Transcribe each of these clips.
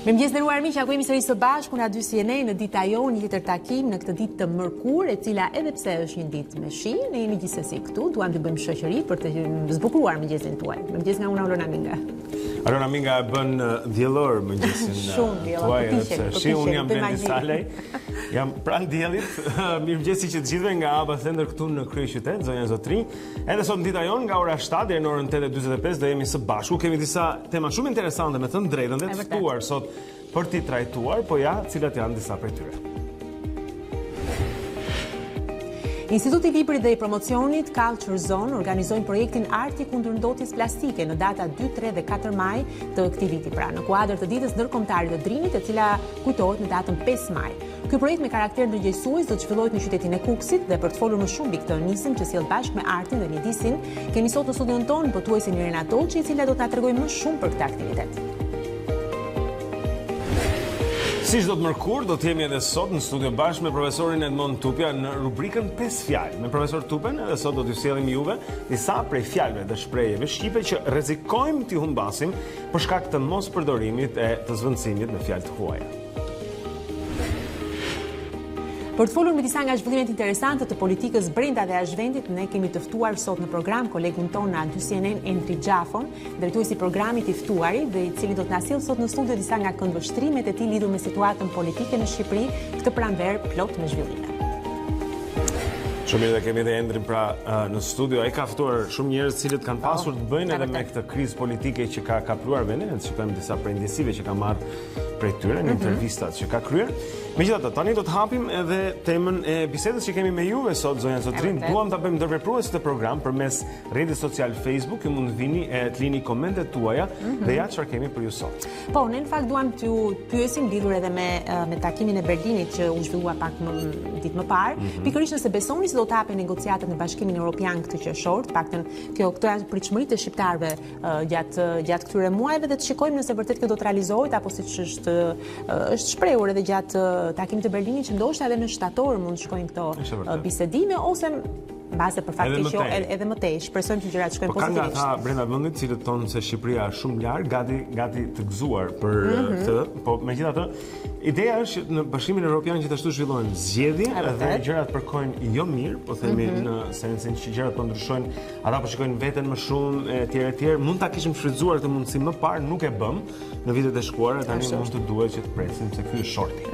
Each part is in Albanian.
Mirëmëngjes nderuar miq, ku jemi sërish së bashku na dy si në Dita Jonë, një tjetër takim në këtë ditë të mërkurë, e cila edhe pse është një ditë me shi, ne jemi gjithsesi këtu, duam të bëjmë shoqëri për të zbukuruar mëngjesin tuaj. Mirëmëngjes nga unë Alona Minga. Alona Minga e bën diellor mëngjesin tuaj, sepse shi unë jam Blendi Salej. Jam pranë diellit. Mirëmëngjes që të gjithëve nga ABA Center këtu në kryeqytet, zonja Zotrinj. Edhe sot në Dita Jonë nga ora 7 deri në orën 8:45 do jemi së bashku. Kemi disa tema shumë interesante me të drejtën dhe të ftuar sot për t'i trajtuar, po ja, cilat janë disa prej tyre. Instituti i Librit dhe i Promocionit Culture Zone organizojnë projektin Arti kundër ndotjes plastike në data 2, 3 dhe 4 maj të këtij viti, pra në kuadër të ditës ndërkombëtare të Drinit, e cila kujtohet në datën 5 maj. Ky projekt me karakter ndërgjegjësues do të zhvillohet në qytetin e Kukësit dhe për të folur më shumë mbi këtë nisëm që sjell bashkë me artin dhe mjedisin, kemi sot në studion tonë botuesin Irena Toçi, e cila do të na tregojë më shumë për këtë aktivitet. Si çdo të mërkur, do të jemi edhe sot në studio bashkë me profesorin Edmond Tupja në rubrikën 5 fjalë. Me profesor Tupen, edhe sot do t'ju sjellim juve disa prej fjalëve dhe shprehjeve shqipe që rrezikojmë t'i humbasim për shkak të mospërdorimit e të zvendësimit me fjalë të huaja. Për të folur me disa nga zhvillimet interesante të politikës brenda dhe jashtë vendit, ne kemi të ftuar sot në program kolegun tonë na dy CNN Endri Gjafon, drejtuesi i programit i ftuari, dhe i cili do të na sjellë sot në studio disa nga këndvështrimet e tij lidhur me situatën politike në Shqipëri, këtë pranverë plot me zhvillime. Shumë mirë, dhe kemi edhe Endrin pra në studio. Ai ka ftuar shumë njerëz cilët kanë pasur të bëjnë edhe me këtë krizë politike që ka kapluar vendin, ne shikojmë disa prej ndjesive që ka marrë prej tyre në intervistat që ka kryer. Megjithatë, tani do të hapim edhe temën e bisedës që kemi me juve sot, zonja Zotrinj. Duam ta bëjmë ndërveprues të program përmes rrjetit social Facebook, ju mund të vini e të lini komentet tuaja dhe ja çfarë kemi për ju sot. Po, ne në fakt duam t'ju pyesim lidhur edhe me takimin e Berlinit që u zhvillua pak ditë më parë. Pikërisht nëse besoni se do të hapen negociatat në Bashkimin Evropian këtë qershor, të paktën këto janë pritshmëritë e shqiptarëve gjatë këtyre muajve, dhe të shikojmë nëse vërtet kjo do të realizohet apo siç është shprehur edhe gjatë takimit të Berlinit, që ndoshta edhe në shtator mund të shkojnë këto bisedime, ose mbase për faktin që edhe më tej, shpresojmë që gjërat shkojnë pozitivisht. Po ka nga ata brenda vendit cilët thonë se Shqipëria është shumë larg, gati të gëzuar për këtë, po megjithatë, ideja është që në Bashkimin Evropian gjithashtu zhvillohen zgjedhje dhe gjërat përkojnë jo mirë, po themi në sensin që gjërat po ndryshojnë, ata po shikojnë veten më shumë etj. Mund ta kishim shfrytzuar këtë mundësi më parë, nuk e bëm në vitet e shkuara, tani mund të duhet që të presim se ky është shorti.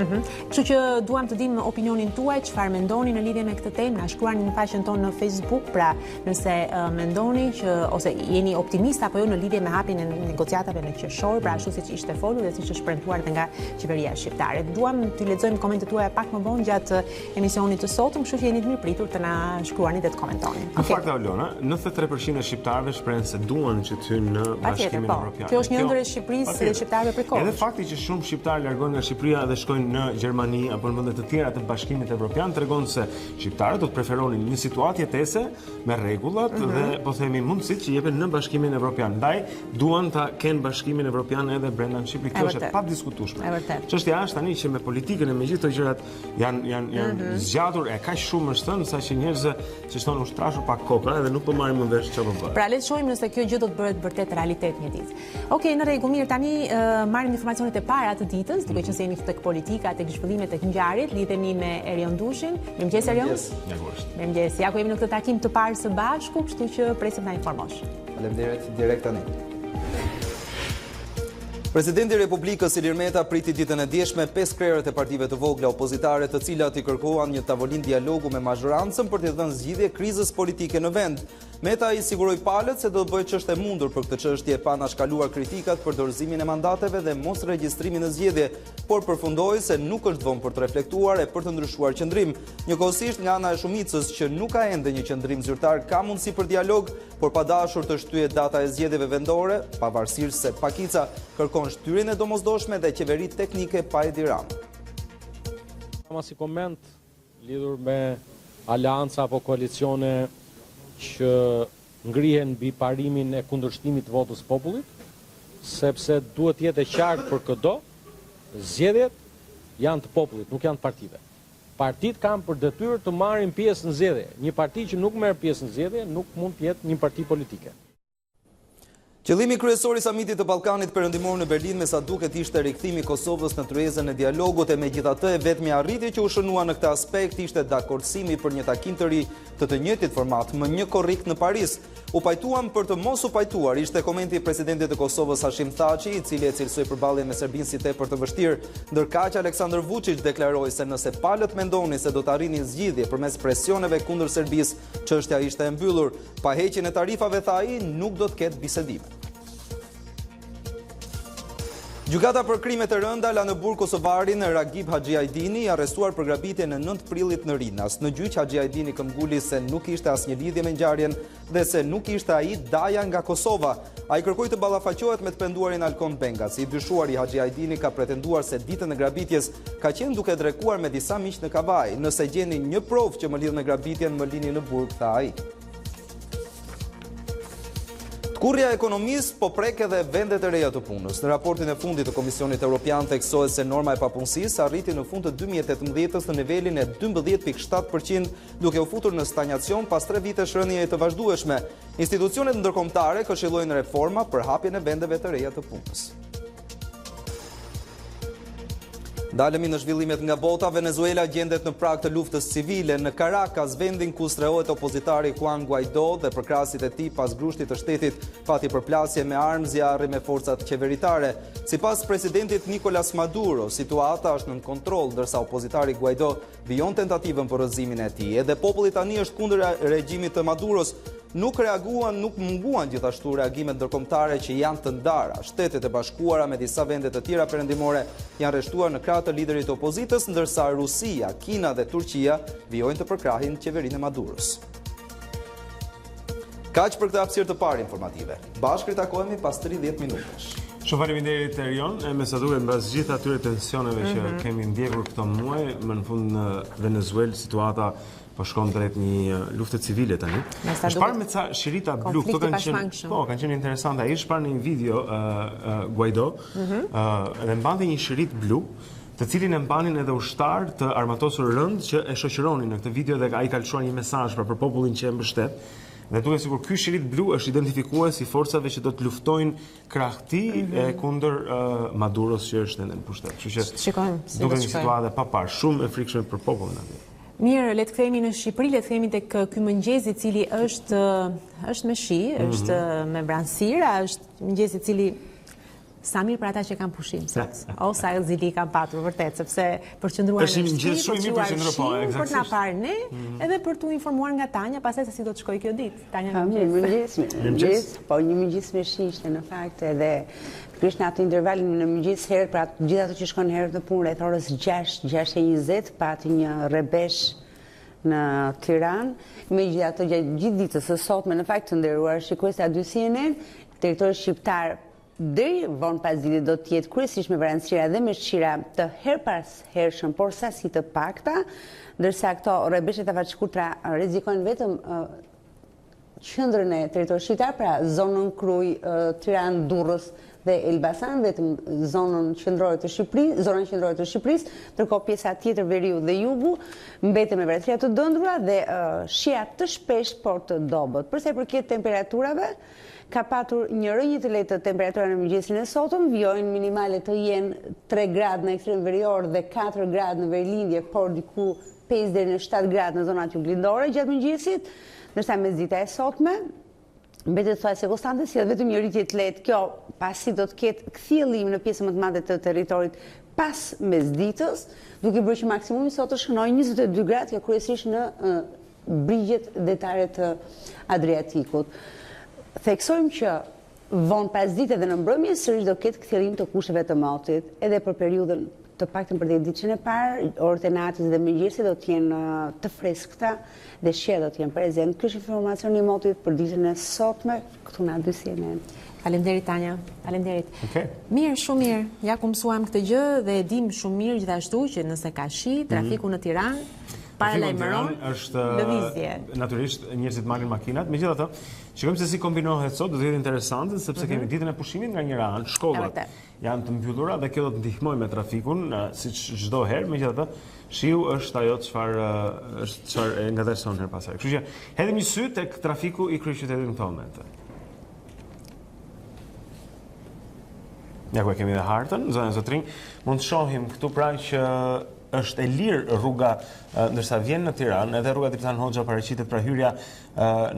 Kështu që duam të dimë opinionin tuaj, çfarë mendoni në lidhje me këtë temë, na shkruani në faqen tonë në Facebook, pra nëse mendoni që ose jeni optimist apo jo në lidhje me hapjen e negociatave në qershor, pra ashtu siç ishte folur dhe siç është premtuar edhe nga qeveria shqiptare. Duam të lexojmë komentet tuaja pak më vonë gjatë emisionit të sotëm, kështu që jeni të mirëpritur të na shkruani dhe të komentoni. Në fakt, Alona, 93% e shqiptarëve shprehen se duan që të hyjnë në Bashkimin Evropian. Kjo është një ëndër e Shqipërisë dhe shqiptarëve për kohë. Edhe fakti që shumë shqiptarë largohen nga Shqipëria dhe shkojnë në Gjermani apo në vende të tjera të Bashkimit Evropian tregon se shqiptarët do të preferonin një situatë jetese me rregullat dhe po themi mundësitë që jepen në Bashkimin Evropian. Ndaj duan ta kenë Bashkimin Evropian edhe brenda në Shqipëri. Kjo është pa diskutueshme. Çështja është tani që me politikën e me gjithë këto gjërat janë zgjatur e kaq shumë është thënë saqë njerëzit që thonë u shtrashur pak kokra dhe nuk po marrin më vesh çfarë po bëhet. Pra le të shohim nëse kjo gjë do të bëhet vërtet realitet një ditë. Okej, në rregull, mirë, tani marrim informacionet e para të ditës, duke qenë se jemi tek politika, tek zhvillimet tek ngjarjet, lidhemi me Erion Dushin. Mirëmëngjes Erion. Mirëmëngjes. Ja ku jemi në këtë takim të parë së bashku, kështu që presim na informosh. Faleminderit, direkt tani. Presidenti i Republikës Ilir Meta priti ditën e dieshme 5 krerët e partive të vogla opozitare, të cilat i kërkuan një tavolinë dialogu me mazhorancën për të dhënë zgjidhje krizës politike në vend. Meta i siguroi palët se do të bëhet çështje e mundur për këtë çështje, pa anashkaluar kritikat për dorëzimin e mandateve dhe mos regjistrimin në zgjedhje, por përfundoi se nuk është vonë për të reflektuar e për të ndryshuar qëndrim. Njëkohësisht, nga ana e shumicës që nuk ka ende një qëndrim zyrtar, ka mundësi për dialog, por pa dashur të shtyhet data e zgjedhjeve vendore, pavarësisht se pakica kërkon shtyrjen e domosdoshme dhe qeveri teknike pa Edi Ramë. Si koment lidhur me aleanca apo koalicione që ngrihen mbi parimin e kundërshtimit të votës popullit, sepse duhet jetë e qartë për këdo, zgjedhjet janë të popullit, nuk janë të partive. Partitë kanë për detyrë të marrin pjesë në zgjedhje. Një parti që nuk merr pjesë në zgjedhje nuk mund të jetë një parti politike. Qëllimi kryesor i samitit të Ballkanit Perëndimor në Berlin me sa duket ishte rikthimi i Kosovës në tryezën e dialogut e megjithatë e vetmi arritje që u shënua në këtë aspekt ishte dakordësimi për një takim të ri të njëjtit format më një korrik në Paris. U pajtuam për të mos u pajtuar ishte komenti i presidentit të Kosovës Hashim Thaçi, i cili e cilësoi përballjen me Serbinë si tepër të vështirë, ndërkaq Aleksandar Vučić deklaroi se nëse palët mendoni se do të arrinin zgjidhje përmes presioneve kundër Serbisë, çështja ishte e mbyllur. Pa heqjen e tarifave, tha ai, nuk do të ketë bisedime. Gjykata për krime të rënda la në burg kosovarin Ragib Haxhiajdini, arrestuar për grabitje në 9 prillit në Rinas. Në gjyq Haxhiajdini këmbguli se nuk ishte asnjë lidhje me ngjarjen dhe se nuk ishte ai daja nga Kosova. Ai kërkoi të ballafaqohet me të penduarin Alkon Bengaci. I dyshuari Haxhiajdini ka pretenduar se ditën e grabitjes ka qenë duke drekuar me disa miq në Kavaj. Nëse gjeni një provë që më lidh me grabitjen, më lini në burg, tha ai. Kurrja e ekonomisë po prek edhe vendet e reja të punës. Në raportin e fundit të Komisionit Evropian theksohet se norma e papunësisë arriti në fund të 2018-s në nivelin e 12.7%, duke u futur në stagnacion pas 3 vitesh rënje të vazhdueshme. Institucionet ndërkombëtare këshillojnë reforma për hapjen e vendeve të reja të punës. Dalemi në zhvillimet nga bota. Venezuela gjendet në prag të luftës civile në Caracas, vendin ku strehohet opozitari Juan Guaidó dhe përkrahasit e tij pas grushtit të shtetit pati përplasje me armë zjarri me forcat qeveritare. Sipas presidentit Nicolas Maduro, situata është nën kontroll ndërsa opozitari Guaidó vijon tentativën për rrëzimin e tij. Edhe populli tani është kundër regjimit të Maduros. Nuk munguan gjithashtu reagimet ndërkombëtare që janë të ndara. Shtetet e Bashkuara me disa vende të tjera perëndimore janë arrestuar në krah të liderit të opozitës, ndërsa Rusia, Kina dhe Turqia vijojnë të përkrahin qeverinë e Maduros. Kaq për këtë hapësirë të parë informative. Bashkë ritakohemi pas 30 minutash. Shumë faleminderit Erion, me sa duket mbas gjithë atyre tensioneve që kemi ndjekur këto muaj, më në fund në Venezuelë situata po shkon drejt një lufte civile tani. Është parë me ca shirita blu, këto kanë qenë interesante. Ai është parë në një video Guaidó, dhe mbante një shirit blu, të cilin e mbanin edhe ushtar të armatosur rënd që e shoqëronin në këtë video dhe ai ka lëshuar një mesazh për popullin që e mbështet. Dhe duket sikur ky shirit blu është identifikues si forcave që do të luftojnë krahti kundër Maduros që është ende në pushtet. Kështu që duket një situatë pa parë, shumë e frikshme për popullin atje. Mirë, le të kthehemi në Shqipëri, le të kthehemi tek ky mëngjes i cili është me shi, është me vranësira, është mëngjes i cili sa mirë për ata që kanë pushim sot. O sa zili kanë patur vërtet, sepse përqendruar në shtëpi, për na parë ne, edhe për t'u informuar nga Tanja, pastaj se si do të shkojë kjo ditë. Tanja, mëngjes. Po një mëngjes me shi ishte në fakt edhe Krish në atë intervalin në mëngjes herët, pra gjithë ato që shkon herët në punë, rreth orës 6:20 pati një rrebesh në Tiranë. Megjithatë gjatë gjithë ditës së sotme, në fakt të nderuar shikues të CNN, territori shqiptar deri vonë pas ditës do të jetë kryesisht me vranësira dhe me shqira të her pas hershëm, por sasi të pakta, ndërsa këto rrebeshet afatshkurtra rrezikojnë vetëm qendrën e territorit shqiptar, pra zonën Kruj, Tiranë, Durrës dhe Elbasan, vetëm zonën qendrore të Shqipërisë, ndërkohë pjesa tjetër veriu dhe jugu mbeten me vranësira të dëndura dhe shija të shpeshtë por të dobët. Për sa i përket temperaturave, ka patur një rënje të lehtë temperatura në mëngjesin e sotëm, vijojnë minimale të jenë 3 gradë në ekstrem verior dhe 4 gradë në verilindje, por diku 5 deri në 7 gradë në zonat juglindore gjatë mëngjesit, ndërsa mesdita e sotme mbetet thuajse konstante, si vetëm një rritje të lehtë. Kjo pasi do të ketë kthjellim në pjesën më të madhe të territorit pas mesditës, duke bërë që maksimumi sot të shkënojë 22 gradë, kjo kryesisht në brigjet detare të Adriatikut. Theksojmë që vonë pas dite dhe në mbrëmje sërish do ketë kthjellim të kushteve të motit, edhe për periudhën të paktën për ditën e parë, orët e natës dhe mëngjesit do të jenë të freskëta dhe shija do të jenë prezent. Ky është informacioni i motit për ditën e sotme këtu në CNN. Faleminderit Tanja, faleminderit. Mirë, shumë mirë. Ja ku mësuam këtë gjë dhe e dim shumë mirë gjithashtu që nëse ka shi, trafiku në Tiranë paralajmëron lëvizje. Natyrisht njerëzit marrin makinat, megjithatë, shikojmë se si kombinohet sot, do të jetë interesante sepse kemi ditën e pushimit nga njëra anë, shkollat janë të mbyllura dhe kjo do të ndihmojë me trafikun, siç çdo herë, megjithatë, shiu është ajo çfarë e ngatërson her pas here. Kështu që hedhim një sy tek trafiku i kryeqytetit në këtë moment. Ja ku e kemi dhe hartën, zonë zotrinj, mund të shohim këtu pra që është e lirë rruga ndërsa vjen në Tiranë, edhe rruga Dritan Hoxha paraqitet pra hyrja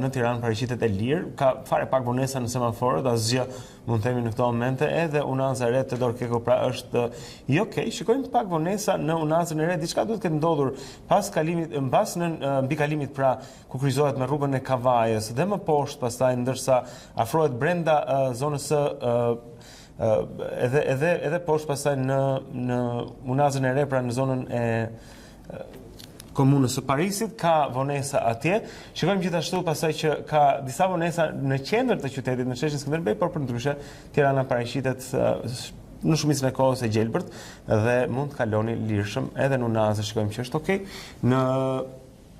në Tiranë paraqitet e lirë, ka fare pak vonesa në semaforët, asgjë mund të themi në këto momente, edhe unaza e re te Dorkeko pra është jo okay, shikojmë pak vonesa në unazën e re, diçka duhet të ketë ndodhur pas kalimit, mbas në mbi kalimit pra ku kryqëzohet me rrugën e Kavajës dhe më poshtë pastaj ndërsa afrohet brenda zonës së edhe poshtë pastaj në unazën e re pra në zonën e komunës së Parisit ka vonesa atje. Shikojmë gjithashtu pastaj që ka disa vonesa në qendër të qytetit në sheshin Skënderbej, por përndryshe Tirana paraqitet në shumicën e kohës e gjelbërt dhe mund të kaloni lirshëm edhe në unazë, shikojmë që është okay. Në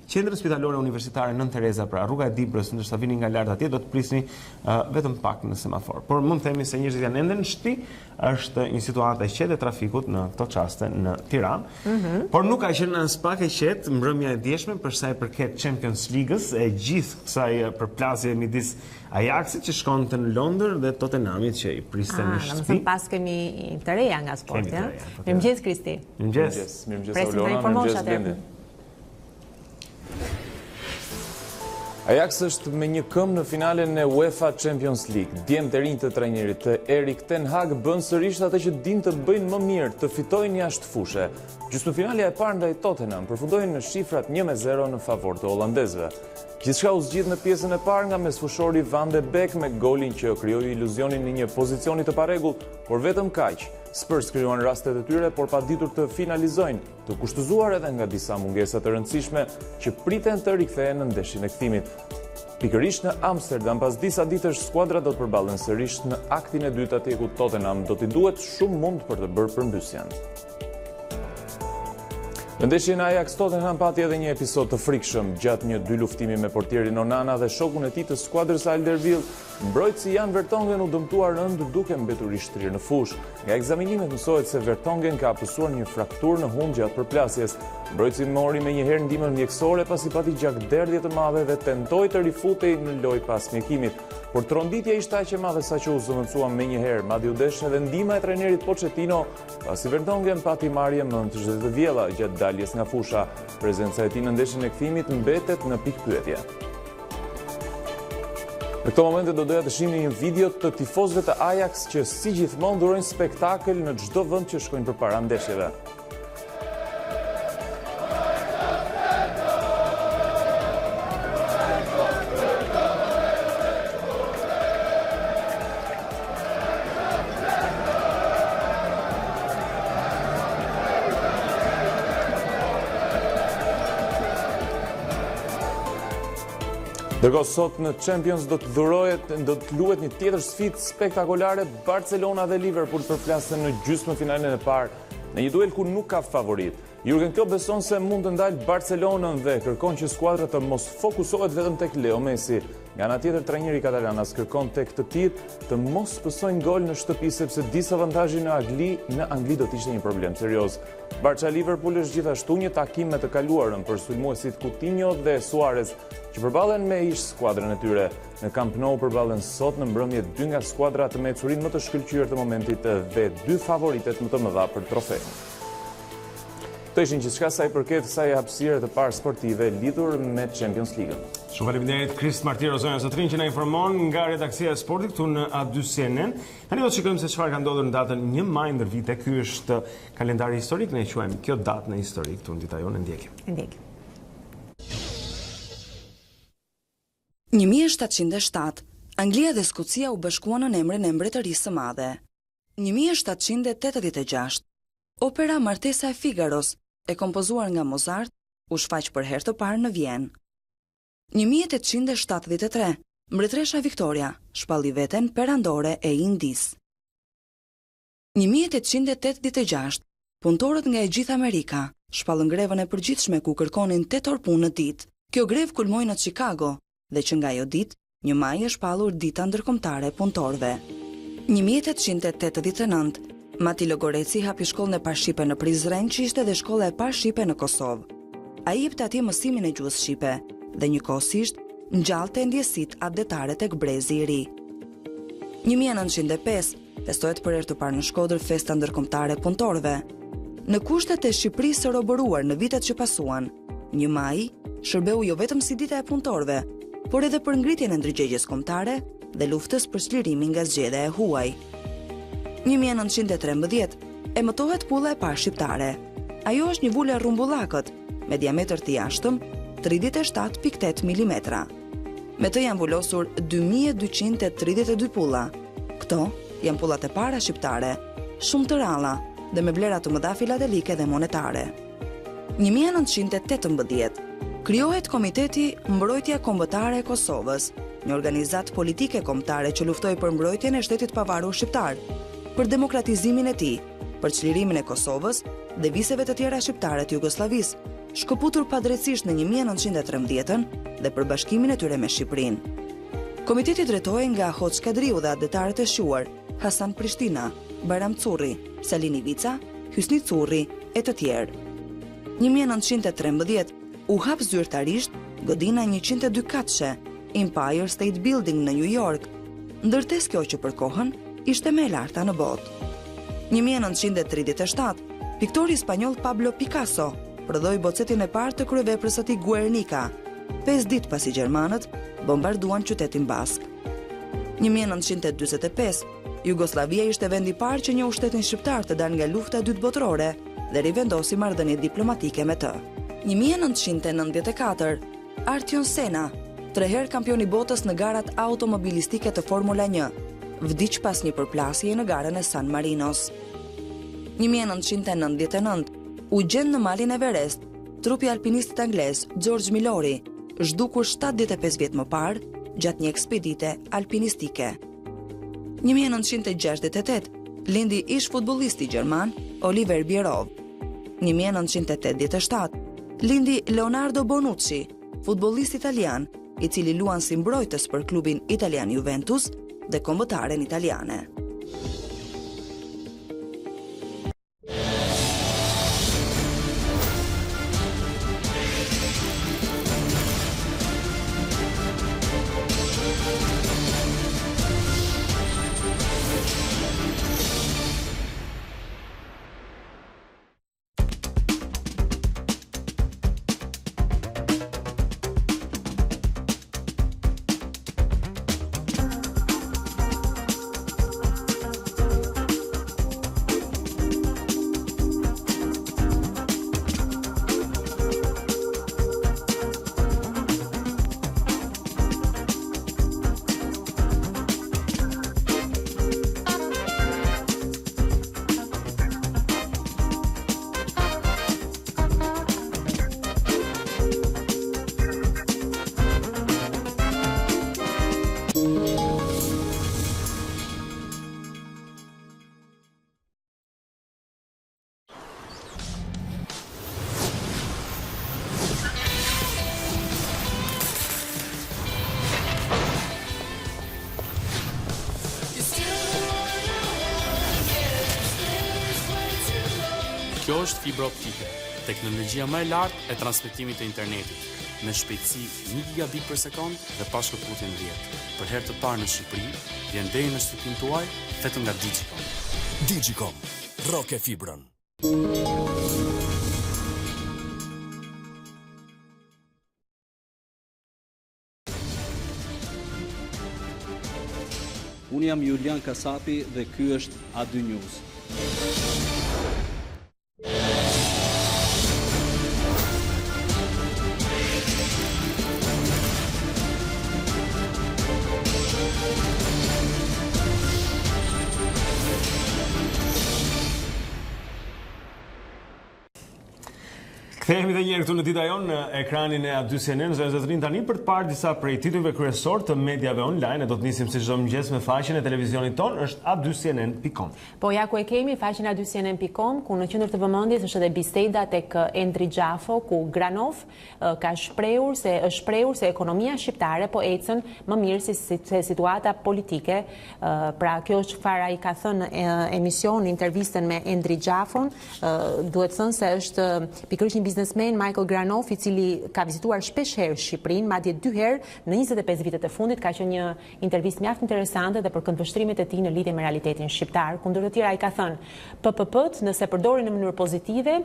qendrën spitalore universitare Nën Tereza, pra rruga e Dibrës, ndërsa vini nga lart atje, do të prisni vetëm pak në semafor. Por mund të themi se njerëzit janë ende në shtëpi, është një situatë e qetë e trafikut në këto çaste në Tiranë. Por nuk ka qenë as pak e qetë mbrëmja e djeshme për sa i përket Champions League-s, e gjithë kësaj përplasje midis Ajaxit që shkonte në Londër dhe Tottenhamit që i priste në shtëpi. Domethënë pas kemi të reja nga sporti, ja. Mirëmëngjes Kristi. Mirëmëngjes Olona, mirëmëngjes Blendi. Ajax është me një këmbë në finalen e UEFA Champions League. Djemtë e rinj të trajnerit të Erik ten Hag bën sërish atë që dinë të bëjnë më mirë, të fitojnë jashtë fushe. Gjysmëfinalja e parë ndaj Tottenham përfundoi në shifrat 1-0 në favor të holandezëve. Gjithçka u zgjidh në pjesën e parë nga mesfushori Van de Beek me golin që krijoi iluzionin në një pozicioni të parregullt, por vetëm kaq. Spurs krijuan rastet e tyre, por pa ditur të finalizojnë, të kushtëzuar edhe nga disa mungesa të rëndësishme që priten të rikthehen në ndeshjen e kthimit. Pikërisht në Amsterdam, pas disa ditësh, skuadra do të përballen sërish në aktin e dytë atje ku Tottenham do t'i duhet shumë mund për të bërë përmbysjen. Në ndeshjen Ajax Tottenham pati edhe një episod të frikshëm gjatë një dy luftimi me portierin Onana dhe shokun e tij të skuadrës Alderweireld. Mbrojtësi Jan Vertonghen u dëmtuar rënd duke mbetur i shtrirë në fushë. Nga ekzaminimet mësohet se Vertonghen ka hapësuar një frakturë në hum gjatë përplasjes. Mbrojtësi mori menjëherë ndihmën mjekësore pasi pati gjakderdhje të madhe dhe tentoi të rifutej në lojë pas mjekimit. Por tronditja ishte aq e madhe saqë u zëvendësua menjëherë, madje u desh edhe ndihma e trajnerit Pochettino, pasi Vertonghen pati marrje mëndësh dhe të vjella gjatë daljes nga fusha. Prezenca e tij në ndeshjen e kthimit mbetet në pikpyetje. Në këto momente do doja të shihni një video të tifozëve të Ajax që si gjithmonë durojnë spektakël në çdo vend që shkojnë përpara ndeshjeve. Ndërkohë sot në Champions do të luhet një tjetër sfidë spektakolare, Barcelona dhe Liverpool përplasen në gjysmëfinalen e parë, në një duel ku nuk ka favorit. Jurgen Klopp beson se mund të ndalë Barcelonën dhe kërkon që skuadra të mos fokusohet vetëm tek Leo Messi. Nga ana tjetër, trajneri katalan kërkon tek të tjerë të mos pësojnë gol në shtëpi sepse disavantazhi në Angli do të ishte një problem serioz. Barça Liverpool është gjithashtu një takim me të kaluarën për sulmuesit Coutinho dhe Suarez, që përballen me ish skuadrën e tyre. Në Camp Nou përballen sot në mbrëmje dy nga skuadrat me ecurinë më të shkëlqyer të momentit dhe dy favoritet më të mëdha për trofeun. Këto ishin gjithçka sa i përket kësaj hapësire të parë sportive lidhur me Champions League-ën. Shumë faleminderit Krist Martiro zonja Zotrin që na informon nga redaksia e sportit këtu në A2 CNN. Tani do të shikojmë se çfarë ka ndodhur në datën 1 maj ndër vite. Ky është kalendari historik, ne e quajmë kjo datë në histori këtu në Dita Jonë, ndjekim. 1707, Anglia dhe Skocia u bashkuan në emrin e Mbretërisë së Madhe. 1786, opera Martesa e Figaros, e kompozuar nga Mozart, u shfaq për herë të parë në Vjenë. 1873, Mbretëresha Victoria shpalli veten perandore e Indisë. 1886, punëtorët nga e gjithë Amerika shpallën grevën e përgjithshme ku kërkonin 8 orë punë në ditë. Kjo grevë kulmoi në Chicago dhe që nga ajo ditë, 1 maj është shpallur dita ndërkombëtare e punëtorëve. 1889, Mati Logoreci hapi shkollën e parë shqipe në Prizren, që ishte dhe shkolla e parë shqipe në Kosovë. Ai jepte atje mësimin e gjuhës shqipe dhe njëkohësisht ngjallte ndjesitë atletare tek brezi i ri. 1905, festohet për herë të parë në Shkodër festa ndërkombëtare e punëtorëve. Në kushtet e Shqipërisë së roboruar në vitet që pasuan, 1 maj shërbeu jo vetëm si dita e punëtorëve, por edhe për ngritjen e ndërgjegjes kombëtare dhe luftës për çlirimin nga zgjedhja e huaj. 1913 emëtohet pulla e parë shqiptare. Ajo është një vulë e rrumbullakët me diametër të jashtëm 37.8 mm. Me të janë vulosur 2232 pulla. Këto janë pullat e para shqiptare, shumë të ralla dhe me vlera të mëdha filatelike dhe monetare. 1918 krijohet Komiteti Mbrojtja Kombëtare e Kosovës, një organizatë politike kombëtare që luftoi për mbrojtjen e shtetit pavarur shqiptar, për demokratizimin e tij, për çlirimin e Kosovës dhe viseve të tjera shqiptare të Jugosllavisë, shkëputur padrejtisht në 1913 dhe për bashkimin e tyre me Shqipërinë. Komiteti drejtohej nga Hoxh Kadriu dhe detarët e shuar Hasan Prishtina, Bayram Curri, Salin Ivica, Hysni Curri e të tjerë. 1913 u hap zyrtarisht godina 102 katëshe Empire State Building në New York, ndërtesë kjo që për kohën ishte më e larta në botë. 1937 piktori spanjoll Pablo Picasso prodhoi bocetin e parë të kryeveprës së tij Guernica, 5 ditë pasi gjermanët bombarduan qytetin Bask. 1945 Jugoslavia ishte vendi i parë që njohu shtetin shqiptar të dalë nga lufta e dytë botërore dhe rivendosi marrëdhënie diplomatike me të. 1994 Artyom Sena, 3 herë kampion i botës në garat automobilistike të Formula 1, vdiq pas një përplasjeje në garën e San Marinos. 1999 u gjen në malin Everest trupi alpinistit anglez George Milori, zhdukur 75 vjet më parë gjatë një ekspedite alpinistike. 1968 lindi ish futbollisti gjerman Oliver Bierhoff. 1987 lindi Leonardo Bonucci, futbollist italian, i cili luan si mbrojtës për klubin italian Juventus dhe kombëtaren italiane. Kjo është fibra optike, teknologjia më e lartë e transmetimit të internetit, me shpejtësi 1 gigabit për sekond dhe pa shkëputje ndërmjet. Për herë të parë në Shqipëri, vjen deri në shtëpinë tuaj vetëm nga Digicom. Digicom, roke fibrën. Unë jam Julian Kasapi dhe ky është A2 News. Kthehemi edhe një herë këtu në Dita Jonë në ekranin e A2 CNN, zotërin tani për të parë disa prej titujve kryesor të mediave online. Do të nisim si çdo mëngjes me faqen e televizionit ton, është a2cnn.com. Po ja ku e kemi faqen a2cnn.com, ku në qendër të vëmendjes është edhe biseda tek Endri Gjafo, ku Granov ka shprehur se ekonomia shqiptare po ecën më mirë se situata politike. Pra kjo është çfarë ai ka thënë emision intervistën me Endri Gjafon, duhet thënë se është pikërisht një biznesmen Michael Granoff, I cili ka vizituar shpesh herë Shqipërinë, madje 2 herë në 25 vitet e fundit, ka qenë një intervistë mjaft interesante dhe për këndvështrimet e tij në lidhje me realitetin shqiptar. Kundër të tjera ai ka thënë, PPP-t nëse përdorin në mënyrë pozitive,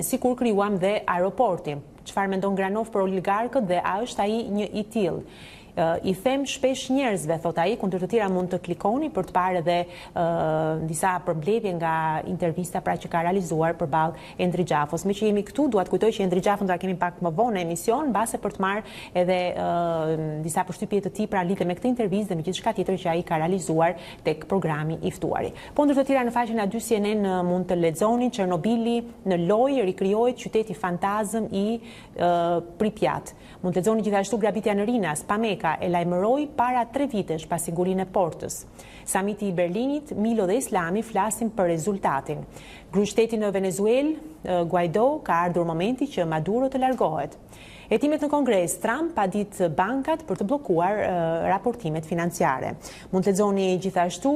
sikur krijuam dhe aeroporti. Çfarë mendon Granoff për oligarkët dhe a është ai një I tillë? I them shpesh njerëzve, thot ai, kundër të tjera mund të klikoni për të parë edhe disa përmbledhje nga intervista pra që ka realizuar përballë Endri Gjafos. Me që jemi këtu, dua të kujtoj që Endri Gjafon do ta kemi pak më vonë në emision, mbase për të marrë edhe disa përshtypje të tij pra lidhje me këtë intervistë dhe me gjithçka tjetër që ai ka realizuar tek programi I ftuari. Po ndër të tjera në faqen A2 CNN mund të lexoni Çernobili në lojë rikrijohet qyteti fantazëm I Pripjat. Mund të lexoni gjithashtu grabitja në Rinas, Pamek e lajmëroi para 3 vitesh pas sigurinë e portës. Samiti I Berlinit, Milo dhe Islami flasin për rezultatin. Kryeministri në Venezuelë, Guaido, ka ardhur momenti që Maduro të largohet. Hetimet në Kongres, Trump pa ditë bankat për të bllokuar raportimet financiare. Mund të lexoni gjithashtu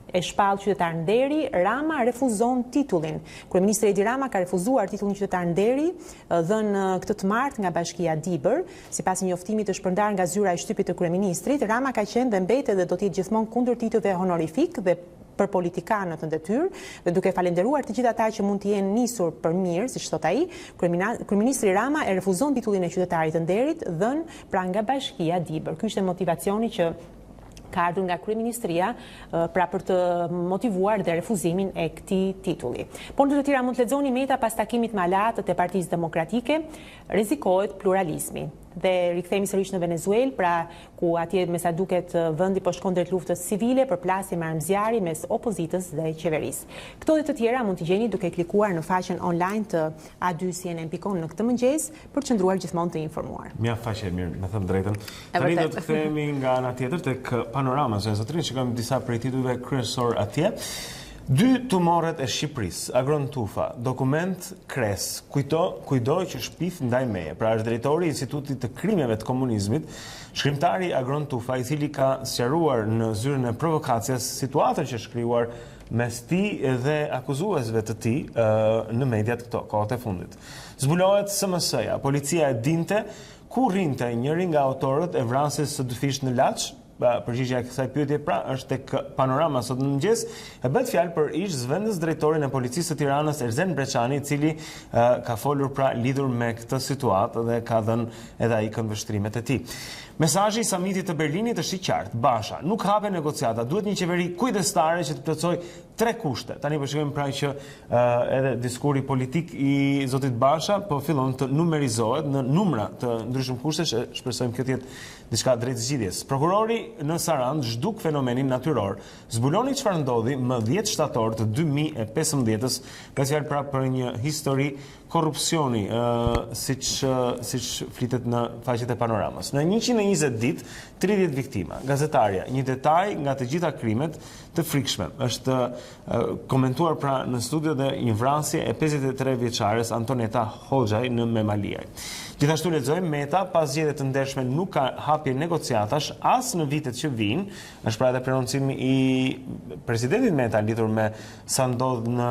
e shpallë qytetar nderi, Rama refuzon titullin. Kryeministri Edi Rama ka refuzuar titullin qytetar nderi dhënë këtë të martë nga Bashkia Dibër. Sipas një njoftimi të shpërndar nga zyra e shtypit të kryeministrit, Rama ka qenë dhe mbetet dhe do të jetë gjithmonë kundër titujve honorifik dhe për politikanët në detyrë dhe duke falenderuar të gjithë ata që mund të jenë nisur për mirë, siç thot ai, kryeministri Rama e refuzon titullin e qytetarit të nderit dhënë pra nga Bashkia Dibër. Ky ishte motivacioni që ka ardhur nga kryeministria pra për të motivuar dhe refuzimin e këtij titulli. Por ndër të tjera mund të lexoni Meta pas takimit me aleatët e Partisë Demokratike, rrezikohet pluralizmi. Dhe rikthehemi sërish në Venezuelë, pra ku atje me sa duket vendi po shkon drejt luftës civile për plasje me armëzjarri mes opozitës dhe qeverisë. Këto dhe të tjera mund t'i gjeni duke klikuar në faqen online të a2cnn.com në këtë mëngjes për të qëndruar gjithmonë të informuar. Mjaft faqe mirë, me thënë drejtën. Tani do të kthehemi nga ana tjetër tek panorama, zonë zotrin, shikojmë disa prej titujve kryesor atje. 2 tumorët e Shqipërisë, Agron Tufa, dokument kres, kujdoj që shpith ndaj meje. Pra është drejtori I Institutit të Krimeve të Komunizmit, shkrimtari Agron Tufa, I cili ka sqaruar në zyrën e provokacias situatën që shkruar mes tij dhe akuzuesve të tij në mediat këto kohët e fundit. Zbulohet SMS-ja, policia e dinte ku rrinte njëri nga autorët e vrasjes së dyfish në Laç. Përgjigjja e kësaj pyetje pra është tek Panorama sot në mëngjes. E bëhet fjalë për ish zëvendës drejtorin e policisë së Tiranës Erzen Breçani, I cili ka folur pra lidhur me këtë situatë dhe ka dhënë edhe ai këndvështrimet e tij. Mesazhi I samitit të Berlinit është I qartë. Basha nuk hape negociata, duhet një qeveri kujdestare që të plotësoj 3 kushte. Tani po shikojmë pra që edhe diskuri politik I zotit Basha po fillon të numerizohet në numra të ndryshëm kushtesh, shpresojmë kjo të jetë diçka drejt zgjidhjes. Prokurori në Sarand zhduk fenomenin natyror. Zbuloni çfarë ndodhi më 10 shtator të 2015-s, ka fjalë pra për një histori korrupsioni, siç flitet në faqet e Panoramës. Në 120 ditë, 30 viktima. Gazetarja, një detaj nga të gjitha krimet të frikshme. Është komentuar pra në studio dhe një vrasje e 53 vjeçares Antoneta Hoxhaj në Memaliaj. Gjithashtu lexojmë Meta pas zgjedhjeve të ndershme nuk ka hapje negociatash as në vitet që vijnë. Është pra edhe prononcimi I presidentit Meta lidhur me sa ndodh në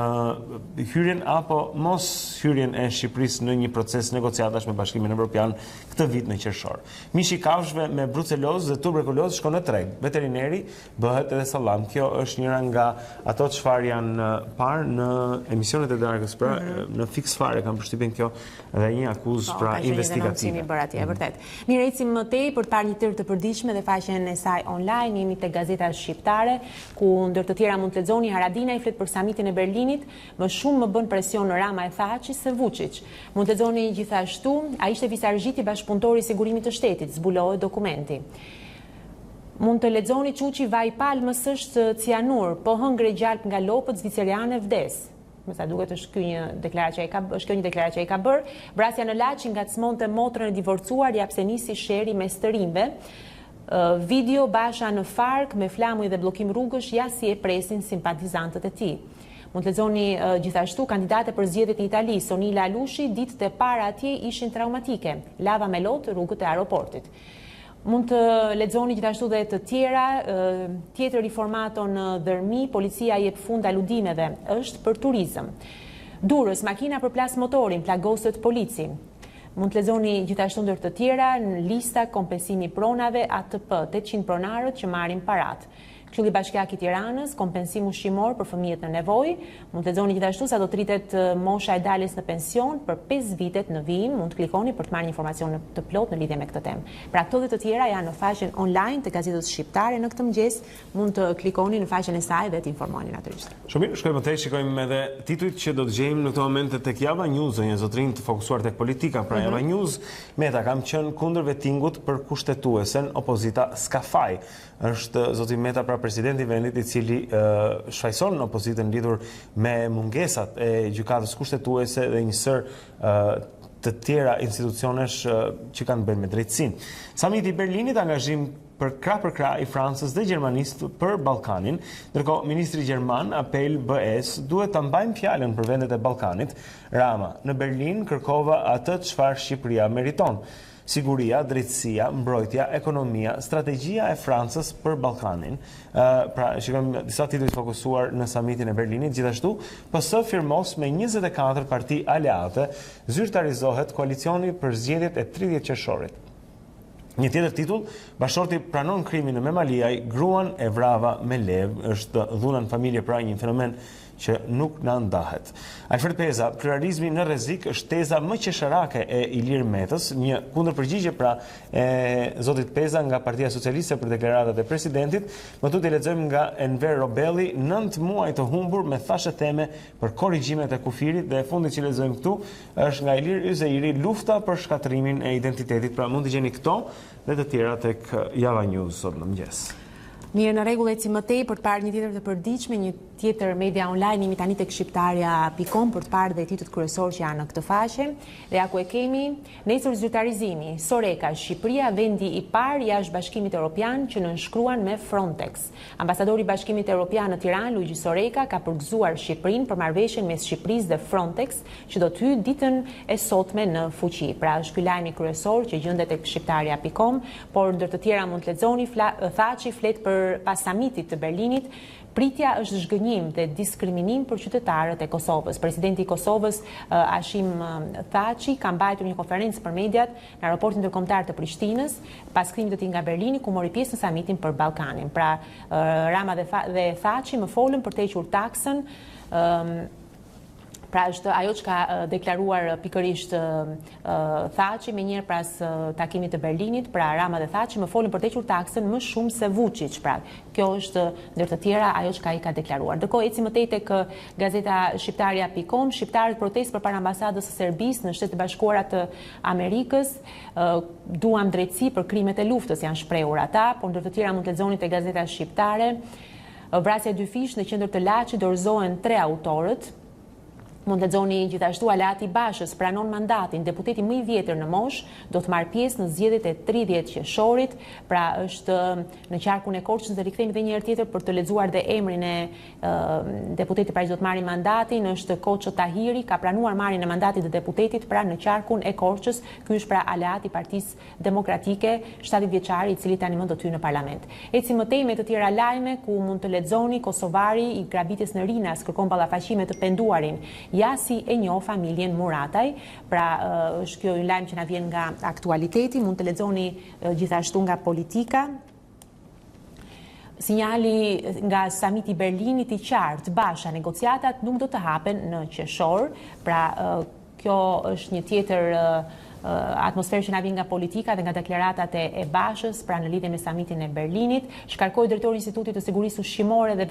hyrjen apo mos hyrjen e Shqipërisë në një proces negociatash me Bashkimin Evropian këtë vit në qershor. Mishi I kafshëve me brucelozë dhe tuberkulozë shkon në treg. Veterineri bëhet edhe sallam. Kjo është njëra nga ato çfarë janë parë në emisionet e darkës, pra në fiks fare kam përshtypjen kjo dhe një akuzë pra investigative. Vërtet. Mirë, ecim më tej për të parë një tërë të përditshme dhe faqen e saj online, jemi te gazeta shqiptare, ku ndër të tjera mund të lexoni Haradina I flet për samitin e Berlinit, më shumë më bën presion Rama e Thaçi se Vučić. Mund të lexoni gjithashtu, ai ishte viceargjiti bashkëpunëtor I sigurimit të shtetit, zbulohet dokumenti. Mund të lexoni Çuçi vaj palmës është cianur, po hëngre gjalp nga lopët zviceriane vdes. Me sa duket është kjo një deklaratë që ai ka bërë. Vrasja në Laç ngacmonte motrën e divorcuar ja pse nisi sheri mes të rinjve. Video Basha në fark me flamuj dhe bllokim rrugësh ja si e presin simpatizantët e tij. Mund të lexoni gjithashtu kandidate për zgjedhjet në Itali, Sonila Alushi, ditët e para atje ishin traumatike. Lava me lot rrugët e aeroportit. Mund të lexoni gjithashtu dhe të tjera, tjetër informato në Dërmi, policia jep fund aludimeve, është për turizëm. Durrës, makina për plas motorin, plagosët polici. Mund të lexoni gjithashtu ndër të tjera në lista kompensimi pronave ATP, 800 pronarët që marrin parat. Këshilli Bashkiak i Tiranës, kompensim ushqimor për fëmijët në nevojë. Mund të lexoni gjithashtu sa do të rritet mosha e daljes në pension për 5 vitet në vijim. Mund të klikoni për të marrë informacion të plot në lidhje me këtë temë. Pra këto dhe të tjera janë në faqen online të Gazetës Shqiptare në këtë mëngjes. Mund të klikoni në faqen e saj dhe të informoni natyrisht. Shumë mirë, shkojmë tej, shikojmë edhe titujt që do të gjejmë në këtë moment tek Java News, një zotrin të fokusuar tek politika. Pra Java News, Meta kam qenë kundër vetingut për kushtetuesen, opozita s'ka faj. Është zoti Meta, pra presidenti i vendit, i cili shfaqson opozitën lidhur me mungesat e gjykatës kushtetuese dhe një sër të tjera institucionesh që kanë bërë me drejtësinë. Samiti i Berlinit, angazhim për krah i Francës dhe Gjermanisë për Ballkanin, ndërkohë ministri gjerman apel BE-s duhet ta mbajnë fjalën për vendet e Ballkanit. Rama, në Berlin kërkova atë çfarë Shqipëria meriton. Siguria, drejtësia, mbrojtja, ekonomia, strategjia e Francës për Ballkanin. Pra, shikojmë disa titull fokusuar në samitin e Berlinit. Gjithashtu, PS firmos me 24 parti aleate, zyrtarizohet koalicioni për zgjedhjet e 30 qershorit. Një tjetër titull, bashorti pranon krimin në Memaliaj, gruan e vrava me lev, është dhuna në familje, pra një fenomen që nuk na ndahet. Alfred Peza, pluralizmi në rrezik është teza më qesharake e Ilir Metës, një kundërpërgjigje pra e zotit Peza nga Partia Socialiste për deklaratat e presidentit. Më tutje lexojmë nga Enver Robelli, 9 muaj të humbur me thashe theme për korrigjimet e kufirit, dhe e fundit që lexojmë këtu është nga Ilir Yzeiri, lufta për shkatërimin e identitetit. Pra mund të gjeni këto dhe të tjera tek Java News sot në mëngjes. Mirë, në rregull, eci më tej për të parë një tjetër të përditshme, një tjetër media online, jemi tani tek shqiptarja.com për të parë dhe titujt kryesorë që janë në këtë faqe. Dhe ja ku e kemi, nesër zyrtarizimi, Soreka, Shqipëria vendi i parë jashtë Bashkimit Evropian që nënshkruan me Frontex. Ambasadori i Bashkimit Evropian në Tiranë, Luigi Soreka, ka përgëzuar Shqipërinë për marrëveshjen mes Shqipërisë dhe Frontex, që do të hyjë ditën e sotme në fuqi. Pra është ky lajmi kryesor që gjendet tek shqiptarja.com, por ndër të tjera mund të lexoni, Thaçi flet për pas samitit të Berlinit, pritja është zhgënjim dhe diskriminim për qytetarët e Kosovës. Presidenti i Kosovës, Hashim Thaçi, ka mbajtur një konferencë për mediat në aeroportin ndërkombëtar të Prishtinës pas krimit të tij nga Berlini, ku mori pjesë në samitin për Ballkanin. Pra Rama dhe Thaçi më folën për të hequr taksën. Pra është ajo që ka deklaruar pikërisht Thaçi me njëherë pas takimit të Berlinit. Pra Rama dhe Thaçi më folën për të hequr taksën më shumë se Vučić. Pra kjo është ndër të tjera ajo që ai ka deklaruar. Ndërkohë eci më tej tek gazeta shqiptarja.com, shqiptarët protestë përpara ambasadës së Serbisë në Shtetet e Bashkuara të Amerikës, duam drejtësi për krimet e luftës, janë shprehur ata, por ndër të tjera mund të lexoni te gazeta shqiptare. Vrasja e dy fish në qendër të Laçit, dorëzohen 3 autorët. Mund të lexoni gjithashtu Alati Bashës pranon mandatin, deputeti më i vjetër në moshë, do të marrë pjesë në zgjedhjet e 30 qershorit. Pra është në qarkun e Korçës, dhe rikthehemi edhe një herë tjetër për të lexuar dhe emrin e deputetit pra që do të marrë mandatin, është Koço Tahiri, ka pranuar marrjen e mandatit të deputetit pra në qarkun e Korçës. Ky është pra aleat i Partisë Demokratike, 70 vjeçari, i cili tani më do të hyjë në parlament. Eci më tej me të tjera lajme ku mund të lexoni kosovari i grabitjes në Rinas kërkon ballafaqime të penduarin. Jasi e njoh familjen Murataj. Pra është kjo një lajm që na vjen nga aktualiteti, mund të lexoni gjithashtu nga Politika. Sinjali nga samiti i Berlinit i qartë, Basha, negociatat nuk do të hapen në qershor. Pra kjo është një tjetër atmosferë që na vjen nga Politika dhe nga deklaratat e Bashës pra në lidhje me samitin e Berlinit. Shkarkoi drejtori i Institutit të Sigurisë Ushqimore dhe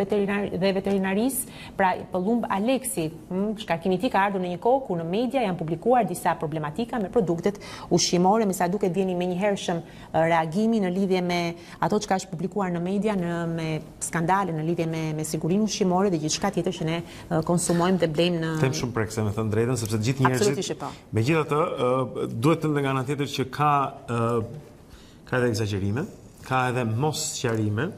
Veterinarisë, pra Pëllumb Aleksi. Shkarkimi i tij ka ardhur në një kohë ku në media janë publikuar disa problematika me produktet ushqimore, me sa duket vjeni me njëhershëm reagimi në lidhje me ato që ka është publikuar në media me skandale në lidhje me sigurinë ushqimore dhe gjithçka tjetër që ne konsumojmë dhe blejmë në. Them shumë prekse, me thënë drejtën, sepse gjithë njerëzit. Megjithatë, duhet të nga ana tjetër që ka edhe egzagjerime, ka edhe mos sqarime.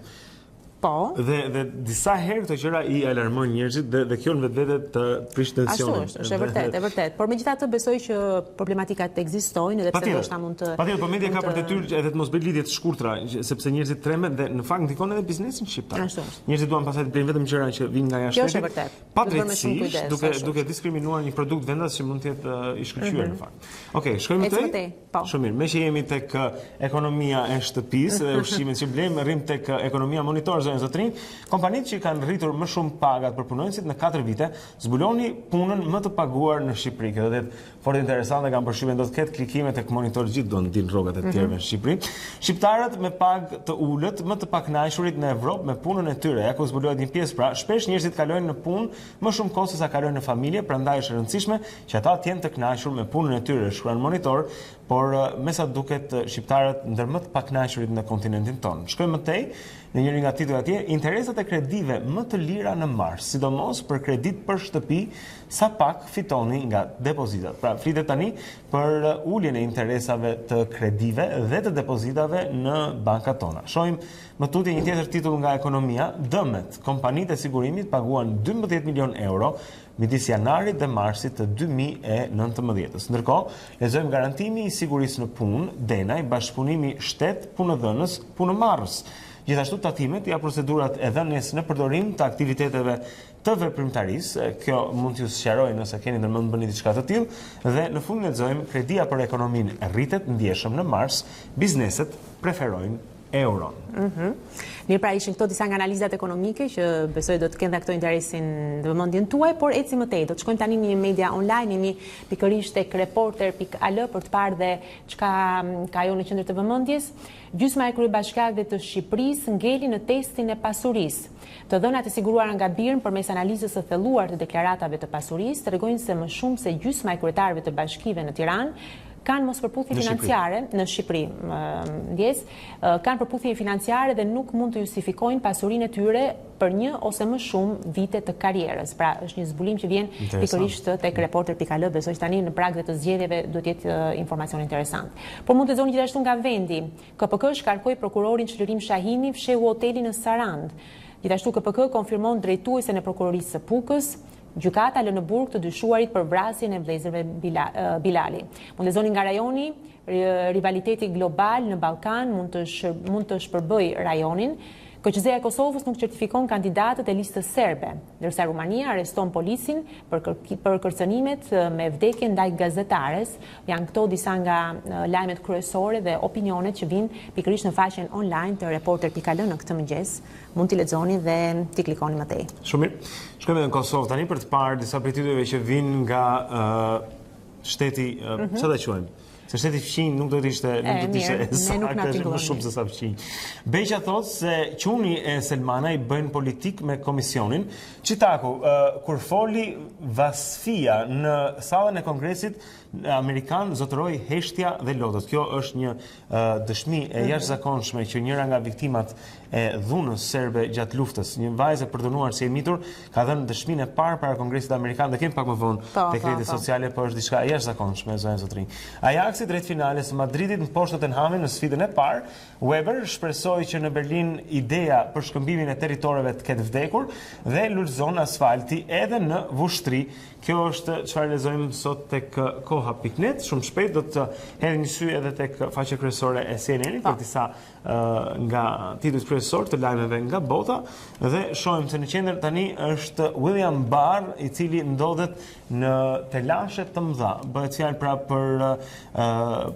Po. Dhe disa herë këto gjëra I alarmojnë njerëzit dhe kjo në vetvete të prish tensionin. Ashtu është e vërtet. Por megjithatë besoj që problematikat ekzistojnë edhe pse ndoshta mund të Patjetër, por media ka për detyrë edhe të mos bëjë lidhje të shkurtra, sepse njerëzit tremen dhe në fakt ndikon edhe biznesin shqiptar. Ashtu është. Njerëzit duan pastaj të blejnë vetëm gjëra që vijnë nga jashtë. Kjo është e vërtet. Padrejtisht duke diskriminuar një produkt vendas që mund të jetë I shkëlqyer në fakt. Okej, shkojmë te. Shumë mirë. Me që jemi tek ekonomia e shtëpisë dhe ushqimet që blejmë, rrim tek ekonomia monitor zonë zotrin. Kompanitë që kanë rritur më shumë pagat për punonjësit në 4 vite, zbuloni punën më të paguar në Shqipëri. Kjo do të jetë fort interesante, kam përshtypjen do të ketë klikime tek monitor gjithë do të dilë rrogat e tjerëve në Shqipëri. Shqiptarët me pagë të ulët, më të pakënaqësurit në Evropë me punën e tyre. Ja ku zbulohet një pjesë, pra, shpesh njerëzit kalojnë në punë më shumë kohë se sa kalojnë në familje, prandaj është e rëndësishme që ata të jenë të kënaqur me punën e tyre, shkruan monitor, por me sa duket shqiptarët ndër më të pakënaqësurit në kontinentin tonë. Shkojmë më tej në njëri nga titujt atje, interesat e kredive më të lira në mars, sidomos për kredit për shtëpi, sa pak fitoni nga depozitat. Pra, flitet tani për uljen e interesave të kredive dhe të depozitave në bankat tona. Shohim më tutje një tjetër titull nga ekonomia, dëmet. Kompanitë e sigurimit paguan 12 milion euro midis janarit dhe marsit të 2019. Ndërkohë, lexojmë garantimi I sigurisë në punë, denaj, bashkëpunimi shtet punëdhënës, punëmarrës. Gjithashtu tatimet ja procedurat e dhënies në përdorim të aktiviteteve të veprimtarisë. Kjo mund t'ju sqaroj nëse keni ndërmend bëni diçka të tillë dhe në fund lexojmë kredia për ekonominë rritet ndjeshëm në mars, bizneset preferojnë euron. Mirë, pra ishin këto disa nga analizat ekonomike që besoj do të kenë dhe këto interesin dhe vëmendjen tuaj, por eci më tej. Do të shkojmë tani në një media online, jemi pikërisht tek reporter.al për të parë dhe çka ka ajo në qendër të vëmendjes. Gjysma e kryebashkiakëve të Shqipërisë ngeli në testin e pasurisë. Të dhënat e siguruara nga BIRN përmes analizës së thelluar të deklaratave të pasurisë tregojnë se më shumë se gjysma e kryetarëve të bashkive në Tiranë kanë mos përputhje financiare në Shqipëri, kanë përputhje financiare dhe nuk mund të justifikojnë pasurinë e tyre për një ose më shumë vite të karrierës. Pra, është një zbulim që vjen pikërisht tek reporter.al, besoj tani në prag dhe të zgjedhjeve do të jetë informacion interesant. Por mund të lexoni gjithashtu nga vendi. KPK shkarkoi prokurorin Çlirim Shahini fshehu hotelin në Sarand. Gjithashtu KPK konfirmon drejtuesen e prokurorisë së Pukës. Gjykata lë në burg të dyshuarit për vrasjen e vëllezërve Bilali. Mund lexoni nga rajoni, rivaliteti global në Ballkan mund të shpërbëj rajonin. KQZ-ja e Kosovës nuk certifikon kandidatët e listës serbe, ndërsa Rumania arreston policin për kërcënimet me vdekje ndaj gazetares. Janë këto disa nga lajmet kryesore dhe opinionet që vinë pikërisht në faqen online të reporter.al në këtë mëngjes. Mund t'i lexoni dhe t'i klikoni më tej. Shumë mirë. Shkojmë edhe në Kosovë tani për të parë disa prej titujve që vinë nga shteti, çfarë ta quajmë? Se shteti fqinj nuk do të ishte saktë, më shumë se sa fqinj. Beqa thotë se quni e Selmanaj bëjnë politik me komisionin. Qitaku, kur foli Vasfia në sallën e Kongresit Amerikan, zotëroi heshtja dhe lotët. Kjo është një dëshmi e jashtëzakonshme që njëra nga viktimat e dhunës serbe gjatë luftës, një vajzë e përdhunuar si e mitur, ka dhënë dëshminë e parë para Kongresit Amerikan, dhe kemi pak më vonë dekrete sociale, por është diçka e jashtëzakonshme, zonë zotrin. Ajaxi drejt finales së Madridit në poshtë Tottenhamin në sfidën e parë. Weber shpresoi që në Berlin ideja për shkëmbimin e territoreve të ketë vdekur dhe lulëzon asfalti edhe në Vushtri. Kjo është çfarë lexojmë sot tek koha.net. Shumë shpejt do të hedhim një sy edhe tek faqja kryesore e CNN-it për disa nga titujt kryesor të lajmeve nga bota dhe shohim se në qendër tani është William Barr, i cili ndodhet në telashe të mëdha. Bëhet fjalë pra për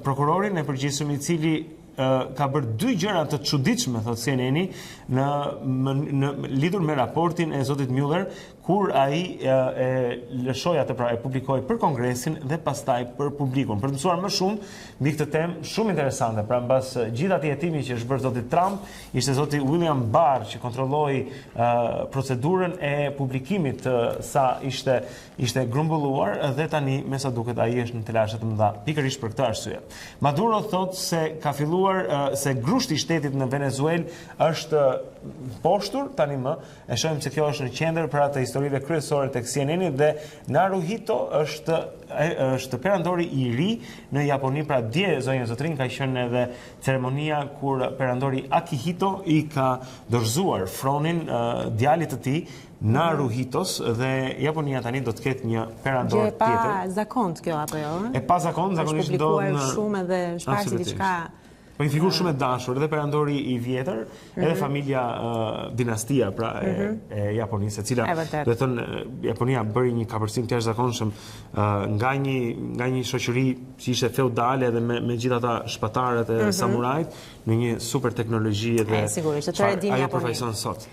prokurorin e përgjithshëm, i cili ka bërë 2 gjëra të çuditshme, thot CNN-i, në lidhur me raportin e zotit Mueller, kur ai e lëshoi atë, pra e publikoi për Kongresin dhe pastaj për publikun. Për të mësuar më shumë mbi këtë temë shumë interesante, pra mbas gjithë atij hetimi që është bërë zoti Trump, ishte zoti William Barr që kontrolloi procedurën e publikimit sa ishte grumbulluar dhe tani me sa duket ai është në telashe të mëdha pikërisht për këtë arsye. Maduro thotë se ka filluar se grushti i shtetit në Venezuelë është poshtur tani më, e shohim se kjo është në qendër për atë historive kryesore tek CNN dhe Naruhito është perandori i ri në Japoni, pra dje zonja Zotrin ka qenë edhe ceremonia kur perandori Akihito i ka dorëzuar fronin djalit të tij Naruhitos dhe Japonia tani do të ketë një perandor tjetër. Gjë pa zakont kjo apo jo? E pa zakont, zakonisht do në shumë edhe shpasi diçka. Po një figurë shumë e dashur, edhe perandori i vjetër, edhe familja dinastia pra e Japonisë, e cila do të thënë Japonia bëri një kapërcim të jashtëzakonshëm nga një shoqëri që ishte feudale dhe me gjithë ata shpatarët e samurajt në një super teknologji edhe sigurisht, të redin ajo Japoni. përfaqëson sot.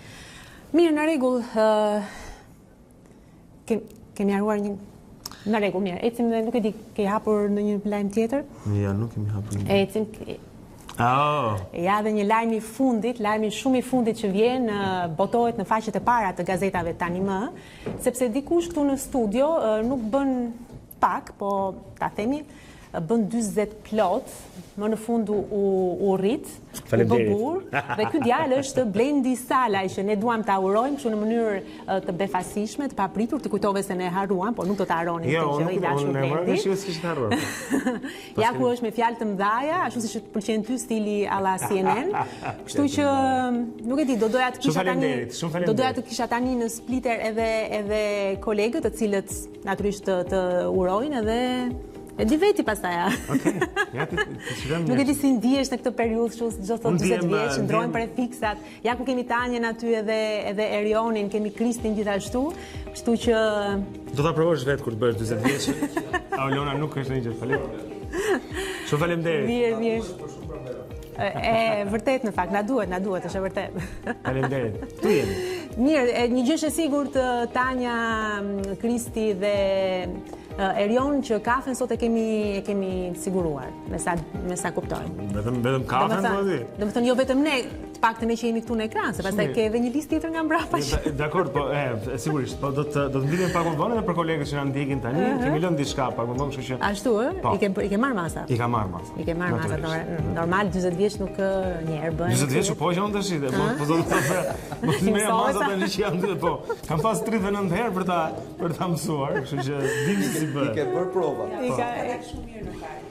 Mirë, në rregull, kemi haruar një. Në rregull, mirë. Ecim dhe nuk e di, ke hapur në një lajm tjetër? Ja, nuk kemi hapur. Ecim. Ja dhe një lajm i fundit, lajmi shumë i fundit që vjen, botohet në faqet e para të gazetave tani më, sepse dikush këtu në studio nuk bën pak, po ta themi, bën 40 plot, më në fund u rrit, u bë burr, dhe ky djalë është Blendi Salaj, që ne duam ta urojmë kështu në mënyrë të befasishme, të papritur, të kujtove se ne harruam, por nuk do ta harroni këtë gjë i dashur Blendi. Ja ku është me fjalë të mëdha, ashtu siç të pëlqen ty stili alla CNN. Kështu që nuk e di, do doja të kisha tani në spliter edhe kolegët, të cilët natyrisht të urojnë edhe e di veti pastaja. Nuk e di si ndihesh në këtë periudhë, kështu çdo thot 40 vjeç, ndrojmë për fiksat. Ja ku kemi Tanjen aty edhe Erionin, kemi Kristin gjithashtu, kështu që do ta provosh vetë kur të bësh 40 vjeç. Aulona nuk është një gjë, faleminderit. Shumë faleminderit. Mirë. Vërtet në fakt, na duhet, është e vërtet. Faleminderit. Tu jemi. Mirë, një gjë është e sigurt, Tanja, Kristi dhe Erion, që kafen sot e kemi siguruar, me sa kuptojmë. Vetëm kafen, po di? Do të thënë jo vetëm ne, të paktën ne që jemi këtu në ekran, se pastaj ke edhe një listë tjetër nga mbrapa. Dakor, po sigurisht, po do të mbitem pak më vonë edhe për kolegët që na ndjekin tani, kemi lënë diçka pak më vonë, kështu që. Ashtu ë? I ke marr masa. I ka marr masa. I ke marr masa. Normal 40 vjeç nuk një herë bën. 40 vjeç po që unë tash, po do të thonë, mos më merr masa tani që jam po. Kam pas 39 herë për ta mësuar, kështu që dim si bëhet. I ke bërë prova. I ka shumë mirë në fakt.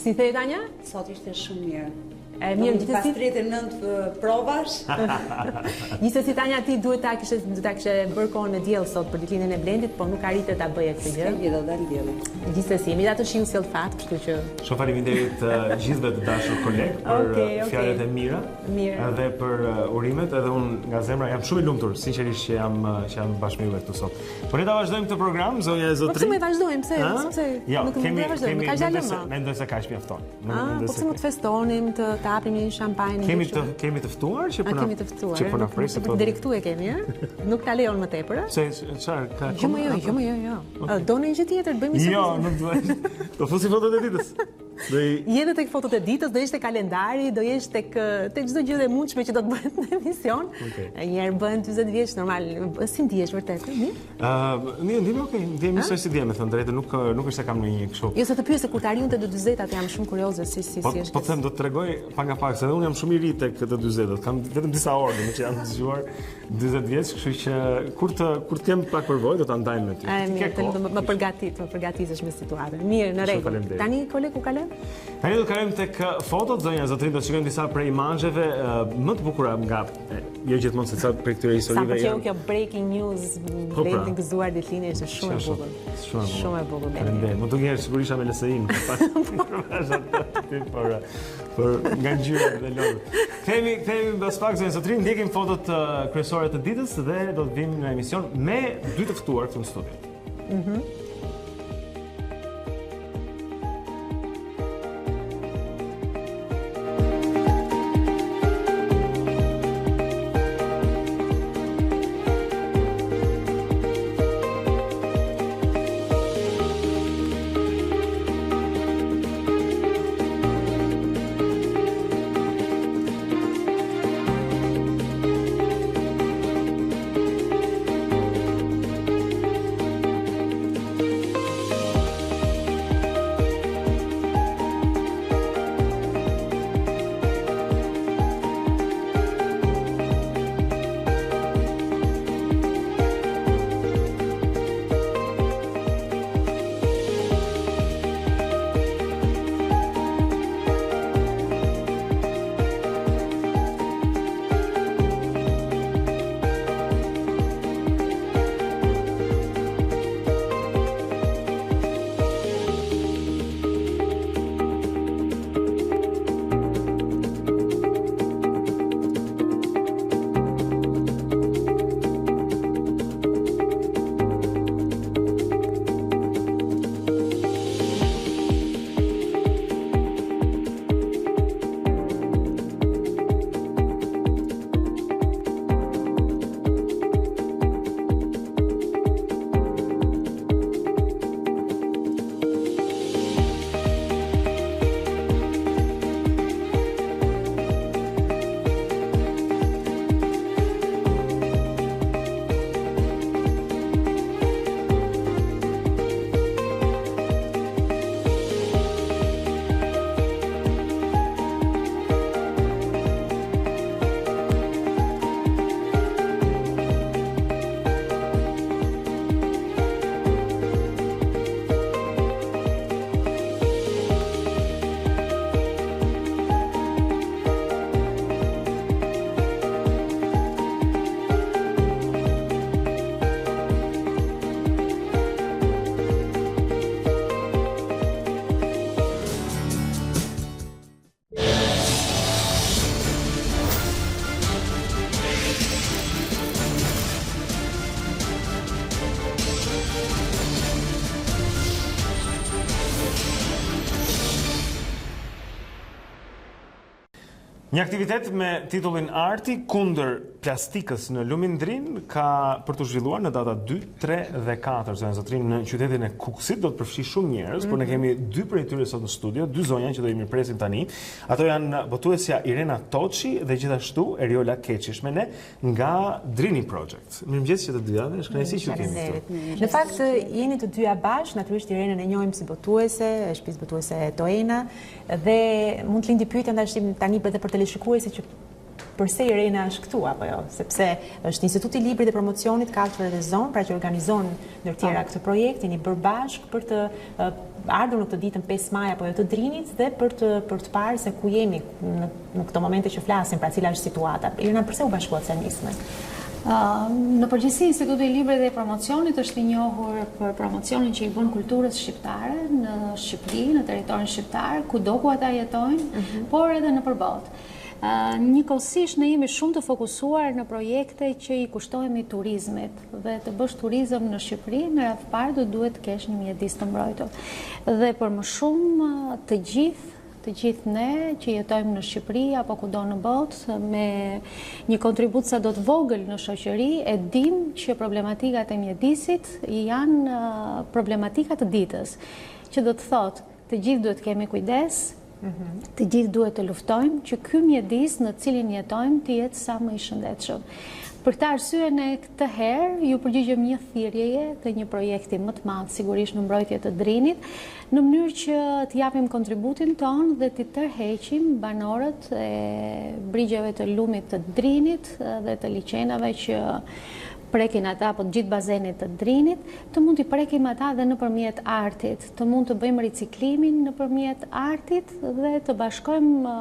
Si the Tanja? Sot ishte shumë mirë. Mirë, gjithsesi pas 39 provash. Gjithsesi Tanja, ti duhet ta kishe bërë kohën në diell sot për ditëlindjen e Blendit, po nuk arritet ta bëje këtë gjë. Gjë do dal dielli. Gjithsesi, mi ato shiu sjell fat, kështu që shumë faleminderit gjithëve të dashur kolegë për fjalët e mira. Edhe për urimet, edhe unë nga zemra jam shumë i lumtur, sinqerisht që jam bashkë me ju këtu sot. Po ne ta vazhdojmë këtë program, zonja e Zotrin. Po pse më vazhdojmë? Pse? Nuk mund të vazhdojmë, ka gjallë. Mendoj se kaq mjafton. Po pse mund të festonim, të hapim një shampanjë. Kemi të ftuar që po na. Që po na presin po. Deri këtu e kemi, ëh? Nuk ta lejon më tepër, ëh? Se çfarë ka? Jo. Do në një gjë tjetër, bëjmë një. Jo, nuk duaj. Do fusi fotot e ditës. Jeni tek fotot e ditës, do jesh tek kalendari, do jesh tek çdo gjë e mundshme që do të bëhet në emision. Një herë bën 40 vjeç normal. Si ndihesh vërtet? Mirë, okay. Ndiem njësoj si diem, me thënë drejtë, nuk është se kam ndonjë kështu. Jo, se të pyes se kur të arrinte të 40-at jam shumë kurioze si është. Po them, do të tregoj pak nga pak, se unë jam shumë i ri tek të 40-at. Kam vetëm disa orë që janë dëgjuar 40 vjeç, kështu që kur të kem pak përvojë do ta ndajmë me ty. Mirë, më përgatisesh me situatën. Mirë, në rregull. Tani koleg ku kalojmë? Tani do të kalojmë tek fotot, zonja Zotrin, do të shikojmë disa prej imazheve më të bukura nga jo gjithmonë se sa për këtyre historive janë. Sa kjo breaking news, Blendi gëzuar ditëlindjen është shumë e bukur. Shumë e bukur. Faleminderit. Më duket sigurisht me LSI-n. Por nga ngjyra dhe lodhët. Kthehemi pas pak zonja Zotrin, ndjekim fotot kryesore të ditës dhe do të vim në emision me dy të ftuar këtu në studio. Një aktivitet me titullin Arti kundër plastikës në lumin Drin ka për të zhvilluar në data 2, 3 dhe 4 zonë zotrin në qytetin e Kukësit. Do të përfshi shumë njerëz, por ne kemi 2 prej tyre sot në studio, 2 zonja që do i mirpresim tani. Ato janë botuesja Irena Toçi dhe gjithashtu Eriola Keqish me ne nga Drini Project. Mirëmëngjes që të dyja, është kënaqësi që kemi këtu. Në fakt jeni të dyja bashkë, natyrisht Irenën e njohim si botuese, shtëpisë botuese Toena dhe mund të lindi pyetja tani edhe për teleshikuesit që përse Irena është këtu apo jo, sepse është Instituti i Librit dhe Promocionit Kaltër dhe Zonë, pra që organizon ndër tjera këtë projekt, jeni bërë bashkë për të ardhur në këtë ditën 5 maj apo jo të Drinit dhe për të parë se ku jemi në këto momente që flasim, pra cila është situata. Irena, përse u bashkuat se nisme? Në përgjithësi, Instituti i Librit dhe Promocionit është i njohur për promocionin që i bën kulturës shqiptare në Shqipëri, në territorin shqiptar, kudo ku ata jetojnë, por edhe në përballë. Njëkohësisht ne jemi shumë të fokusuar në projekte që i kushtohemi turizmit dhe të bësh turizëm në Shqipëri, në radhë parë do duhet të kesh një mjedis të mbrojtur. Dhe për më shumë të gjithë ne që jetojmë në Shqipëri apo kudo në botë me një kontribut sa do të vogël në shoqëri, e dim që problematikat e mjedisit janë problematikat të ditës, që do të thotë të gjithë duhet kemi kujdes, të gjithë duhet të luftojmë që ky mjedis në cilin jetojmë të jetë sa më i shëndetshëm. Për këtë arsye ne këtë herë ju përgjigjëm një thirrjeje të një projekti më të madh, sigurisht në mbrojtje të Drinit, në mënyrë që të japim kontributin ton dhe të tërheqim banorët e brigjeve të lumit të Drinit dhe të liçenave që prekin ata, apo gjithë bazenit të Drinit, të mund t'i prekim ata dhe nëpërmjet artit, të mund të bëjmë riciklimin nëpërmjet artit dhe të bashkojmë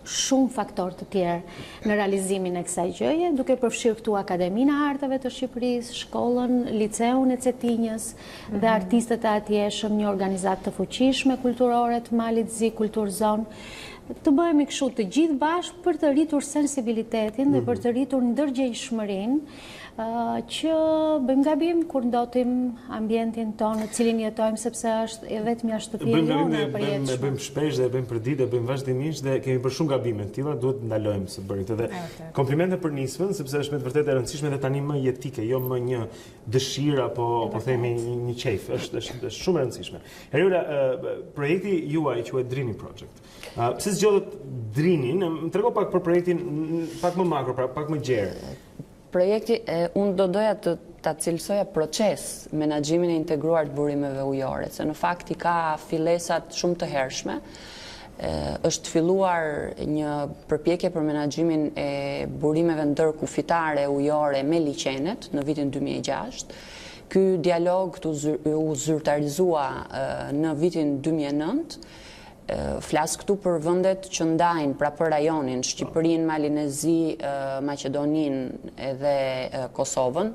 shumë faktor të tjerë në realizimin e kësaj gjëje, duke përfshirë këtu Akademinë e Arteve të Shqipërisë, shkollën, liceun e Cetinjës dhe artistët e atjeshëm, një organizatë të fuqishme kulturore të Malit Zi, Kulturzon, të bëhemi kështu të gjithë bashkë për të rritur sensibilitetin dhe për të rritur ndërgjegjshmërinë që bëjmë gabim kur ndotim ambientin tonë në cilin jetojmë, sepse është e vetmi shtëpia jone për jetëshme. Bëjmë shpesh dhe bëjmë për ditë, bëjmë vazhdimisht dhe kemi për shumë gabime të tilla, duhet ndalojmë së bërit. Dhe komplimente për nismën, sepse është me të vërtetë e rëndësishme dhe tani më jetike, jo më një dëshirë apo themi një qejf, është shumë e rëndësishme. Eriola, projekti juaj quhet Drini Project. Pse zgjodhët Drinin? Më trego pak për projektin pak më makro, pra pak më gjerë. Projekti, unë do doja të cilësoja proces menaxhimin e integruar të burimeve ujore, se në fakt i ka fillesat shumë të hershme. Është filluar një përpjekje për menaxhimin e burimeve ndërkufitare ujore me liçenet në vitin 2006. Ky dialog u zyrtarizua në vitin 2009. Flas këtu për vendet që ndajnë pra për rajonin, Shqipërinë, Malinezi, Maqedoninë edhe Kosovën,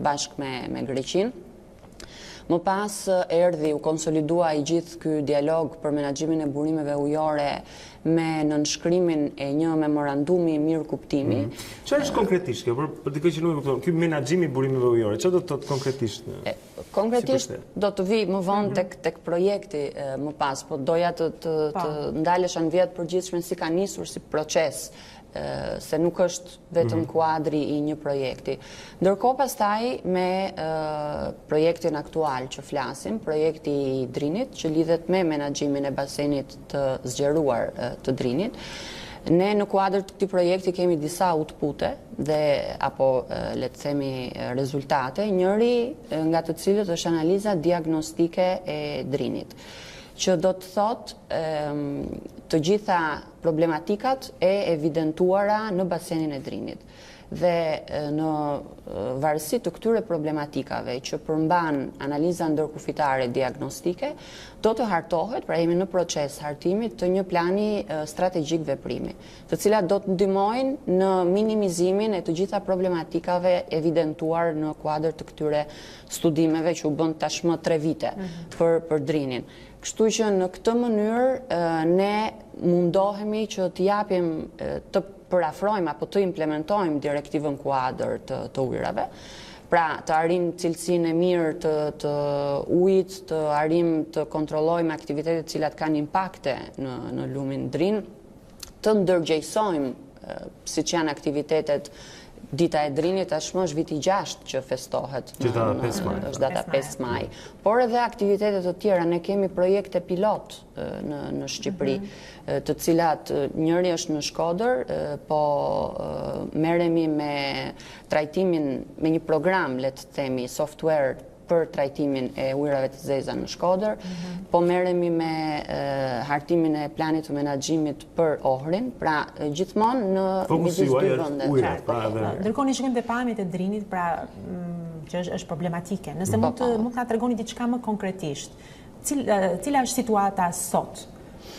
bashkë me Greqinë. Më pas erdhi u konsolidua i gjithë ky dialog për menaxhimin e burimeve ujore me nënshkrimin e një memorandumi mirë kuptimi. Çfarë është konkretisht kjo? Për dikë që nuk e kupton, ky menaxhim i burimeve ujore, çfarë do të thotë konkretisht? Konkretisht do të vi më vonë tek projekti më pas, po doja të ndalesha në vjet përgjithshme si ka nisur si proces, se nuk është vetëm kuadri i një projekti. Ndërkohë pastaj me projektin aktual që flasim, projekti i Drinit, që lidhet me menaxhimin e basenit të zgjeruar të Drinit, ne në kuadër të këtij projekti kemi disa outpute dhe apo le të themi rezultate, njëri nga të cilët është analiza diagnostike e Drinit, që do të thotë të gjitha problematikat e evidentuara në basenin e Drinit. Dhe në varësi të këtyre problematikave që përmban analiza ndërkufitare diagnostike, do të hartohet, pra jemi në proces hartimit të një plani strategjik veprimi, të cilat do të ndihmojnë në minimizimin e të gjitha problematikave evidentuar në kuadër të këtyre studimeve që u bën tashmë 3 vite për Drinin. Kështu që në këtë mënyrë ne mundohemi që të japim, të përafrojmë apo të implementojmë direktivën kuadër të ujrave, pra të arrim cilësinë e mirë të ujit, të arrim të kontrollojmë aktivitetet cilat kanë impakte në lumin Drin, të ndërgjegjsojmë siç janë aktivitetet. Dita e Drinit tashmë është viti 6 që festohet. Është data 5 maj. Por edhe aktivitetet të tjera, ne kemi projekte pilot në Shqipëri, të cilat njëri është në Shkodër, po merremi me trajtimin me një program, le të themi, software për trajtimin e ujrave të zeza në Shkodër, po merremi me hartimin e planit të menaxhimit për Ohrin, pra gjithmonë në midis dy vendeve. Ndërkohë ne shikojmë te pamjet e Drinit, pra që është problematike. Nëse mund të na tregoni diçka më konkretisht, cila është situata sot?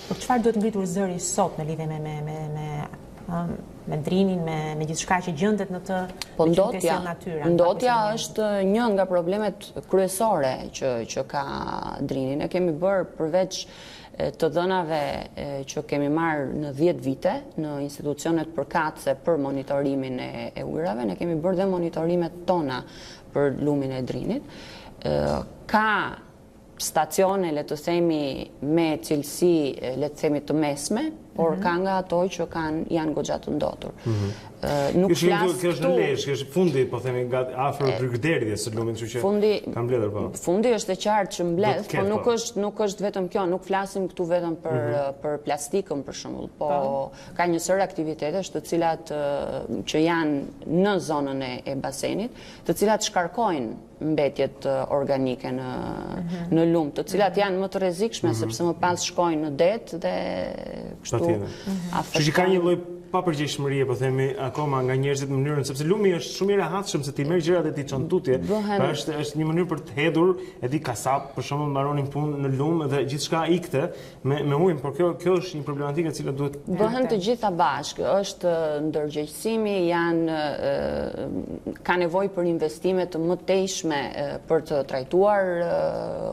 Për çfarë duhet ngritur zëri sot në lidhje me Drinin, me gjithçka që gjendet në të ndotja është një nga problemet kryesore që ka Drini. Ne kemi bërë përveç të dhënave që kemi marrë në 10 vite në institucionet përkatëse për monitorimin e ujrave, ne kemi bërë dhe monitorimet tona për lumin e Drinit. Ka stacione, le të themi, me cilësi, le të themi, të mesme, por ka nga ato që janë goxha të ndotur. Nuk flas këtu. Kjo është në Lezhë, kjo është fundi, po themi, afër brigderit së lumit, kështu që ka mbledhur po. Fundi është e qartë që mbledh, po nuk është vetëm kjo, nuk flasim këtu vetëm për plastikën për shembull, po ka një sër aktivitetesh të cilat që janë në zonën e basenit, të cilat shkarkojnë mbetjet organike në lum, të cilat janë më të rrezikshme sepse më pas shkojnë në det dhe kështu afër. Që ka një lloj papërgjegjshmërie, po themi, akoma nga njerëzit në mënyrën sepse lumi është shumë i rehatshëm se ti merr gjërat e ti çon tutje. Pra është një mënyrë për të hedhur, e di kasap, për shembull, mbaronin punë në lum dhe gjithçka ikte me ujin, por kjo është një problematikë e cila duhet bëhen të gjitha bashkë. Është ndërgjegjësimi, ka nevojë për investime të mëtejshme për të trajtuar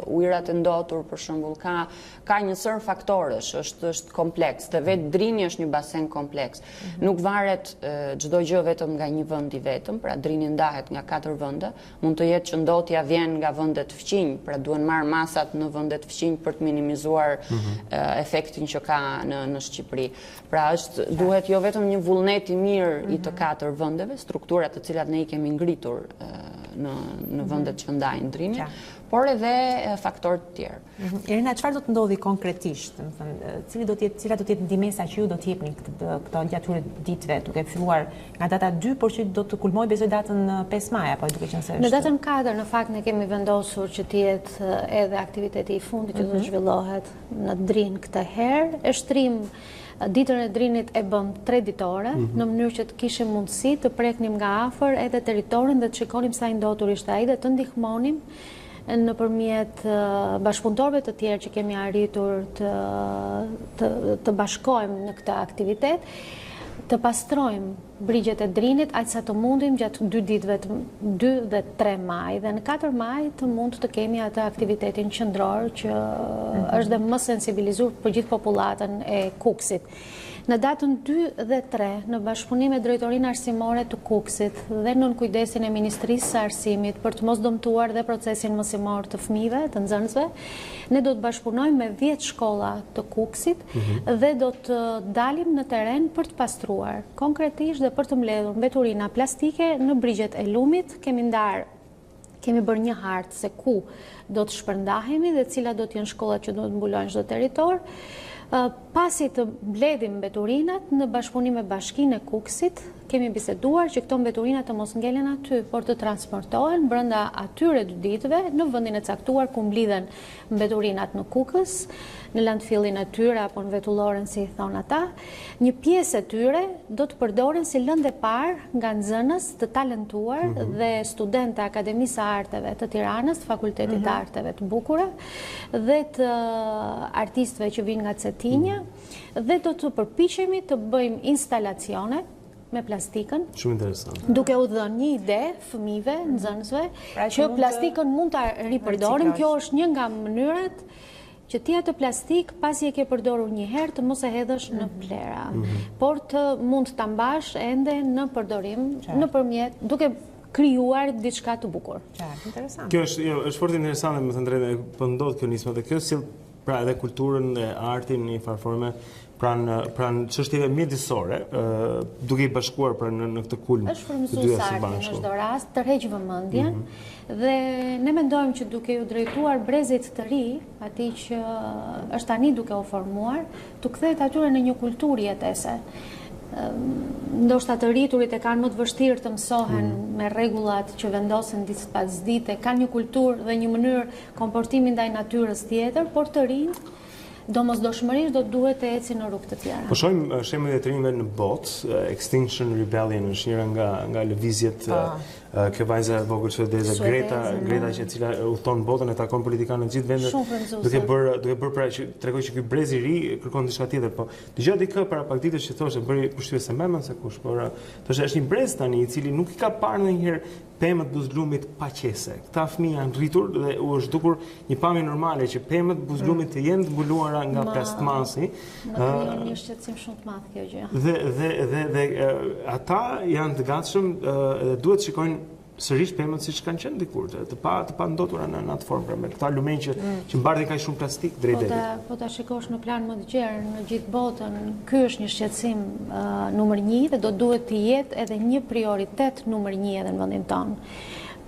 ujërat e ndotur, për shembull, ka një sër faktorësh, është kompleks, dhe vetë Drini është një basen kompleks. Nuk varet çdo gjë vetëm nga një vend i vetëm, pra Drini ndahet nga 4 vende, mund të jetë që ndotja vjen nga vendet fqinj, pra duhen marrë masat në vendet fqinj për të minimizuar efektin që ka në Shqipëri. Pra duhet jo vetëm një vullnet i mirë i të 4 vendeve, strukturat të cilat ne i kemi ngritur në vendet që ndajnë Drini, por edhe faktorë të tjerë. Irina, çfarë do të ndodhi konkretisht? Cila do të jetë ndihmesa që ju do të jepni këto gjatë këtyre ditëve, duke filluar nga data 2, por që do të kulmojë besoj datën 5 maj, apo duke qenë se në datën 4 në fakt ne kemi vendosur që të jetë edhe aktiviteti i fundit që do të zhvillohet në Drin këtë herë. E shtrim Ditën e Drinit e bëm 3 ditore, në mënyrë që të kishim mundësi të preknim nga afër edhe territorin dhe të shikonim sa i ndotur ishte ai dhe të ndihmonim nëpërmjet bashkëpunëtorëve të tjerë që kemi arritur të bashkohemi në këtë aktivitet, të pastrojmë brigjet e Drinit aq sa të mundim gjatë 2 ditëve, 2 dhe 3 maj, dhe në 4 maj të mund të kemi atë aktivitetin qendror që është dhe më sensibilizuar për gjithë popullatën e Kukësit. Në datën 2 dhe 3, në bashkëpunim me Drejtorinë Arsimore të Kukësit dhe nën kujdesin e Ministrisë së Arsimit për të mos dëmtuar dhe procesin mësimor të fëmijëve, të nxënësve, ne do të bashkëpunojmë me 10 shkolla të Kukësit dhe do të dalim në teren për të pastruar konkretisht dhe për të mbledhur mbeturina plastike në brigjet e lumit. Kemi bërë një hartë se ku do të shpërndahemi dhe cilat do të jenë shkollat që do të mbulojnë çdo territor. Pasi të mbledhim mbeturinat në bashkëpunim me Bashkinë e Kukësit, kemi biseduar që këto mbeturina të mos ngelen aty, por të transportohen brenda atyre 2 ditëve në vendin e caktuar ku mblidhen mbeturinat në Kukës, në landfillin e tyre apo në vetulloren, si i thon ata. Një pjesë e tyre do të përdoren si lëndë e parë nga nxënës të talentuar dhe studentë e Akademisë së Arteve të Tiranës, të Fakultetit të Arteve të Bukura dhe të artistëve që vinë nga Cetinja, dhe do të përpiqemi të bëjmë instalacione me plastikën. Shumë interesant. Duke u dhënë një ide fëmijëve, nxënësve, që plastikën mund ta ripërdorim. Kjo është një nga mënyrat që ti atë plastik pasi e ke përdorur një herë të mos e hedhësh në plera, por të mund ta mbash ende në përdorim nëpërmjet duke krijuar diçka të bukur. Interesant. Kjo është fort interesante, më thënë drejtë, po ndodh kjo nismë dhe kjo sill pra edhe kulturën dhe artin në një farë forme pranë çështjeve mjedisore, duke i bashkuar në këtë kulm është frymëzues arti në çdo rast, tërheq vëmendjen dhe ne mendojmë që duke ju drejtuar brezit të ri, atij që është tani duke u formuar, tu kthehet atyre në një kulturë jetese. Ndoshta të rriturit e kanë më të vështirë të mësohen me rregullat që vendosen ditë pas dite, kanë një kulturë dhe një mënyrë komportimi ndaj natyrës tjetër, por të rinjt domosdoshmërisht do duhet të ecin në rrugë të tjera. Po shohim shembull të rinjve në botë, Extinction Rebellion është njëra nga lëvizjet kjo vajza e vogël suedeze Greta që e cila udhton botën e takon politikanë në gjithë vendet duke bërë pra që tregoj që ky brez i ri kërkon diçka tjetër, po dëgjoj dikë para pak ditësh që thoshte bëri përshtypje se më se kush, por thoshte është një brez tani i cili nuk i ka parë ndonjëherë pemët buzlumit paqese. Këta fëmijë janë rritur dhe u është dukur një pamje normale që pemët buzlumit të jenë të mbuluara nga plastmasi. Më krijon një shqetësim shumë të madh kjo gjë. Dhe ata janë të gatshëm dhe duhet shikojnë sërish pemët siç kanë qenë dikur, të pa ndotura në atë formë, me këta lumenj që mbartin kaq shumë plastik drejt detit. Po ta shikosh në plan më të gjerë në gjithë botën, ky është një shqetësim numër 1 dhe do duhet të jetë edhe një prioritet numër 1 edhe në vendin tonë.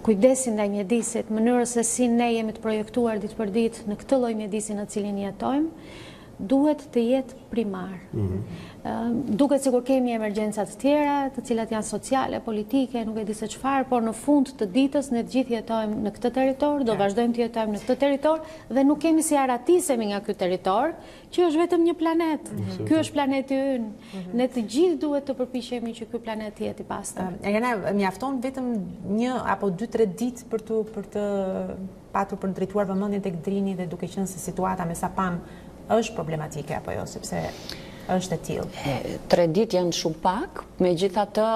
Kujdesi ndaj mjedisit, mënyrës se si ne jemi të projektuar ditë për ditë në këtë lloj mjedisi në cilin jetojmë, duhet të jetë primar. Duket sikur kemi emergjenca të tjera, të cilat janë sociale, politike, nuk e di se çfarë, por në fund të ditës ne të gjithë jetojmë në këtë territor, do vazhdojmë të jetojmë në këtë territor dhe nuk kemi si aratisemi nga ky territor, që është vetëm një planet. Ky është planeti ynë. Ne të gjithë duhet të përpiqemi që ky planet të jetë i pastër. Elena, mjafton vetëm 1 apo 2-3 ditë për të patur për drejtuar vëmendjen tek drini dhe duke qenë se situata me sa pam është problematike apo jo, sepse është e tillë. 3 ditë janë shumë pak, megjithatë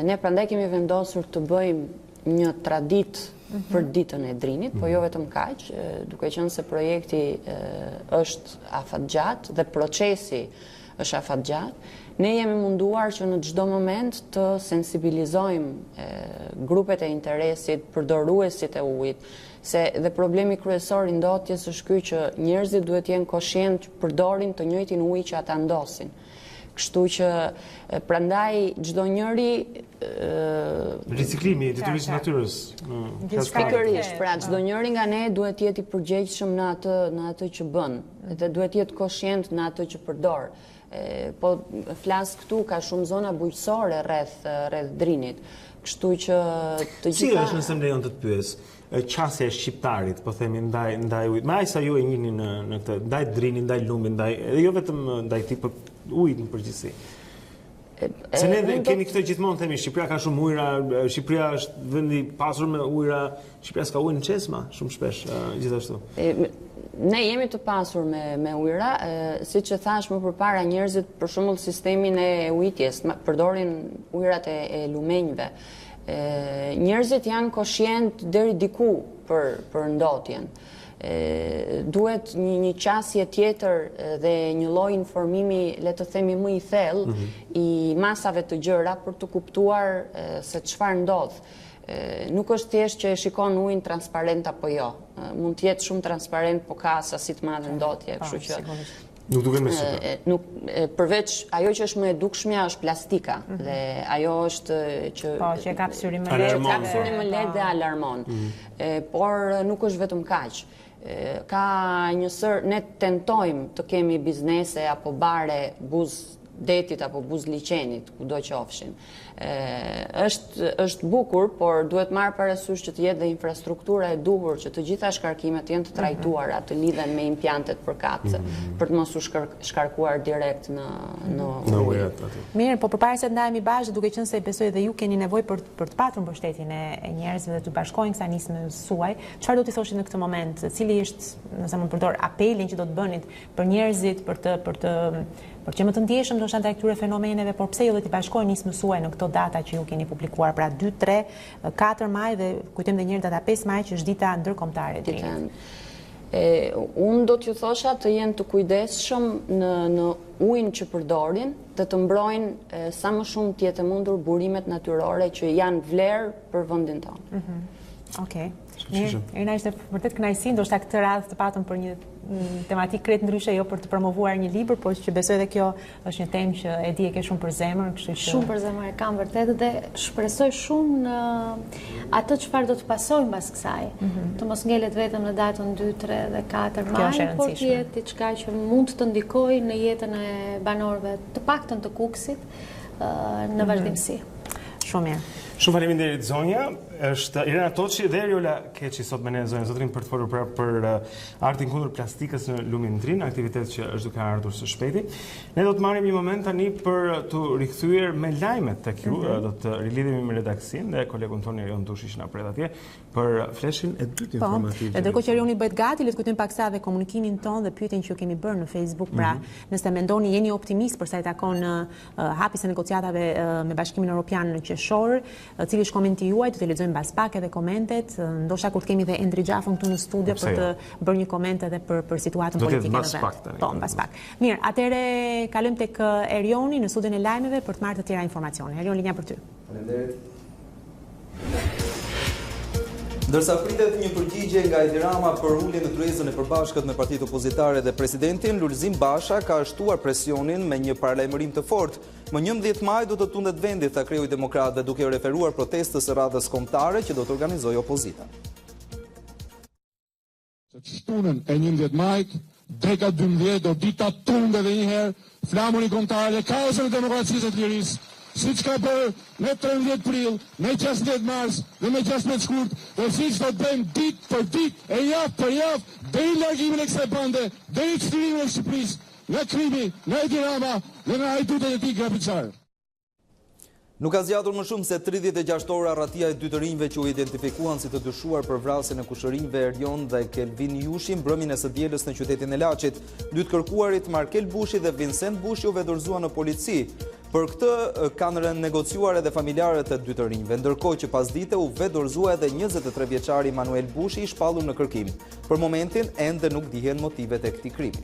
ne prandaj kemi vendosur të bëjmë një traditë për ditën e drinit, po jo vetëm kaq, duke qenë se projekti është afatgjatë dhe procesi është afatgjatë. Ne jemi munduar që në çdo moment të sensibilizojmë grupet e interesit, përdoruesit e ujit, se dhe problemi kryesor i ndotjes është ky që njerëzit duhet jenë koshient që përdorin të njëjtin ujë që ata ndosin. Kështu që prandaj çdo njeri riciklimi, detyrimisë natyrës. Pikërisht, pra çdo njeri nga ne duhet jetë i përgjegjshëm në atë që bën dhe duhet jetë koshient në atë që përdor. Po flas këtu ka shumë zona bujqësore rreth drinit. Kështu që të gjitha... Si është nëse më lejon të të pyes, qasja e shqiptarit, po themi, ndaj ujit, me aq sa ju e njihni në këtë, ndaj drinit, ndaj lumbit, edhe jo vetëm ndaj këtij, por ujit në përgjithësi. Se ne kemi këtë gjithmonë, themi, Shqipëria ka shumë ujëra, Shqipëria është vendi pasur me ujëra, Shqipëria s'ka ujë në çesma, shumë shpesh, gjithashtu. Ne jemi të pasur me ujëra, siç e thash më përpara, njerëzit për shembull sistemin e ujitjes përdorin ujërat e lumenjve. Njerëzit janë koshient deri diku për ndotjen. Duhet një qasje tjetër dhe një lloj informimi, le të themi më i thellë, i masave të gjëra për të kuptuar se çfarë ndodh. Nuk është thjesht që e shikon ujin transparent apo jo. Mund të jetë shumë transparent, po ka sasi të madhe ndotje, kështu që nuk duket me super. Përveç ajo që është më e dukshmja është plastika dhe ajo është që që ka psurim më lehtë dhe alarmon. Por nuk është vetëm kaq. Ka ne tentojmë të kemi biznese apo bare buz detit apo buz liçenit, kudo qofshin. Është bukur, por duhet marrë parasysh që të jetë dhe infrastruktura e duhur që të gjitha shkarkimet jenë të trajtuara, të lidhen me impiantet përkatëse, për të mos u shkarkuar direkt në ujë. Mirë, po përpara se të ndajemi bashkë, duke qenë se besoj dhe ju keni nevojë për të patur mbështetjen e njerëzve dhe të bashkojnë kësaj nisme suaj, çfarë do t'i thoshit në këtë moment? Cili është, nëse mund të përdor, apelin që do të bënit për njerëzit, për që më të ndjeshëm ndoshta ndaj këtyre fenomeneve, por pse jo dhe t'i bashkojnë nismën suaj në këto data që ju keni publikuar, pra 2, 3, 4 maj dhe kujtojmë edhe një herë data 5 maj që është dita ndërkombëtare e drinit. Unë do t'ju thosha të jenë të kujdesshëm në ujin që përdorin dhe të mbrojnë sa më shumë të jetë mundur burimet natyrore që janë vlerë për vendin tonë. Okej. Erina, ishte vërtet kënaqësi, ndoshta këtë radhë të patëm për një tematik krejt ndryshe, jo për të promovuar një libër, por që besoj edhe kjo është një temë që e di e ke shumë për zemër, kështu që shumë për zemër e kam vërtet dhe shpresoj shumë në atë çfarë do të pasojë mbas kësaj. Të mos ngelet vetëm në datën 2, 3 dhe 4 maj, por të jetë diçka që mund të ndikojë në jetën e banorëve, të paktën të Kukësit, në vazhdimsi. Shumë mirë. Shumë faleminderit Zonja. Është Irena Toçi dhe Eriola Keqi sot me ne Zonja Zotrin për të folur për artin kundër plastikës në Lumin Trin, aktivitet që është duke ardhur së shpejti. Ne do të marrim një moment tani për të rikthyer me lajmet tek ju, do të rilidhemi me redaksin dhe kolegun tonë Erion Dushi që na pret atje për fleshin e dytë informativ. Ndërkohë që Erioni bëhet gati, le të kujtojmë paksa dhe komunikimin ton dhe pyetjen që kemi bërë në Facebook, pra nëse mendoni jeni optimist për sa i takon hapjes së negociatave me Bashkimin Evropian në qershor, cili është komenti juaj, do të lexojmë mbas pak edhe komentet, ndoshta kur të kemi dhe Endri Gjafën këtu në studio për të bërë një koment edhe për situatën politike në vend. Po, mbas pak. Mirë, atëherë kalojmë tek Erioni në studion e lajmeve për të marrë të tjera informacione. Erion, linja për ty. Faleminderit. Ndërsa pritet një përgjigje nga Edi Rama për uljen në kryesën e përbashkët me partitë opozitare dhe presidentin, Lulzim Basha ka shtuar presionin me një paralajmërim të fortë. Më 11 maj do të tundet vendit, tha kreu i Demokratëve, duke referuar protestës së radhës kombëtare që do të organizojë opozita. Shtunën e 11 majt, deka 12 do dita tunde dhe njëherë flamuri kombëtare, kaosën e demokracisë të lirisë, siç ka bërë me 13 prill, me 16 mars dhe me 16 shkurt, dhe siç do të bëjmë ditë për ditë e javë për javë, deri largimin e kësaj bande, deri çlimin e Shqipërisë, nga krimi, nga Edi Rama dhe nga hajdutet e tij graficar. Nuk ka zgjatur më shumë se 36 ora rratia e dy të rinjve që u identifikuan si të dyshuar për vrasjen e kushërinjve Erion dhe Kelvin Jushi mbrëmjen e së dielës në qytetin e Laçit. Dy të kërkuarit Markel Bushi dhe Vincent Bushi u vedorzuan në polici. Për këtë kanë rënë negociuar edhe familjarët e dy të rinjve, ndërkohë që pas dite u vedorzua edhe 23 vjeçari Manuel Bushi i shpallur në kërkim. Për momentin ende nuk dihen motivet e këtij krimi.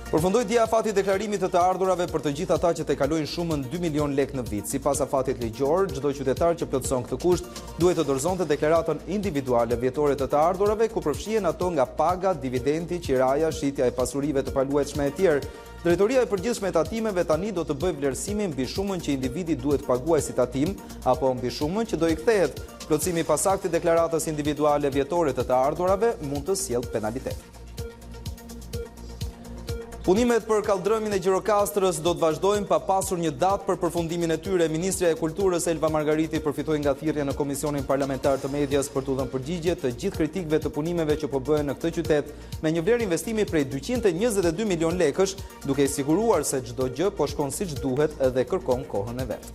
Përfundoi dia afati deklarimit të ardhurave për të gjithë ata që tekalojnë shumën 2 milion lek në vit. Sipas afatit ligjor, çdo qytetar që plotëson këtë kusht duhet të dorëzonte deklaratën individuale vjetore të ardhurave, ku përfshihen ato nga paga, dividendi, qiraja, shitja e pasurive të paluajtshme e tjerë. Drejtoria e përgjithshme e tatimeve tani do të bëjë vlerësimin mbi shumën që individi duhet paguajë si tatim apo mbi shumën që do i kthehet. Plotësimi i pasaktë deklaratës individuale vjetore të ardhurave mund të sjellë penalitet. Punimet për kaldrëmin e Gjirokastrës do të vazhdojnë pa pasur një datë për përfundimin e tyre. Ministrja e Kulturës Elva Margariti përfitoi nga thirrja në Komisionin Parlamentar të Medias për të dhënë përgjigje të gjithë kritikëve të punimeve që po bëhen në këtë qytet me një vlerë investimi prej 222 milion lekësh, duke i siguruar se çdo gjë po shkon siç duhet dhe kërkon kohën e vet.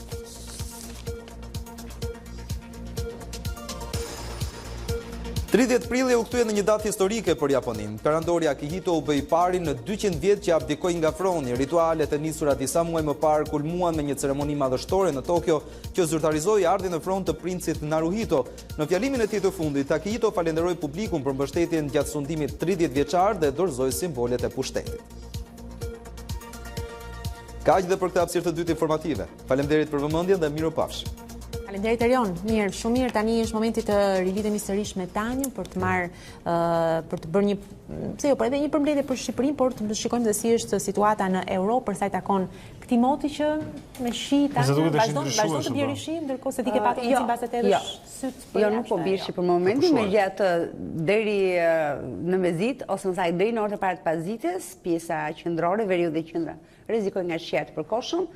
Prilli u kthye në një datë historike për Japoninë. Perandori Akihito u bë i pari në 200 vjet që abdikoi nga froni. Ritualet e nisura disa muaj më parë kulmuan me një ceremoni madhështore në Tokyo që zyrtarizoi ardhin në fron të princit Naruhito. Në fjalimin e tij të fundit, Akihito falenderoi publikun për mbështetjen gjatë sundimit 30 vjeçar dhe dorëzoi simbolet e pushtetit. Kaq dhe për këtë hapësirë të dytë informative. Faleminderit për vëmendjen dhe mirupafshim. Faleminderit Erion. Mirë, shumë mirë. Tani është momenti të rilidhemi sërish me Tanjën për të për të bërë por edhe një përmbledhje për Shqipërinë, por të shikojmë se si është situata në Europë për sa i takon këtij moti që me shi tani vazhdon të bjerë shi, ndërkohë se ti ke patur një mbas edhe syt. Jo, nuk po bjerë për momentin, megjithatë deri në mezit ose më saktë deri në orët e para të pasdites, pjesa qendrore, veriu dhe qendra rrezikojnë nga shija të përkohshëm.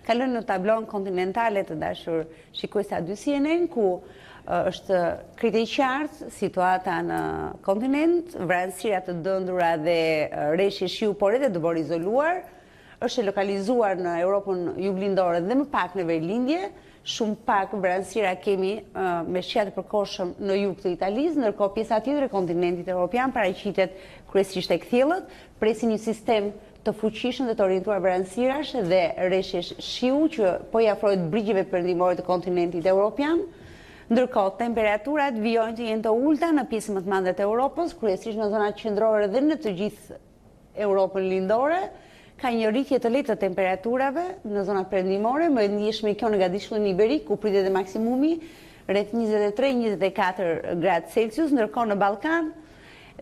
Kalon në tablon kontinentale të dashur shikuesa 2 CNN, ku është krejtë e qartë situata në kontinent, vranësira të dëndura dhe rreshje shiu, por edhe dëbor izoluar, është lokalizuar në Europën juglindore dhe më pak në verlindje, shumë pak vranësira kemi me shija të përkohshëm në jug të Italisë, ndërkohë pjesa tjetër e kontinentit evropian paraqitet kryesisht tek thjellët, presin një sistem të fuqishëm dhe të orientuar vranësirash dhe rreshjesh shiu që po i afrohet brigjeve perëndimore të kontinentit evropian. Ndërkohë, temperaturat vijojnë të jenë të ulta në pjesën më të madhe të Europës, kryesisht në zonat qendrore dhe në të gjithë Europën lindore. Ka një rritje të lehtë të temperaturave në zonat perëndimore, më e ndjeshme kjo në Gadishkullin Iberik, ku pritet dhe maksimumi rreth 23-24 gradë Celsius, ndërkohë në Ballkan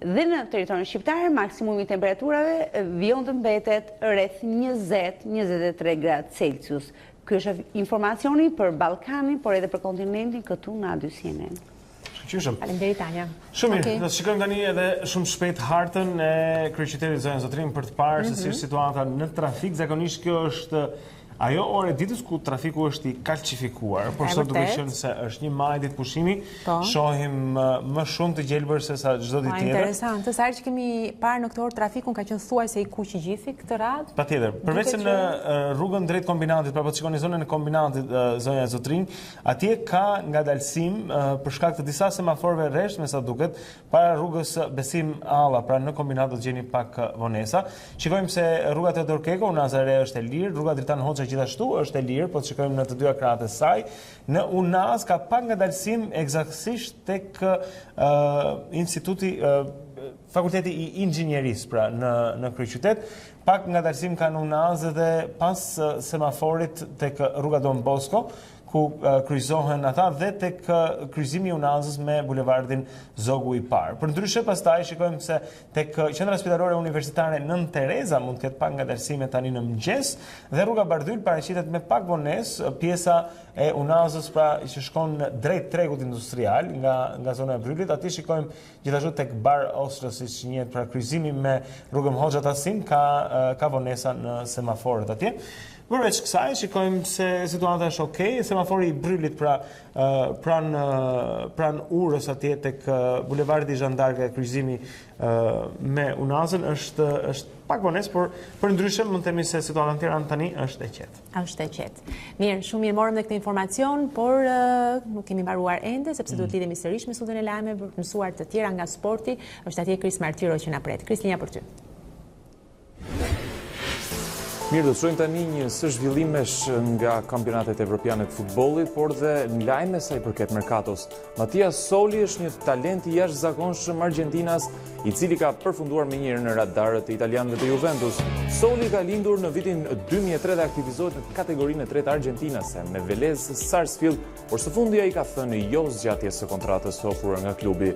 dhe në territorin shqiptar maksimumi i temperaturave vijon të mbetet rreth 20-23 gradë Celsius. Ky është informacioni për Ballkanin, por edhe për kontinentin këtu në A2-CNN. Faleminderit Tanja. Shumë mirë, do të shikojmë tani edhe shumë shpejt hartën e kryeqytetit Zonja Zotrin për të parë se si është situata në trafik. Zakonisht kjo është ajo orë e ditës ku trafiku është i kalcifikuar, por sot duke qenë se është një maj ditë pushimi, shohim më shumë të gjelbër se sa çdo ditë tjetër. Interesante, sa herë që kemi parë në këtë orë trafikun ka qenë thuajse i kuq i gjithë këtë radhë. Patjetër, përveç se në rrugën drejt kombinatit, pra po shikoni zonën e kombinatit Zonja Zotrin, atje ka ngadalësim për shkak të disa semaforëve rresht, me sa duket, para rrugës Besim Alla, pra në kombinat do të gjeni pak vonesa. Shikojmë se rruga Teodor Keko, Unaza e Re është e lirë, rruga Dritan Hoxha gjithashtu është e lirë, po të shikojmë në të dyja krahat e saj. Në Unaz ka pak ngadalësim eksaktësisht tek instituti Fakulteti i Inxhinierisë, pra në kryeqytet. Pak ngadalësim ka në Unaz edhe pas semaforit tek rruga Don Bosco, ku kryqëzohen ata dhe tek kryqëzimi i Unazës me bulevardin Zogu i Parë. Përndryshe pastaj shikojmë se tek qendra spitalore universitare Nën Tereza mund të ketë pak ngadalësime tani në mëngjes dhe rruga Bardhyl paraqitet me pak vonesë, pjesa e Unazës pra që shkon drejt tregut industrial nga zona e Brylit. Aty shikojmë gjithashtu tek Bar Ostra, siç njihet, pra kryqëzimi me rrugën Hoxha Tasim ka vonesa në semaforët atje. Përveç kësaj, shikojmë se situata është okej, semafori i Brylit pra pran Urës atje tek bulevardi Zhandarka, kryqëzimi me Unazën është pak vonesë, por përndryshe mund të themi se situata në Tiranë tani është e qetë. Është e qetë. Mirë, shumë mirë morëm dhe këtë informacion, por nuk kemi mbaruar ende, sepse duhet lidhemi sërish me sudën e lajmeve për të mësuar të tjera nga sporti. Është atje Kris Martiro që na pret. Kris, linja për ty. Mirë, do të shohim tani një së zhvillimesh nga kampionatet evropiane të futbollit, por dhe në lajme sa i përket Mercatos. Matias Soli është një talent i jashtëzakonshëm Argjentinas, i cili ka përfunduar me njëherë në radarët e italianëve të Juventus. Soli ka lindur në vitin 2003 dhe aktivizohet në kategorinë e tretë argjentinase me Velez Sarsfield, por së fundi ai ka thënë jo zgjatjes së kontratës së ofruar nga klubi.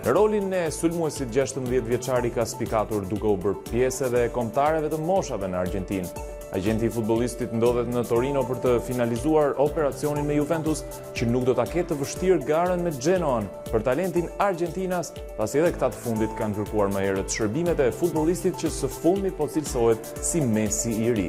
Në rolin e sulmuesit 16 vjeçari ka spikatur duke u bërë pjesë edhe kontareve të moshave në Argjentinë. Agenti i futbollistit ndodhet në Torino për të finalizuar operacionin me Juventus, që nuk do ta ketë të vështirë garën me Genoan për talentin Argjentinas, pasi edhe këta të fundit kanë kërkuar më herët shërbimet e futbollistit që së fundmi po cilësohet si Messi i ri.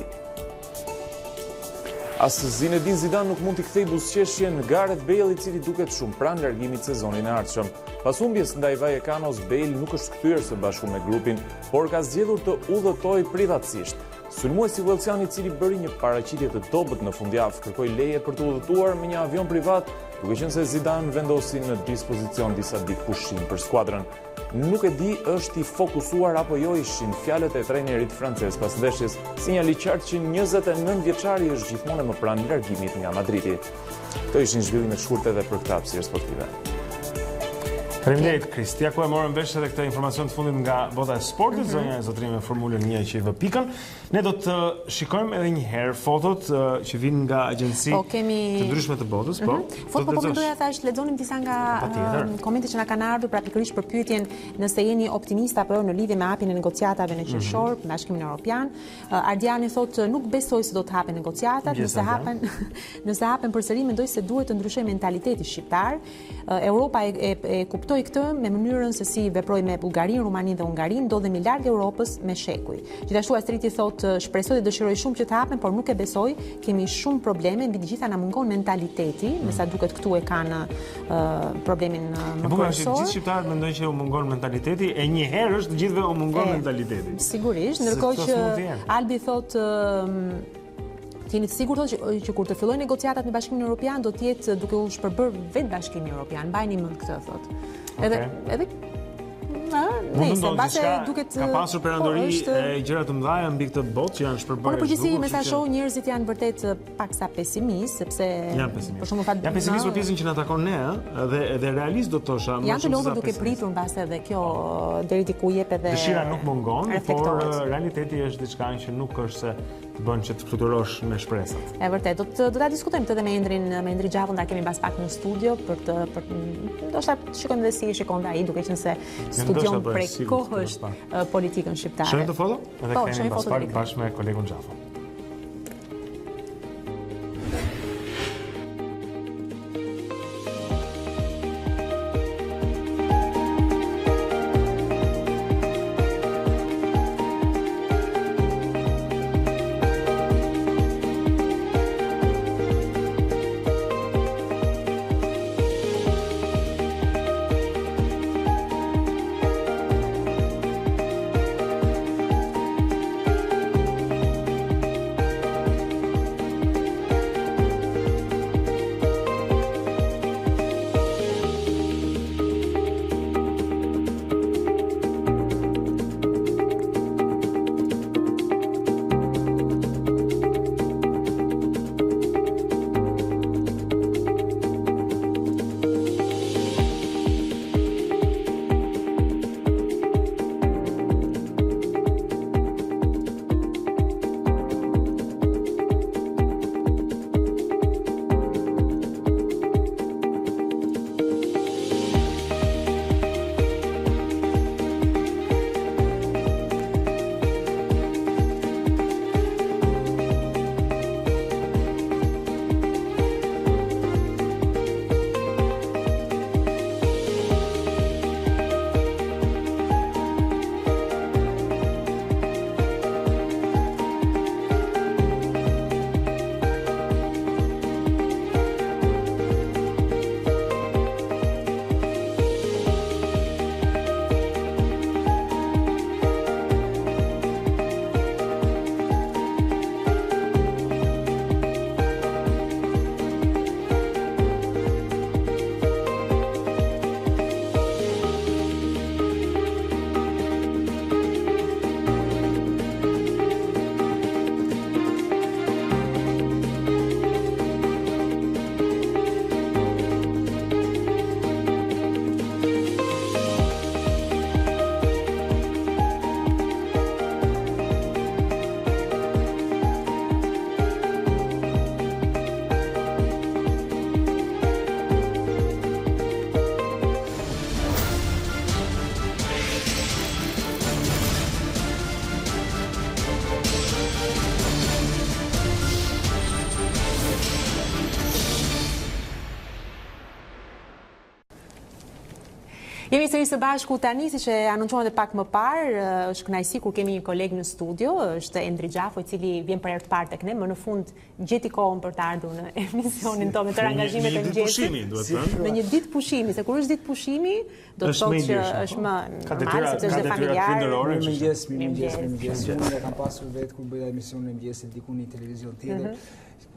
As Zinedine Zidane nuk mund t'i kthejë buzëqeshjen në Gareth Bale, i cili duket shumë pranë largimit sezonin e ardhshëm. Pas humbjes ndaj Vallecanos, Bale nuk është kthyer së bashku me grupin, por ka zgjedhur të udhëtojë privatësisht. Sulmuesi Walesian, i cili bëri një paraqitje të dobët në fundjavë, kërkoi leje për të udhëtuar me një avion privat, duke qenë se Zidane vendosi në dispozicion disa ditë pushim për skuadrën. Nuk e di është i fokusuar apo jo, ishin fjalët e trajnerit francez pas ndeshjes, sinjali qartë që 29 vjeçari është gjithmonë më pranë largimit nga Madridi. Këto ishin zhvillimet shkurte edhe për këtë hapësirë sportive. Faleminderit Kristi. Ja ku e morëm vesh edhe këtë informacion të fundit nga bota e sportit, zonja e Zotrin me formulën 1 që i vë pikën. Ne do të shikojmë edhe një herë fotot që vinë nga agjenci të ndryshme të botës, po. Foto po doja thash, lexonim disa nga komentet që na kanë ardhur pra pikërisht për pyetjen nëse jeni optimist apo jo në lidhje me hapjen e negociatave në qershor me Bashkimin Evropian. Ardiani thotë nuk besoj se do të hapen negociatat, nëse hapen përsëri mendoj se duhet të ndryshojë mentaliteti shqiptar. Europa e kuptoi këtë me mënyrën se si veproi me Bullgarinë, Rumaninë dhe Hungarinë, ndodhemi larg Europës me shekuj. Gjithashtu Astriti thotë shpresoj dhe dëshiroj shumë që të hapen, por nuk e besoj, kemi shumë probleme, mbi të gjitha na mungon mentaliteti, me sa duket këtu e kanë problemin më kryesor. Gjithë shqiptarët mendojnë që u mungon mentaliteti, e një herë është të gjithëve u mungon mentaliteti. Sigurisht, ndërkohë që Albi thotë jeni të sigurt që kur të fillojnë negociatat me Bashkimin Evropian do të jetë duke u shpërbër vetë Bashkimi Evropian. Mbajini mend këtë, thotë. Edhe Nëse mbase duket ka pasur perandori e gjëra të mëdha mbi këtë botë që janë shpërbërë. Po në përgjithësi me sa shoh njerëzit janë vërtet paksa pesimistë sepse për shembull janë pesimistë për pjesën që na takon ne, dhe realist do të thosha. Janë të lodhur duke pritur mbase edhe kjo deri diku jep edhe dëshira nuk mungon, por realiteti është diçka që nuk është se të bën që të fluturosh me shpresat. E vërtet, do ta diskutojmë këtë me Endrin Gjavon, da kemi mbas pak në studio për ndoshta shikojmë dhe si shikonte ai, duke qenë se studion prej kohësh politikën shqiptare. Shohim të foto? Po, shohim foto bashkë me kolegun Gjafon. Jemi sërish së bashku tani, si që anoncuam edhe pak më parë, është kënaqësi kur kemi një koleg në studio, është Endri Gjafo, i cili vjen për herë të parë tek ne, më në fund gjeti kohën për të ardhur në emisionin tonë me të angazhimet e mëngjesit. Në një ditë pushimi, se kur është ditë pushimi, do të thotë që është më normal, sepse është familjar. Mirëmëngjes. Unë kam pasur vetë kur bëja emisionin e mëngjesit diku në televizion tjetër.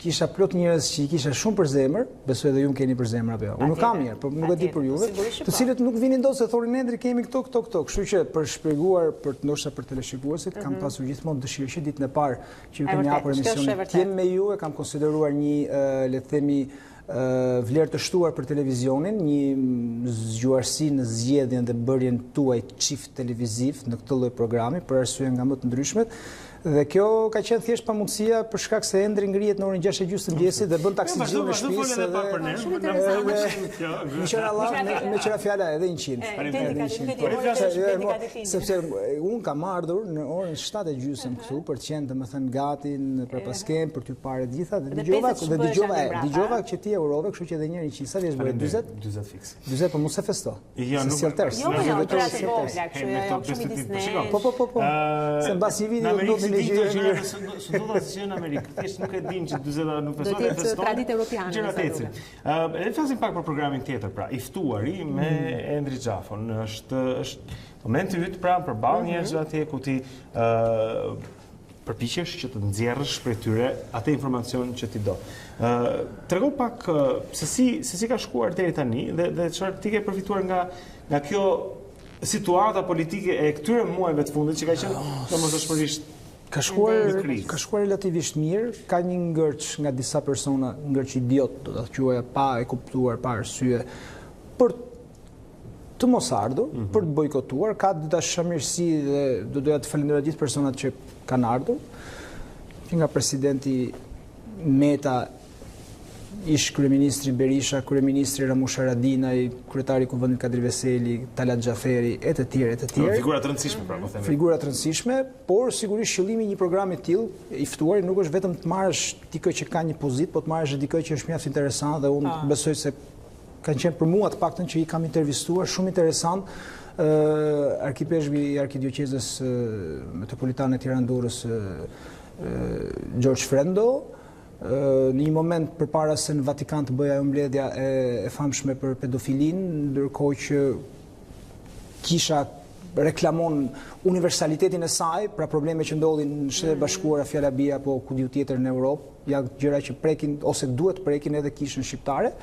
Kisha plot njerëz që i kisha shumë për zemër, besoj edhe ju më keni për zemër apo jo. Unë nuk kam mirë, por nuk e di për juve, të cilët nuk vinin dot se thonin Endri kemi këto. Kështu që për shpjeguar për ndoshta për teleshikuesit, kam pasur gjithmonë dëshirë që ditën e parë që ju keni hapur emisionin, të jem me ju, e kam konsideruar një, le të themi, vlerë të shtuar për televizionin, një zgjuarsi në zgjedhjen dhe bërjen tuaj çift televiziv në këtë lloj programi për arsye nga më të ndryshmet. Dhe kjo ka qenë thjesht pamundësia për shkak se Endri ngrihet në orën 6:30 të mëngjesit dhe bën taksigjin në shtëpisë me qëra fjala edhe 100. Sepse unë kam ardhur në orën 7:30 këtu për të qenë domethënë gati për paskem për t'ju parë të gjitha dhe dëgjova që ti e urove, kështu që edhe njëri që sa vjeç bëre 40 fiks. 40 po mos e festo. Jo, nuk e festo. Po. Se mbas një video Së do të që në Amerikë, thjesht nuk e dim që 40 nuk festohet, do të jetë traditë europiane. E flasim pak për programin tjetër, pra, i ftuari me Endri Gjafon. Është momenti yt pra përballë njerëzve atje ku ti përpiqesh që të nxjerrësh prej tyre atë informacion që ti do. Trego pak se si ka shkuar deri tani dhe çfarë ti ke përfituar nga kjo situata politike e këtyre muajve të fundit që ka qenë domosdoshmërisht ka shkuar relativisht mirë, ka një ngërç nga disa persona, ngërç idiot, do ta quaja, pa e kuptuar, pa arsye, për të mos ardhur, për të bojkotuar, ka dita shamirësi dhe doja të falenderoj gjithë personat që kanë ardhur, që nga presidenti Meta, ish kryeministri Berisha, kryeministri Ramush Haradinaj, kryetari i Kuvendit Kadri Veseli, Talat Xhaferi, e të tjerë. Figura të rëndësishme, pra po themi. Figura të rëndësishme, por sigurisht qëllimi i një programi të tillë i ftuar nuk është vetëm të marrësh dikë që ka një pozitë, por të marrësh dikë që është mjaft interesant dhe unë besoj se kanë qenë për mua të paktën që i kam intervistuar, shumë interesant. Arkipeshbi i Arkidioqezës Metropolitane Tiranë-Durrës, George Frendo, në një moment përpara se në Vatikan të bëja mbledhja e famshme për pedofilin, ndërkohë që kisha reklamon universalitetin e saj, pra probleme që ndodhin në Shtetet e Bashkuara, fjala bie apo ku diu tjetër në Europë, janë gjëra që prekin ose duhet prekin edhe kishën shqiptare.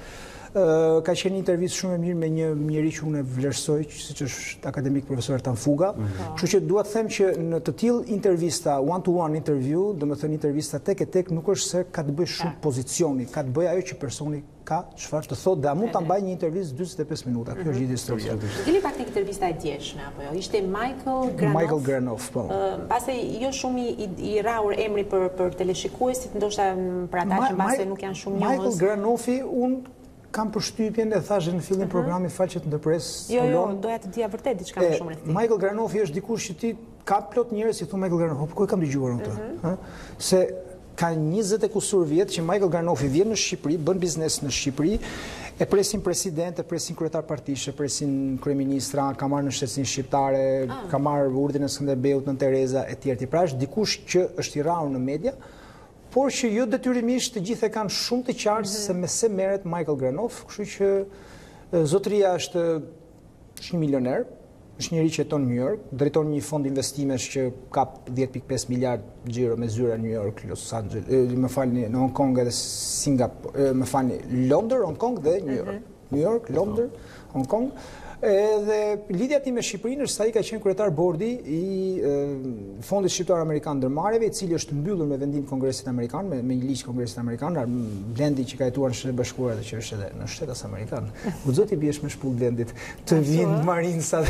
Ka qenë një intervistë shumë e mirë me një njeri që unë e vlerësoj, siç është akademik profesor Ertan Fuga. Kështu që dua të them që në të tillë intervista, one-to-one interview, domethënë intervista tek e tek, nuk është se ka të bëjë shumë pozicioni, ka të bëjë ajo që personi ka çfarë të thotë, dhe mund ta mbaj një intervistë 45 minuta. Kjo është gjithë historia. Dili pak tek intervista e djeshme apo jo? Ishte Michael Granov, po. Pastaj jo shumë i rrahur emri për teleshikuesit, ndoshta për ata që mbase nuk janë shumë njohës. Michael Granovi, unë kam përshtypjen e thashë në fillim programit faqet ndërpres. Jo, doja të dija vërtet diçka më shumë rreth tij. Michael Granovi është dikush që ti ka plot njerëz që thon Michael Granovi, po ku e kam dëgjuar unë këtë? Se ka 20 e kusur vjet që Michael Granovi vjen në Shqipëri, bën biznes në Shqipëri, e presin president, e presin kryetar partish, e presin kryeministra, ka marrë në shtetësinë shqiptare, ka marrë urdhrin e Skënderbeut, Nën Tereza e tjerë. Pra është dikush që është i rrahur në media, por që jo detyrimisht të gjithë e kanë shumë të qartë se me se merret Michael Granov, kështu që zotëria është një milioner, është njëri që jeton në New York, drejton një fond investimesh që ka 10.5 miliard xhiro me zyra në New York, Los Angeles, më falni, në Hong Kong dhe Singapore, më falni, Londër, Hong Kong dhe New York. New York, Londër, Hong Kong. Dhe lidhja ti me Shqipërinë është sa i ka qenë kryetar bordi i Fondit Shqiptar Amerikan Ndërmarrjeve, i cili është mbyllur me vendim Kongresit Amerikan, me një ligj Kongresit Amerikan, blendi që ka jetuar në Shtetet e Bashkuara dhe që është edhe në Shtetet Amerikan. Guxo ti biesh me shpull blendit të vinë Marinsa.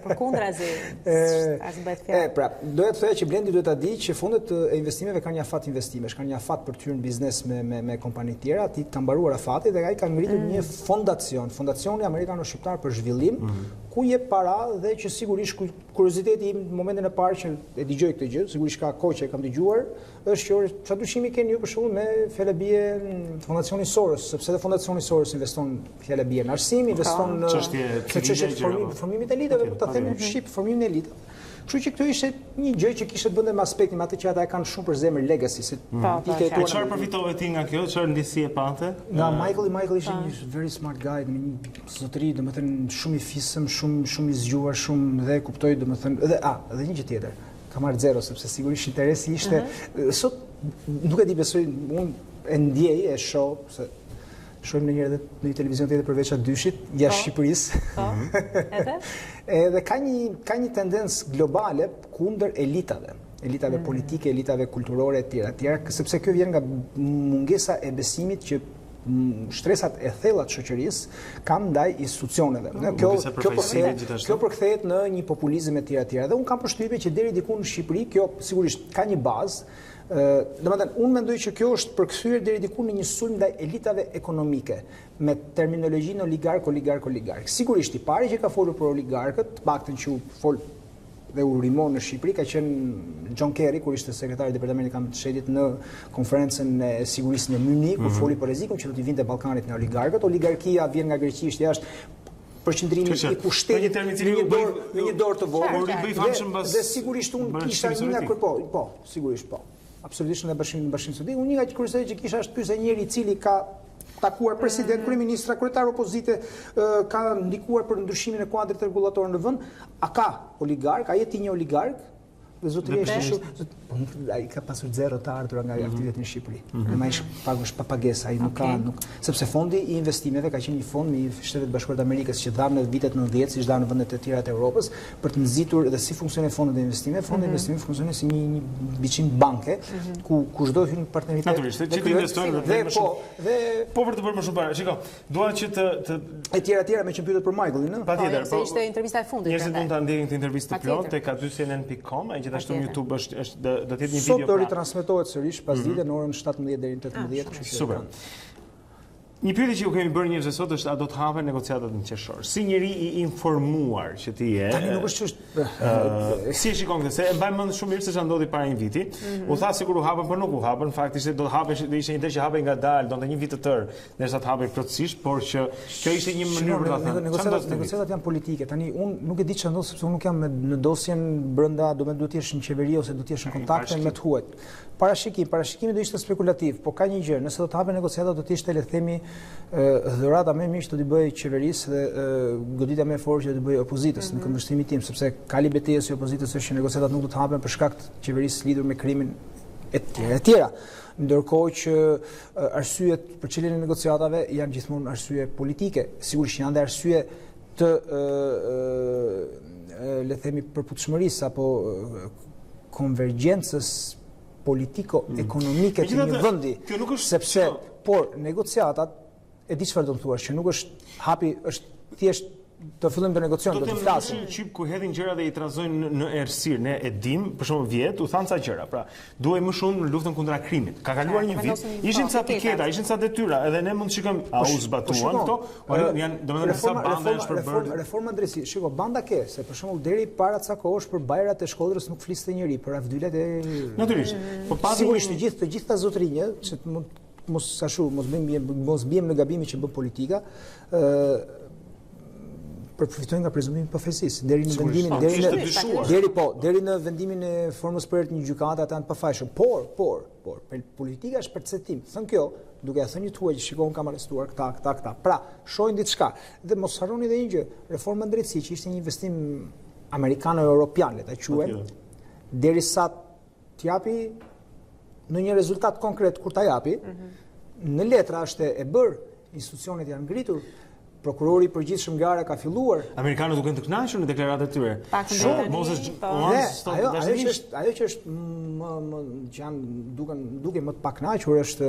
Përkundrazi, as bëhet fjalë. Pra, doja të thoya që blendi duhet ta di që fondet e investimeve kanë një afat investimesh, kanë një afat për të hyrë në biznes me kompani të tjera, aty ka mbaruar afati dhe ai ka ngritur një fondacion, Fondacioni Amerikano-Shqiptar për zhvillim, ku jep para dhe që sigurisht kurioziteti im në momentin e parë që e dëgjoj këtë gjë, sigurisht ka kohë që e kam dëgjuar, është që çfarë dyshimi keni ju për shembull me fjalë bie Fondacioni Soros, sepse edhe Fondacioni Soros investon fjalë bie në arsim, investon në çështje formimit të elitave, po ta themi në shqip, formimin e elitave. Kështu që kjo ishte një gjë që kishte të bënte me aspektin me atë që ata e kanë shumë për zemër legacy, se Po çfarë përfitove ti nga kjo? Çfarë ndjesi e pante? Nga Michael ishte një very smart guy, me një zotëri, domethënë shumë i fisëm, shumë i zgjuar, shumë dhe kuptoi domethënë edhe një gjë tjetër. Ka marrë zero sepse sigurisht interesi ishte sot nuk e di besoj unë e ndjej e shoh se shohim ndonjëherë edhe në një televizion tjetër përveç atë dyshit, jashtë Shqipërisë. Edhe ka një tendencë globale kundër elitave politike, elitave kulturore e tjera, sepse kjo vjen nga mungesa e besimit që shtresat e thella të shoqërisë kanë ndaj institucioneve. Kjo përkthehet në një populizëm e tjera. Dhe unë kam përshtypjen që deri diku në Shqipëri kjo sigurisht ka një bazë. Domethënë, unë mendoj që kjo është përkthyer deri diku në një sulm ndaj elitave ekonomike, me terminologjinë oligark. Sigurisht i pari që ka folur për oligarkët, të paktën që u fol dhe u rimon në Shqipëri, ka qenë John Kerry, kur ishte sekretari i Departamentit të Shtetit në konferencën e sigurisë në Munich, kur foli për rrezikun që do t'i vinte Ballkanit në oligarkët. Oligarkia vjen nga Greqisht jashtë përqendrimi i kushtetit në një dorë të vogël. Dhe sigurisht unë kisha një nga sigurisht po. Absolutisht në Bashkimin Sovjetik. Unë një nga kuriozitetet që kisha është pyetja njëri i cili ka takuar president, kryeministra, kryetar opozite, ka ndikuar për ndryshimin e kuadrit rregullator në vend, a ka oligark, a je ti një oligark? Dhe zotëria ai ka pasur zero të ardhura nga aktiviteti në Shqipëri. Më ish pagush pa pagesë, ai nuk ka sepse fondi i investimeve ka qenë një fond me Shtetet Bashkuara të Amerikës që dha në vitet 90, siç dha në vendet e tjera të Evropës, për të nxitur dhe si funksionon fondi i investimeve. Fondi i investimeve funksionon si një biçim banke ku kushdo hyn partneritet. Natyrisht, që të investojnë dhe po për të bërë më shumë parë. Shiko, dua që të e tjera me që pyetët për Michaelin, ëh. Patjetër, po ishte intervista e fundit. Njerëzit mund ta ndjekin këtë intervistë të plotë tek atycnn.com, e gjithashtu në YouTube është do të jetë një video. Sot do ritransmetohet sërish pasdite në orën 17 deri në 18, kështu që. Super. Një pyetje që ju kemi bërë njerëzve sot është a do të hapen negociatat në qershor. Si njeri i informuar që ti je. Tani nuk është si e shikon këtë? Se e mbaj mend shumë mirë se çfarë ndodhi para një viti. U tha sikur u hapën, por nuk u hapën. Faktikisht do të hapesh, do ishte një idë që hapej ngadalë, donte një vit të tërë, derisa të hapej plotësisht, por që kjo ishte një mënyrë për ta thënë. Negociatat janë politike. Tani unë nuk e di çfarë ndodh sepse unë nuk jam në dosjen brenda, duhet të jesh në qeveri ose do të jesh në kontakte me të huajt. Parashikimi do ishte spekulativ, po ka një gjë, nëse do të hapen negociatat do të ishte le të themi dhurata më e mirë që do t'i bëj qeverisë dhe goditja më e fortë që do t'i bëj opozitës në kundërshtimin tim, sepse kali betejës së opozitës është që negociatat nuk do të hapen për shkak të qeverisë lidhur me krimin e tjera. Ndërkohë që arsyet për çeljen e negociatave janë gjithmonë arsye politike, sigurisht janë edhe arsye të le të themi përputhshmërisë apo konvergjencës politiko-ekonomike të një vendi, sepse por negociatat e di çfarë do të thuash, që nuk është hapi, është thjesht të fillojmë të negociojmë, do të flasim. Do të qip ku hedhin gjëra dhe i trazojnë në errësirë, ne e dim, për shembull vjet u thanë ca gjëra. Pra, duhej më shumë në luftën kundra krimit. Ka kaluar një vit, ishin ca piketa, ishin ca detyra, edhe ne mund të shikojmë a u zbatuan këto, janë domethënë sa banda është për bërë. Reforma drejtësi, shiko, banda ke, se për shembull deri para ca kohësh për bajrat e Shkodrës nuk fliste njëri, për avdylet e natyrisht. Po sigurisht të gjitha zotrinje, që mos biem në gabimin që bën politika, përfitojnë nga prezumimi i pafajësisë deri në vendimin deri në vendimin e formës për një gjykate ata janë pafajshëm. Por politika është perceptim. Thën kjo, duke ja thënë një tuaj që shikon kam arrestuar këta. Pra, shohin diçka. Dhe mos harroni edhe një gjë, reforma në drejtësi që ishte një investim amerikano-europian, le ta quajmë, derisa t'japi në një rezultat konkret kur ta japi, në letra është e bërë, institucionet janë ngritur, prokurori i përgjithshëm gara ka filluar. Amerikanët duken të kënaqur në deklaratat e tyre. Ajo që është duke më të pakënaqur është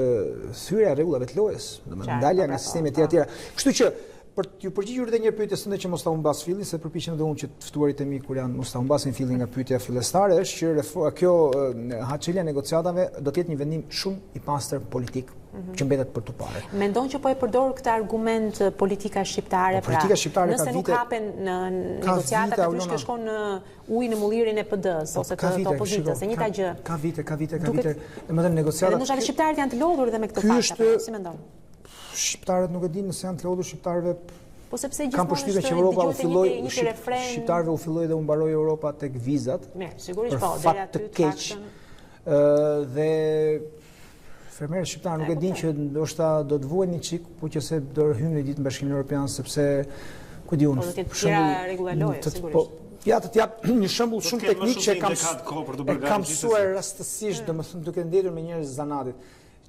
thyrja e rregullave të lojës, domethënë ndalja nga sistemi e tjera. Kështu që për t'ju përgjigjur edhe një herë pyetjes së që mos ta humbas fillin, se përpiqem edhe unë që të ftuarit e mi kur janë mos ta humbasin fillin nga pyetja fillestare, është që kjo çelja e negociatave do të jetë një vendim shumë i pastër politik që mbetet për tu parë. Mendon që po e përdor këtë argument politika shqiptare, pra nëse nuk hapen në negociatat aty që shkon në ujë në mullirin e PD-s ose të opozitës, e njëjta gjë. Ka vite. Domethënë negociatat. Ndoshta shqiptarët janë të lodhur dhe me këtë fakt, si mendon? Shqiptarët nuk e dinë nëse janë të lodhur shqiptarëve. Po sepse kam përshtypjen që Europa u filloi, shqiptarëve u filloi dhe u mbaroi Europa tek vizat. Mirë, sigurisht po, deri aty të keq. Dhe fermerët shqiptarë nuk e dinë që ndoshta do të vuajnë një çik, po qëse do hyjnë në ditë në Bashkimin Evropian sepse ku di unë. Po do të jetë rregulla loje, sigurisht. Ja të jap një shembull shumë teknik që kam mësuar rastësisht, domethënë duke ndjetur me njerëz zanatit,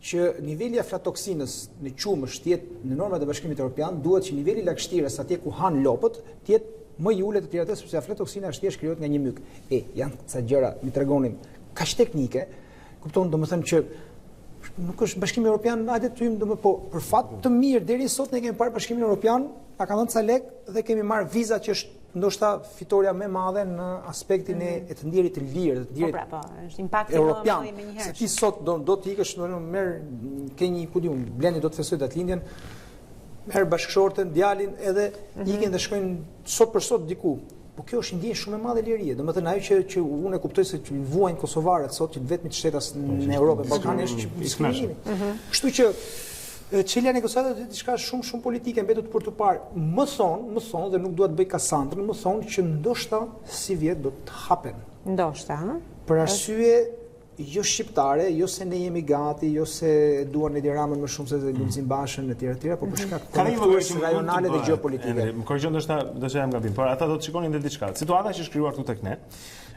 që niveli i aflatoksinës në qumësh të jetë në normat e Bashkimit Evropian, duhet që niveli i lagështirës atje ku han lopët të jetë më i ulët të tjera, sepse aflatoksina është thjesht krijohet nga një myk. Janë ca gjëra mi tregonin kaq teknike, kupton domethënë që nuk është Bashkimi Evropian, hajde të hyjmë domethënë, po për fat të mirë deri sot ne kemi parë Bashkimin Evropian, na kanë dhënë ca lek dhe kemi marrë vizat që është ndoshta fitoria më e madhe në aspektin e të ndjerit të lirë, të ndjerit është impakti më i menjëhershëm. Se ti sot do të ikësh ke një ku diun, Blendi do të festoj datëlindjen, merr bashkëshorten, djalin edhe ikin dhe shkojnë sot për sot diku. Po kjo është ndjenjë shumë e madhe lirie. Domethënë ajo që unë e kuptoj se që vuajnë kosovarët sot që vetëm të shtetas në Europë, Ballkanin është diskriminimi. Kështu që çelja e negociatave është diçka shumë politike, mbetet për të parë. Më thon dhe nuk dua të bëj Kassandrën, më thon që ndoshta si vjet do të hapen. Ndoshta, për arsye jo shqiptare, jo se ne jemi gati, jo se duan Edi Ramën më shumë se Lulzim Bashën e tjera, por për shkak të konfliktit rajonale dhe gjeopolitike. Më korrigjon ndoshta jam gabim, por ata do të shikonin edhe diçka. Situata që është krijuar këtu tek ne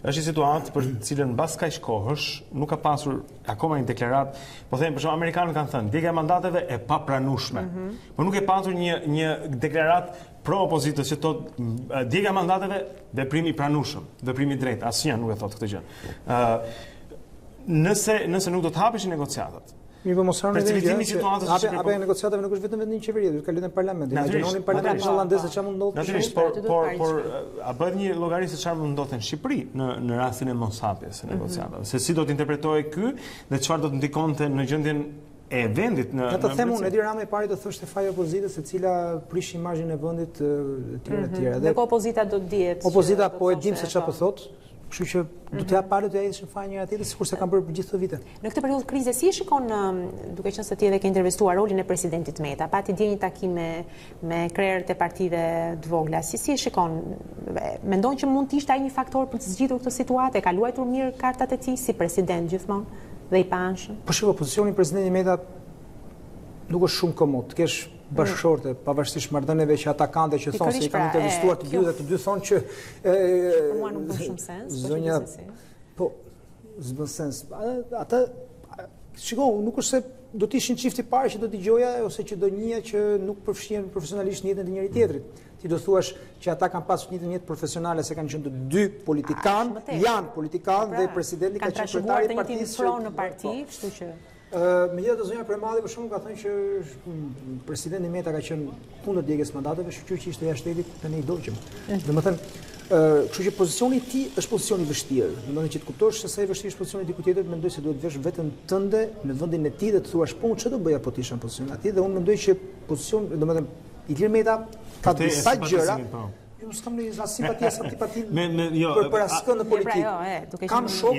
është një situatë për cilën mbas kaq kohësh nuk ka pasur akoma një deklaratë, po them për shembull amerikanët kanë thënë djegja e mandateve e papranueshme. Po nuk e pasur një deklaratë pro opozitës që thotë djegja e mandateve veprimi i pranueshëm, veprimi i drejtë, asnjë nuk e thotë këtë gjë. Nëse nuk do të hapeshin negociatat. Mirë, po mos harroni Facilitimi i situatës apo negociatave nuk është vetëm në qeveri, do të kalojnë në parlament. Imagjinoni parlamentin hollandez se çfarë mund ndodhë. Natyrisht, por a bëhet një llogari se çfarë mund ndodhte në Shqipëri në rastin e moshapjes së negociatave. Se si do të interpretohej ky dhe çfarë do të ndikonte në gjendjen e vendit në të them unë, Edi Rama i pari do thoshte faji opozitës e cila prish imazhin e vendit etj etj. Dhe opozita do të dihet. Opozita po e dim se çfarë po thotë. Kështu që do t'ja parë të ishin fare njëra tjetrës sikur se kanë bërë për gjithë këto vite. Në këtë periudhë krize si e shikon, duke qenë se ti edhe ke intervistuar rolin e presidentit Meta, pati dje një takim me krerët e partive të vogla, si e shikon? Mendon që mund të ishte ai një faktor për të zgjidhur këtë situatë, ka luajtur mirë kartat e tij si president gjithmonë dhe i paanshëm? Po shiko, pozicioni i presidentit Meta nuk është shumë komod. Të kesh bashkëshorte, pavarësisht marrëdhënieve që ata kanë që thonë se i kanë intervistuar të dy dhe të dy thonë që mua nuk bën shumë sens. Zonja, po s'bën sens. Ata shikoj, nuk është se do të ishin çifti parë që do dëgjoja ose që do njihja që nuk përfshihen profesionalisht në jetën e njëri tjetrit. Ti do thuash që ata kanë pasur një jetë profesionale se kanë qenë të dy politikanë, janë politikanë dhe presidenti ka qenë kryetari i partisë në parti, kështu që megjithatë zonja Premadi për shembull ka thënë që presidenti Meta ka qenë kundër djegjes mandateve, shqyrë që ishte jashtë shtetit tani i dogjëm. Domethënë, kështu që pozicioni i tij është pozicion i vështirë. Domethënë që të kuptosh se sa i vështirë është pozicioni i dikujt tjetër, mendoj se duhet vesh veten tënde në vendin e tij dhe të thuash po ç'do të bëja po të isha në pozicionin e tij dhe unë mendoj që pozicion, domethënë Ilir Meta ka disa gjëra. Unë s'kam në simpati as antipati për askën në politikë. Kam shok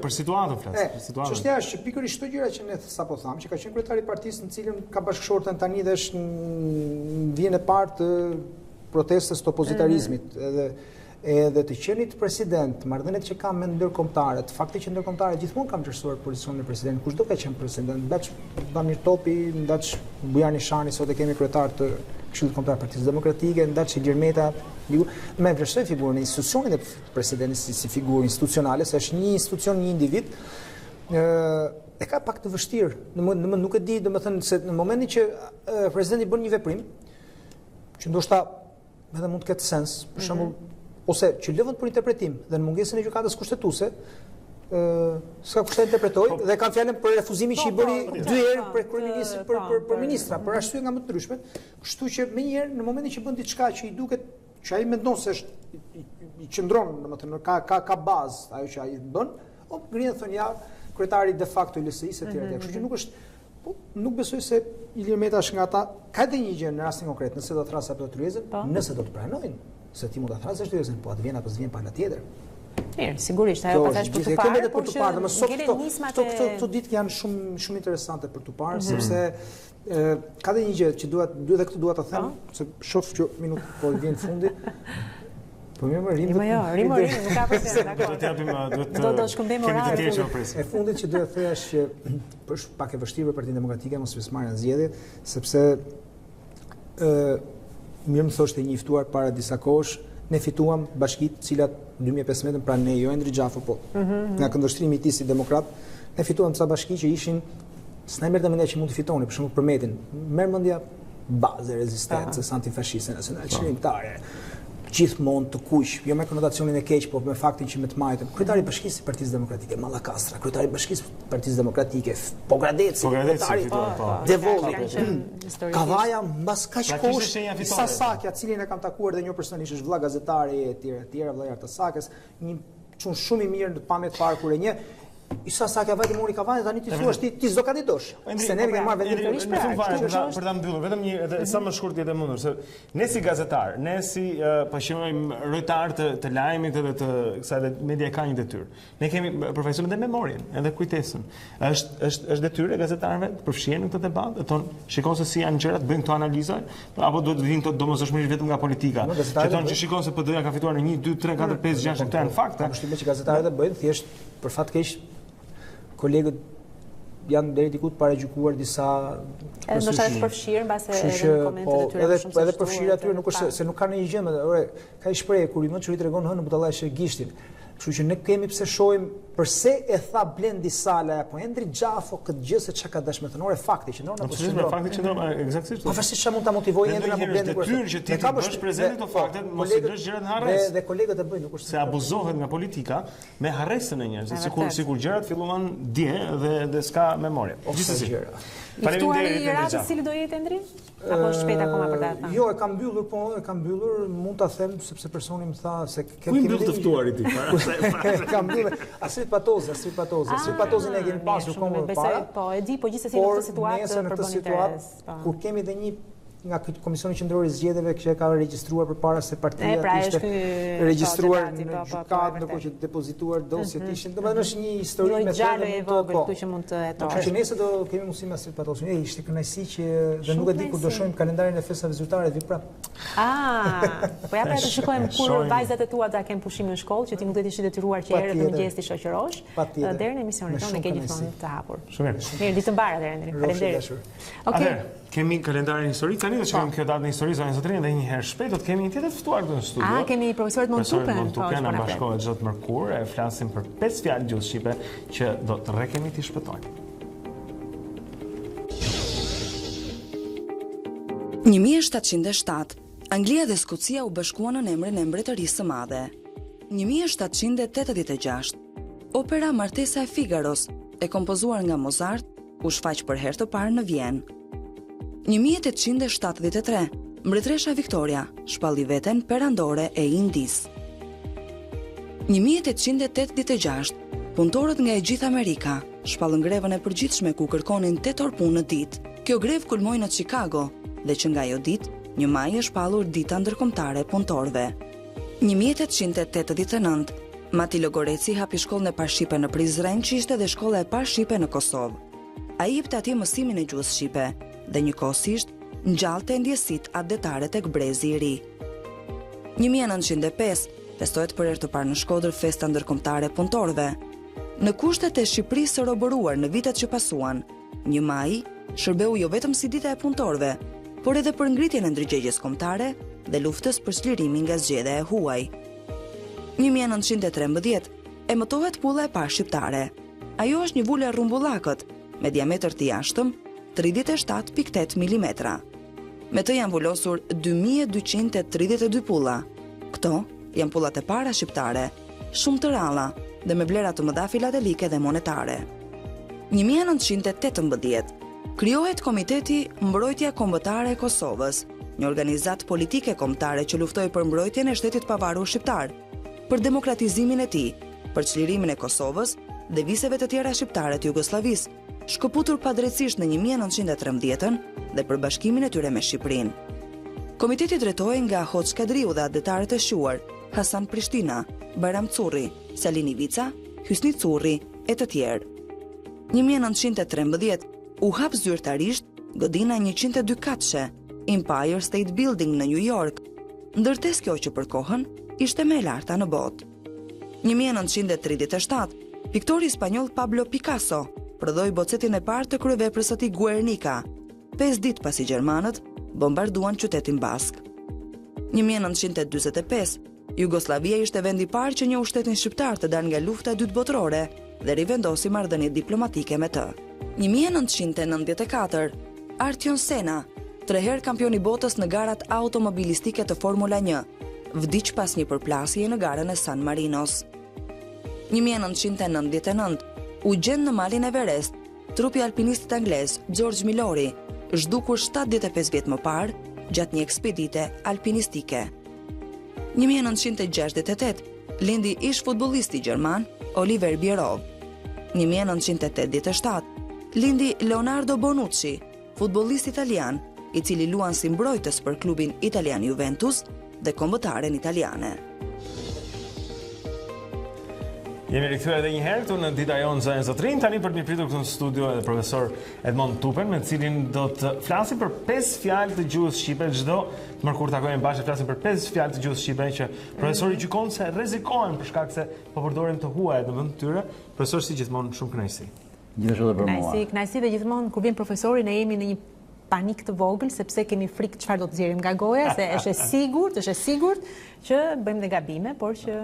për situatën flas. Çështja është që pikërisht çdo gjëra që ne sapo tham, që ka qenë kryetari i partisë në cilën ka bashkëshorten tani dhe është në vjen e parë të protestës të opozitarizmit, edhe të qenit president, marrëdhëniet që kam me ndërkombëtarët, fakti që ndërkombëtarët gjithmonë kanë vlerësuar pozicionin e presidentit, kushdo ka qenë president, ndaç Damir Topi, ndaç Bujani Shani, sot e kemi kryetar të Këshillit Kombëtar Partisë Demokratike, ndaç Ilir Meta, me vlerësoj figurën e institucionit e presidentit si figurë institucionale, se është një institucion, një individ, e ka pak të vështirë. Nuk e di, domethënë se në momentin që presidenti bën një veprim, që ndoshta edhe mund të ketë sens, për shembull, ose që lëvën për interpretim dhe në mungesën e gjykatës kushtetuese, s'ka kushtet interpretoj dhe kanë fjalën për refuzimin që i bëri 2 herë për kryeministrin për ministra, për arsye nga më të ndryshme. Kështu që menjëherë në momentin që bën diçka që i duket që ai mendon se është i qëndron, domethënë ka bazë ajo që ai bën, ngrihen thonë ja kryetari de facto i LSI-së etj. Kështu që nuk është, nuk besoj se Ilir Meta është nga ata. Ka edhe një gjë në rastin konkret, nëse do të thrasë apo do të tryezën, nëse do të pranojnë, se ti mund ta thrasësh tryezën, po atë vjen apo s'vjen pala tjetër. Mirë, sigurisht, ajo pastaj për të parë, por që ngelen nismat e këto ditë janë shumë interesante për të parë, sepse ka dhe një gjë që edhe këtë dua ta them, se shoh që minutë po vjen fundi. Po më rim. Rim, nuk ka problem, dakor. Do të japim do shkëmbejmë orarin. E fundit që do të thoya është që është pak e vështirë për Partinë Demokratike mos pjesëmarrja në zgjedhje, sepse mirë më thoshte një i ftuar para disa kohësh, ne fituam bashkitë cilat 2015 pra ne jo Endri Xhafu po nga këndvështrimi i tij si demokrat, ne fituam disa bashki që ishin s'na merrte mendja që mund të fitoni, për shembull për Metin, merr mendja bazë rezistencës antifashiste nacionale çlimtare. Gjithmonë të kuq, jo me konotacionin e keq, por me faktin që me të majtën. Kryetari i Bashkisë së Partisë Demokratike Mallakastra, kryetari i Bashkisë së Partisë Demokratike Pogradeci, kryetari Devolli, Kavaja mbas kaq kohësh, Sasakja, cilin e kam takuar dhe një personalisht është vëlla gazetare etj, vëlla i Artasakës, një çun shumë i mirë në pamje të parë kur e një Isa sa ka vajti mori Kavani tani ti thuash ti s'do kandidosh. Se ne kemi marrë vendin në fund fare për ta mbyllur, vetëm një edhe sa më shkurt jetë mundur, se ne si gazetar, ne si pashojmë rojtar të lajmit edhe të kësaj dhe media ka një detyrë. Ne kemi përfaqësuar edhe memorien, edhe kujtesën. Është detyrë e gazetarëve të përfshihen në këtë debat, e thon, shikon se si janë gjërat, bëjnë këto analiza, apo duhet të vinë domosdoshmërisht vetëm nga politika. Që thon që shikon se PD-ja ka fituar në 1 2 3 4 5 6 këto janë fakte. Kushtimet që gazetarët e bëjnë thjesht për fat keq kolegët janë deri diku të paraqykuar disa ndoshta është përfshirë mbase edhe në komentet e tyre shumë. Edhe përfshirë aty nuk është se nuk kanë një gjë, ore, ka një shprehje kur i mund çurit tregon hënë butallaj she gishtin. Kështu që ne kemi pse shohim përse e tha Blendi Sala apo Endri Gjafo këtë gjë se çka ka dashmetënore fakti që ndron apo ç'ndron. Fakti që ndron eksaktësisht. Pavarësisht ç'a mund ta motivojë Endri apo Blendi kur. Detyrë që ti të bësh prezente këto fakte, mos i lësh gjërat në harres. Dhe kolegët e bëjnë, nuk është se abuzohet nga politika me harresën e njerëzve, sikur gjërat filluan dje dhe s'ka memorie. Gjithsesi. Faleminderit i radhës, cili do jetë Endri? Apo shpejt akoma për ta thënë? Jo, e kam mbyllur, po e kam mbyllur, mund ta them sepse personi më tha se ku i mbyll të ftuarit ti para. Kam mbyllur Asit Patozin e kemi pasur kohë më parë. Po, e di, po gjithsesi në këtë situatë përbën interes. Kur kemi dhe një nga Komisioni Qendror i Zgjedhjeve që ka regjistruar përpara se partia ishte regjistruar në gjykatë, ndërkohë që depozituar dosjet ishin. Domethënë është një histori me gjallë e vogël këtu që mund të hetosh. Që nesër do kemi mundësi me Asit Patozin. Ishte kënaqësi që dhe nuk e di kur do shohim kalendarin e festave zyrtare vi prap. Po ja pra të shikojmë kur vajzat e tua ta kenë pushim në shkollë, që ti nuk do të ishi detyruar që herët në mëngjes ti shoqërosh. Deri në emisionin tonë ke gjithmonë të hapur. Mirë, ditë të mbarë deri. Faleminderit. Okej. Kemi kalendarin historik, tani do të shohim kjo datë në histori zonë zotrin dhe një herë shpejt do të kemi një tjetër ftuar këtu në studio. Kemi profesorin Montupen na bashkohet çdo të mërkur, e flasim për 5 fjalë gjuhë shqipe që do të rrekemi ti shpëtojnë. 1707, Anglia dhe Skocia u bashkuan në emrin e Mbretërisë së Madhe. 1786, opera Martesa e Figaros, e kompozuar nga Mozart, u shfaq për herë të parë në Vjenë. 1873, Mbretëresha Victoria shpalli veten perandore e Indis. 1886, punëtorët nga e gjithë Amerika shpallën grevën e përgjithshme ku kërkonin 8 orë punë në ditë. Kjo grevë kulmoi në Chicago dhe që nga ajo ditë, 1 maj është shpallur dita ndërkombëtare e punëtorëve. 1889, Mati Logoreci hapi shkollën e parë shqipe në Prizren, që ishte dhe shkolla e parë shqipe në Kosovë. Ai jepte atje mësimin e gjuhës shqipe dhe njëkohësisht ngjallte ndjesitë atdetare tek Brezi i Ri. 1905 festohet për herë të parë në Shkodër festa ndërkombëtare e punëtorëve. Në kushtet e Shqipërisë së roboruar në vitet që pasuan, 1 maj shërbeu jo vetëm si dita e punëtorëve, por edhe për ngritjen e ndërgjegjes kombëtare dhe luftës për çlirimin nga zgjedhja e huaj. 1913 emëtohet pulla e parë shqiptare. Ajo është një vulë e rrumbullakët me diametër të jashtëm 37.8 mm. Me të janë vullosur 2232 pulla. Këto janë pullat e para shqiptare, shumë të ralla dhe me vlera të mëdha filatelike dhe monetare. 1918 krijohet Komiteti Mbrojtja Kombëtare e Kosovës, një organizatë politike kombëtare që luftoi për mbrojtjen e shtetit pavarur shqiptar, për demokratizimin e tij, për çlirimin e Kosovës dhe viseve të tjera shqiptare të Jugosllavisë, shkëputur padrejtisht në 1913 dhe për bashkimin e tyre me Shqipërinë. Komiteti drejtohej nga Hoxh Kadriu dhe atdetarët e shuar Hasan Prishtina, Bajram Curri, Salini Vica, Hysni Curri e të tjerë. 1913 u hap zyrtarisht godina 102 katëshe, Empire State Building në New York, ndërtesë kjo që për kohën ishte më e larta në botë. 1937, piktori spanjoll Pablo Picasso prodhoi bocetin e parë të kryeveprës së tij Guernica, 5 ditë pasi gjermanët bombarduan qytetin Bask. 1945, Jugoslavia ishte vendi i parë që njohu shtetin shqiptar të dalë nga lufta e dytë botërore dhe rivendosi marrëdhënie diplomatike me të. 1994, Artyon Senna, 3 herë kampion i botës në garat automobilistike të Formula 1, vdiq pas një përplasje në garën e San Marinos. 1999, u gjend në malin Everest trupi alpinistit anglez George Milori, zhdukur 75 vjet më parë gjatë një ekspedite alpinistike. 1968, lindi ish futbollisti gjerman Oliver Bierhoff. 1987, lindi Leonardo Bonucci, futbollist italian, i cili luan si mbrojtës për klubin italian Juventus dhe kombëtaren italiane. Jemi rikthyer edhe një herë këtu në Dita Jonë zonë zotrin, tani për të mirëpritur këtu në studio edhe profesor Edmond Tupen, me cilin do të flasim për 5 fjalë të gjuhës shqipe. Çdo të mërkur takojmë bashkë flasim për 5 fjalë të gjuhës shqipe që profesori gjykon se rrezikohen për shkak se po përdorim të huajt në vend të tyre. Profesor, si gjithmonë shumë kënaqësi. Gjithashtu edhe për mua. Kënaqësi dhe gjithmonë kur vjen profesori ne jemi në një panik të vogël sepse kemi frikë çfarë do të nxjerrim nga goja, se është e sigurt që bëjmë dhe gabime, por që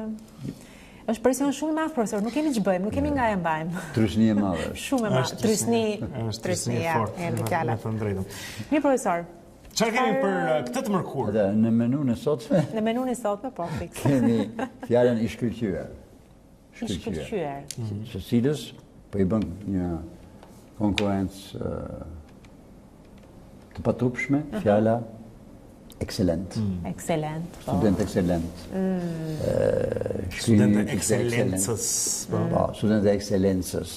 Është presion shumë i madh, profesor, nuk kemi ç'bëjmë, nuk kemi nga e mbajmë. Trysni e madhe. Shumë e madh. Trysni, ja, erdhi fjala. Mirë, profesor. Çfarë kemi për këtë të mërkurë? Në menun e sotme? Në menun e sotme, po, fiks. Kemi fjalën i shkëlqyer. Shkëlqyer. Së cilës po i bën një konkurrencë të patupshme, fjala Excellent. Excellent. Student excellent. Student excellensës. Po, student excellensës.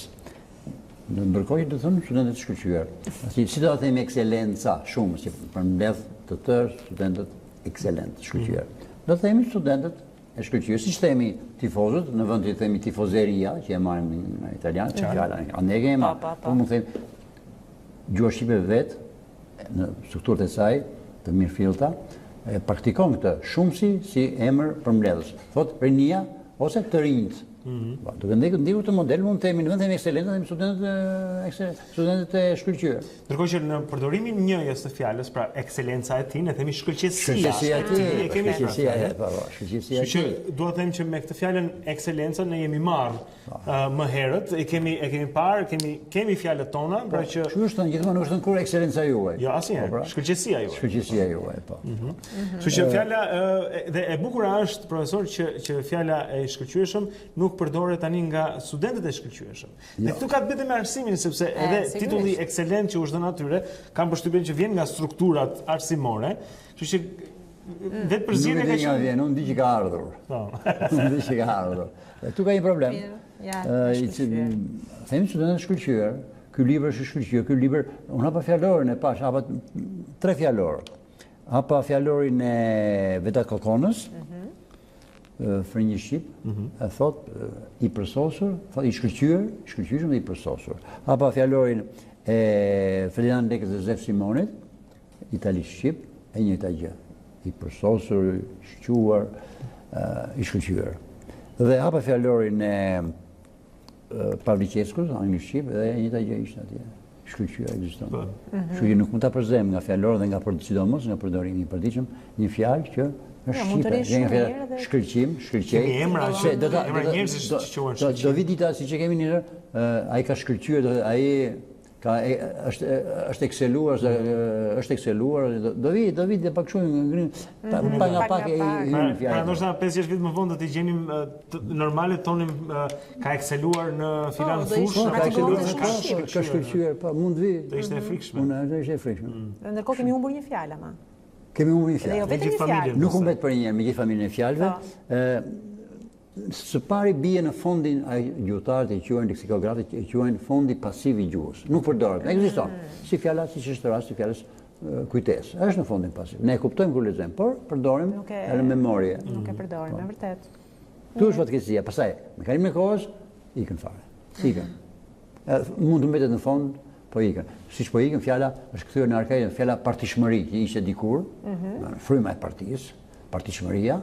Në ndërkohë do thonë studentët shkëlqyer. Si do ta themi excellenca, shumë si përmbledh të tërë studentët excellent, shkëlqyer. Do të themi studentët e shkëlqyer, siç themi tifozët, në vend të themi tifozeria, që e marrim në italian, fjala anege, po mund të themi gjua shqipe vetë në strukturët e saj të mirëfillta, praktikon këtë shumësi si emër përmbledhës. Thot rinia ose të rinjt. Duke ndikur të model, mund të themi në vend të themi ekscelent, themi studentët e shkëlqyer. Ndërkohë që në përdorimin njëjës të fjalës, pra ekscelenca e tij, ne themi shkëlqësia. Shkëlqësia e tij, e kemi shkëlqësia e tij. Që dua të them që me këtë fjalën ekscelenca ne jemi marrë më herët, e kemi parë, kemi fjalët tona, pra që Çu është gjithmonë është kur ekscelenca juaj. Jo, asnjëherë. Shkëlqësia juaj. Shkëlqësia juaj, po. Kështu që fjala dhe e bukur është, profesor, që fjala e shkëlqyeshëm nuk përdoret tani nga studentët e shkëlqyeshëm. Dhe këtu ka të bëjë me arsimin, sepse edhe titulli ekselent që u është dhënë atyre, kam përshtypjen që vjen nga strukturat arsimore, kështu që vetë përzierja ka qenë vjen, unë di që ka ardhur. Po. Unë di që ka ardhur. Tu ka një problem. Themi studentët e shkëlqyer, ky libër është i shkëlqyer, ky libër, unë hapa fjalorin e pash, hapa 3 fjalor. Hapa fjalorin e Vedat Kokonës, frëngjë shqip, e thot i përsosur, thot i shkëlqyer dhe i përsosur. Hapa fjalorin e Ferdinand Lekës dhe Zef Simonit, italisht shqip, e njëjta gjë. I përsosur, shquar, i shkëlqyer. Dhe hapa fjalorin e Pavliceskus, anglisht shqip, dhe e njëjta gjë ishte atje. Shkëlqyer ekziston. Kështu që nuk mund ta përzem nga fjalor dhe nga sidomos nga përdorimi i përditshëm një fjalë që është shqipe, shkëlqim, shkëlqej. Do vi dita si që kemi një, ai ka shkëlqyer, ai është ekseluar, do vi dhe pak shumë ngrin, pa nga pak e hyrë fjalë. Pra ndoshta 5-6 vjet më vonë do t'i gjenim normale tonim ka ekseluar në filan fushë, ka shkëlqyer, po mund vi. Do ishte e frikshme. Do ishte e frikshme. Ndërkohë kemi humbur një fjalë ama. Kemi humbur një fjalë. Nuk humbet për një herë me gjithë familjen e fjalëve. Së pari bie në fondin gjuhëtarët e quajnë leksikografët e quajnë fondi pasiv i gjuhës. Nuk përdoret, ekziston. Si fjala siç është rasti i fjalës kujtesë. Është në fondin pasiv. Ne e kuptojmë kur lexojmë, por përdorim në memorie. Nuk e përdorim, është vërtet. Tu është fatkeqësia. Pastaj, me kalimin e kohës ikën fare. Ikën. Mund të mbetet në fond, po ikën. Siç po ikën fjala është kthyer në arkaik fjala partishmëri, që ishte dikur, fryma e partisë. Partishmëria,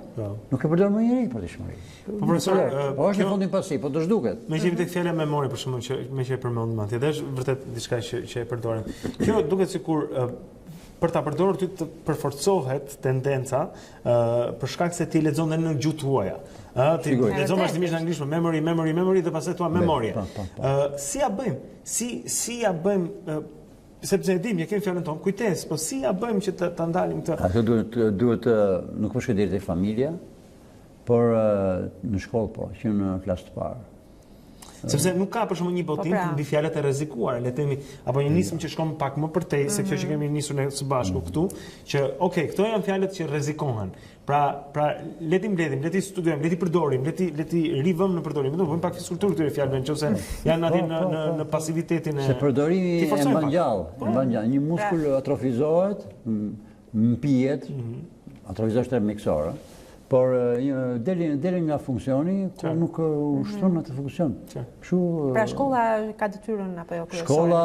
nuk e përdor më njëri partishmëri. Po profesor, po është në fondin pasiv, po do zhduket. Me jemi tek fjala memorie për shkakun që me që e përmend atje, dhe është vërtet diçka që e përdorim. Kjo duket sikur për ta përdorur ty të përforcohet tendenca për shkak se ti lexon edhe në gjuhë tuaja. Ti lexon vazhdimisht në anglisht, memory dhe pastaj thua memorie. Si ja bëjmë? Si ja bëjmë sepse e dim, ja kemi fjalën tonë, kujtesë, po si ja bëjmë që ta ndalim këtë? Ato duhet nuk po shkoj deri te familja, por në shkollë po, që në klasë të parë. Sepse nuk ka për shembull një botim mbi fjalët e rrezikuara, le të themi, apo një nismë që shkon pak më përtej se kjo që kemi nisur ne së bashku këtu, që okay, këto janë fjalët që rrezikohen. Pra le ti mbledhim, le ti studiojmë, le ti përdorim, le ti rivëm në përdorim. Do bëjmë pak fiskulturë këtyre fjalëve, nëse janë atje në pasivitetin e. Se përdorimi e mban gjallë, një muskull atrofizohet, mpihet, atrofizohet mjekësor, por deri nga funksioni ku nuk ushtron atë funksion. Pra shkolla ka detyrën apo jo kryesore? Shkolla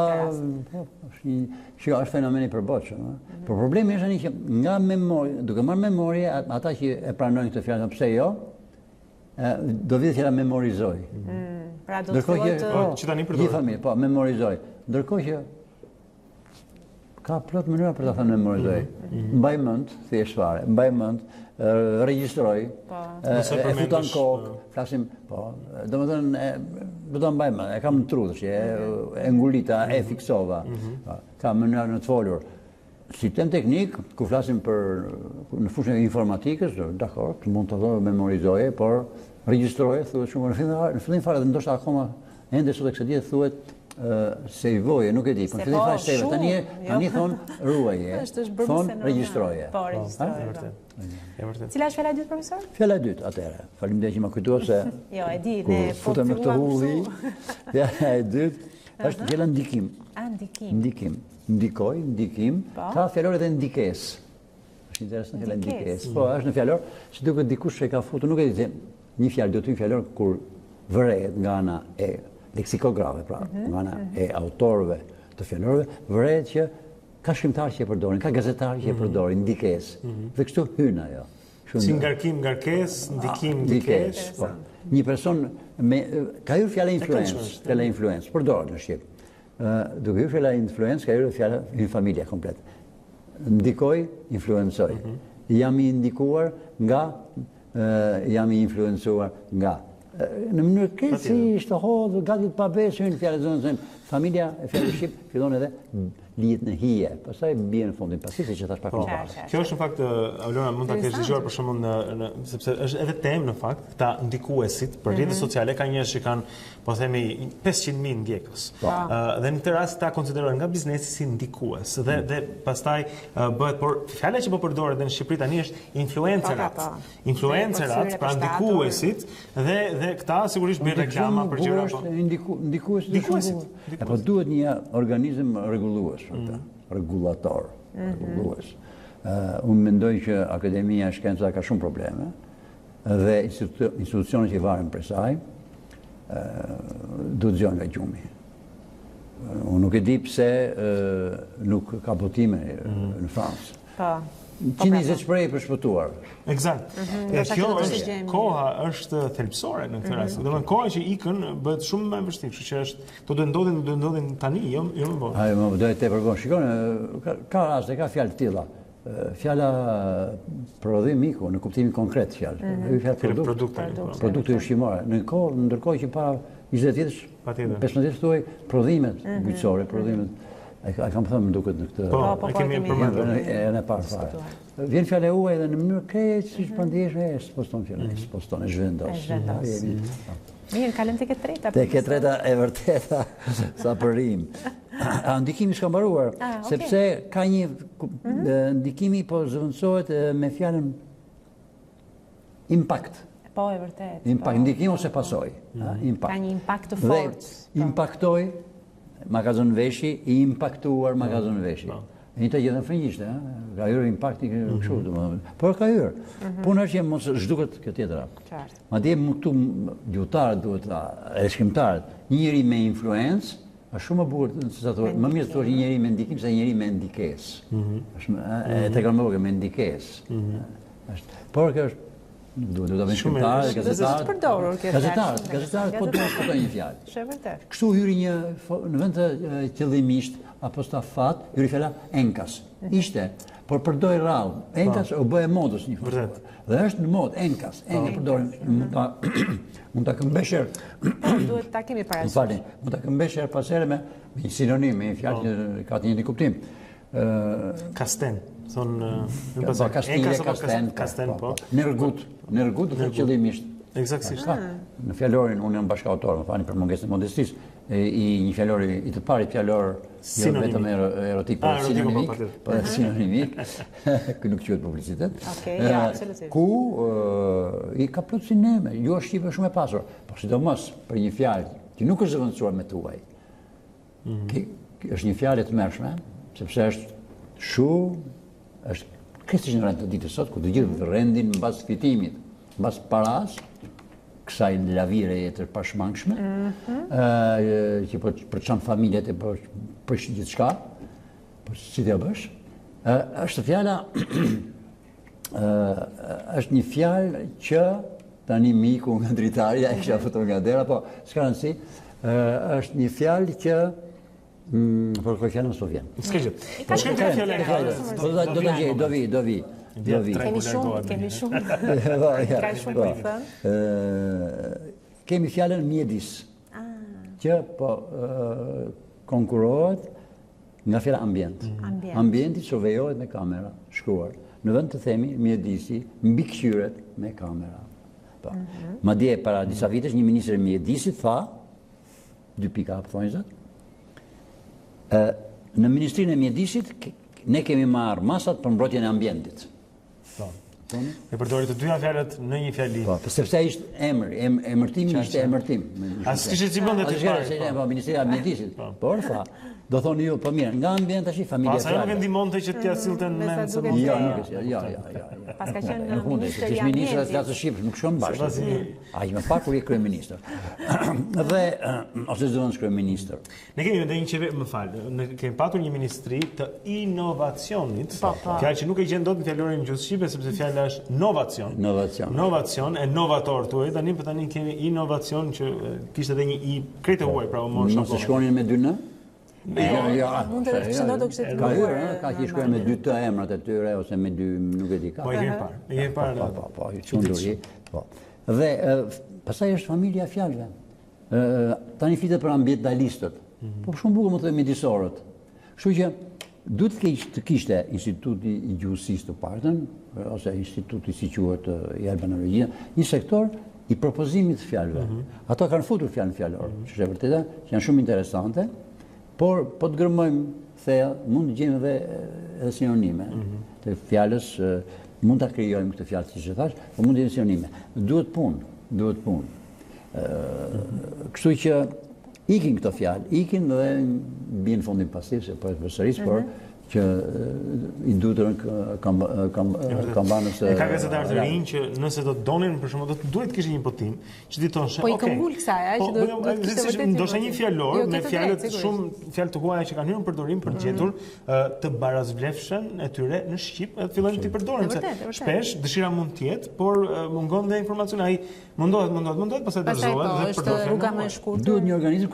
është fenomeni i përbotshëm, por problemi është që nga memoria, duke marrë memorie, ata që e pranojnë këtë fjalë, pse jo, do vjen fjala memorizoj. Pra do të thotë që tani përdor. Gjithë familja, po, memorizoj. Ndërkohë që Ka plot mënyra për ta thënë memorizoj. Mbaj mend, thjesht fare, mbaj mend, regjistroj, e futan kokë, flasim, po, domethënë do ta mbaj mend, e kam në trudhësh, e ngulita, e fiksova. Ka mënyra në të folur. Sistem teknik, ku flasim për në fushën e informatikës, dakor, mund të memorizoje, por regjistroje, thuhet shumë në fillim fare, dhe ndoshta akoma ende sot e kësaj dite thuhet sejvoje, nuk e di, por fillim fare sejve, tani thonë ruaje, thonë regjistroje. Po, regjistroje. Cila është fjala e dytë, profesor? Fjala e dytë, atëherë. Faleminderit që më kujtuar se jo, e di, ne futem në këtë hulli. Fjala e dytë është fjala ndikim. Ndikim. Ndikoj, ndikim, ka fjalor edhe ndikes. Është interesant fjala ndikes. Po, është në fjalor, si duket dikush që ka futur, nuk e di, një fjalë do të një fjalor kur vërehet nga ana e leksikografe, pra, nga ana e autorëve të fjalorëve, vërehet që ka shkrimtarë që e përdorin, ka gazetarë që e përdorin, ndikes. Dhe kështu hyn ajo. Si ngarkim, ngarkes, ndikim, ndikes. Një person ka hyrë fjala influencë, përdoret në Shqip. Duke hyrë fjala influencë, ka hyrë fjala një familje komplet. Ndikoj, influencoj. Jam i ndikuar nga, jam i influencuar nga. Në mënyrë keqësisht, gati të pabeshën, fjala zonë, familja e fjalës Shqip fillon edhe lihet në hije, pastaj bie në fundin pasisë që thash pak më parë. Kjo është në fakt, Aulona, mund ta kesh dëgjuar për shembull sepse është edhe temë në fakt, këta ndikuesit për rrjetet sociale ka njerëz që kanë, po themi, 500.000 ndjekës. Dhe në këtë rast ta konsiderohen nga biznesi si ndikues. Dhe pastaj bëhet, por fjala që po përdoret në Shqipëri tani është influencerat. Influencerat, pra ndikuesit, dhe këta sigurisht bëjnë reklama për gjëra. Ndikuesit. Po duhet një organizëm rregullues. Regulator. Unë mendoj që Akademia e Shkencave ka shumë probleme dhe institucionet që varen prej saj duhet zgjohen nga gjumi. Unë nuk e di pse nuk ka votime në Francë. 120 shprehje për shpëtuar. Eksakt. Kjo është koha është thelbësore në këtë rast. Domethënë koha që ikën bëhet shumë më e vështirë, kështu që është do të ndodhin tani, jo më vonë. Ai më do të tepër vonë. Shikoni, ka raste, ka fjalë të tilla. Fjala prodhim miku në kuptimin konkret fjalë. Fjalë produkte ushqimore. Ndërkohë që para 20 vjetësh, 15 vjetësh thuaj prodhimet bujqësore, prodhimet. E kam thënë më duket në këtë. Po, e kemi përmendur. Në parë fare. Vjen fjala huaj dhe në mënyrë keq, siç po ndjehesh, s'poston fjalën, s'poston, e zhvendos. Mirë, kalojmë tek e treta. Tek e treta e vërteta sa për rim. Ndikimi s'ka mbaruar, sepse ka një ndikimi po zëvendësohet me fjalën impakt. Po, e vërtet. Impact, ndikim ose pasojë. Impact. Ka një impakt të fortë. Impaktoj ma ka zonë veshi, i impaktuar ma ka zonë veshi. E një të gjithë në frëngjishtë, ka hyrë impakti kështu, por ka hyrë. Punë është që mos zhduket kjo tjetra. Ma dje këtu gjutarët duhet, e shkrimtarët, një njeri me influencë, është shumë më bukur, më mirë të thuash një njeri me ndikim, se një njeri me ndikes. E teknologë me ndikes. Por kjo është duhet të bëjmë shkrimtarët, gazetarët, po duhet të shkruajnë një fjalë. Kështu hyri një, në vend të qëllimisht, apostafat, hyri fjala enkas. Ishte, por përdoj rrallë. Enkas u bëhe modës një forë. Dhe është në modë, enkas. Enkas përdorin, mund të këmbesher. Duhet ta kemi parasysh. Mund të këmbesher pasere me një sinonim, me një fjallë që ka të një kuptim. Kasten. Kasten, po. Nërgut dhe qëllimisht. Eksaktësisht. Në fjallorin, unë jam bashkautor, më fani për mungesën e modestisë, i një fjallori, i të parit fjallor, jo vetëm erotik, por sinonimik, kë nuk quhet publicitet, ku i ka plot sineme, jo është Shqipe shumë e pasur, por sidomos për një fjallë që nuk është zëvendësuar me tuaj. Është një fjallë e tmerrshme, sepse është shumë, është kështë që në rend të ditës sot, ku të gjithë rendin në bas fitimit, në bas paras, kësaj lavire e të pashmangshme, që për çan familjet e për gjithë shka, për si të bësh, është fjalla, është një fjallë që tani miku nga dritarja, e kisha futur nga dera, po s'ka rëndësi, është një fjallë që Por kërë fjallën së vjen. S'ke gjë. Po shkëm të fjallën. Do të gjej, do vi. Kemi shumë. Ka shumë për i thënë. Kemi fjallën mjedis, që po konkurohet nga fjalla ambient. Ambienti survejohet me kamera, shkruar. Në vend të themi, mjedisi mbikëqyret me kamera. Ma dje, para disa vitesh, një ministër e mjedisit tha, 2 pika, thonë zot, në Ministrinë e Mjedisit, ne kemi marrë masat për mbrojtjen e ambientit. E përdorit të dyja fjalët në një fjali. Po, sepse ishte emër, emërtimi ishte emërtim. A s'kishe si bëndet të parë? Po, Ministria e Mjedisit. Por, tha, do thonë ju, po mirë, nga ambient tash familja fjalë. Pas ajo nuk e ndihmonte që t'ja sillte në mend se mund. Jo, nuk e. Pas ka qenë ministri i ambientit. Flasë shqip, nuk shkon bashkë. Ai më pak kur je kryeministër. Dhe ose zonë kryeministër. Ne kemi edhe një qeveri, më fal, ne kemi patur një ministri të inovacionit. Fjalë që nuk e gjen dot në fjalorin gjuhë shqipe sepse fjala është novacion. Novacion e novator thuaj tani, por tani kemi inovacion që kishte edhe një i krete huaj, pra u mor shkollën. Mos shkonin me 2 n? Mund të përshëndot do kështë të duar. Ka që shkruaj me 2 të emrat e tyre, ose me 2, nuk e di ka. Po, e kemi parë. Po, i qunduri. Dhe, pasaj është familja fjalëve. Tani flitet për ambientalistët. Po, shumë bukur më të mjedisorët. Kështu që, duhet të kishte instituti i gjuhësisë të partën, ose instituti si quhet i albanologjia, një sektor i propozimit fjalëve. Ato kanë futur fjalën fjalor, që është e vërteta, që janë shumë interesante. Por, po të gërmojmë theja, mund të gjejmë edhe sinonime. Të fjalës, mund të krijojmë këtë fjalë, si që thash, po mund të gjejmë sinonime. Duhet punë. Kështu që ikin këto fjalë, ikin dhe bien fundin pasiv, se po e përsëris, por që i duhet kambanës... E ka gazetarë të rinj që nëse do të donin, për shumë, do të duhet kishte një botim, që di thonë, po i këmbull kësaj, që do të kishte vërtet... Ndoshta një fjalor, me fjalët shumë, fjalë të huaja që kanë hyrë në përdorim për gjetur të barazvlefshën e tyre në Shqip, e fillojnë t'i përdorin, se shpesh dëshira mund t'jetë, por mungon dhe informacion, ai mundohet, pastaj dorëzohet dhe përdoret. Duhet një organizëm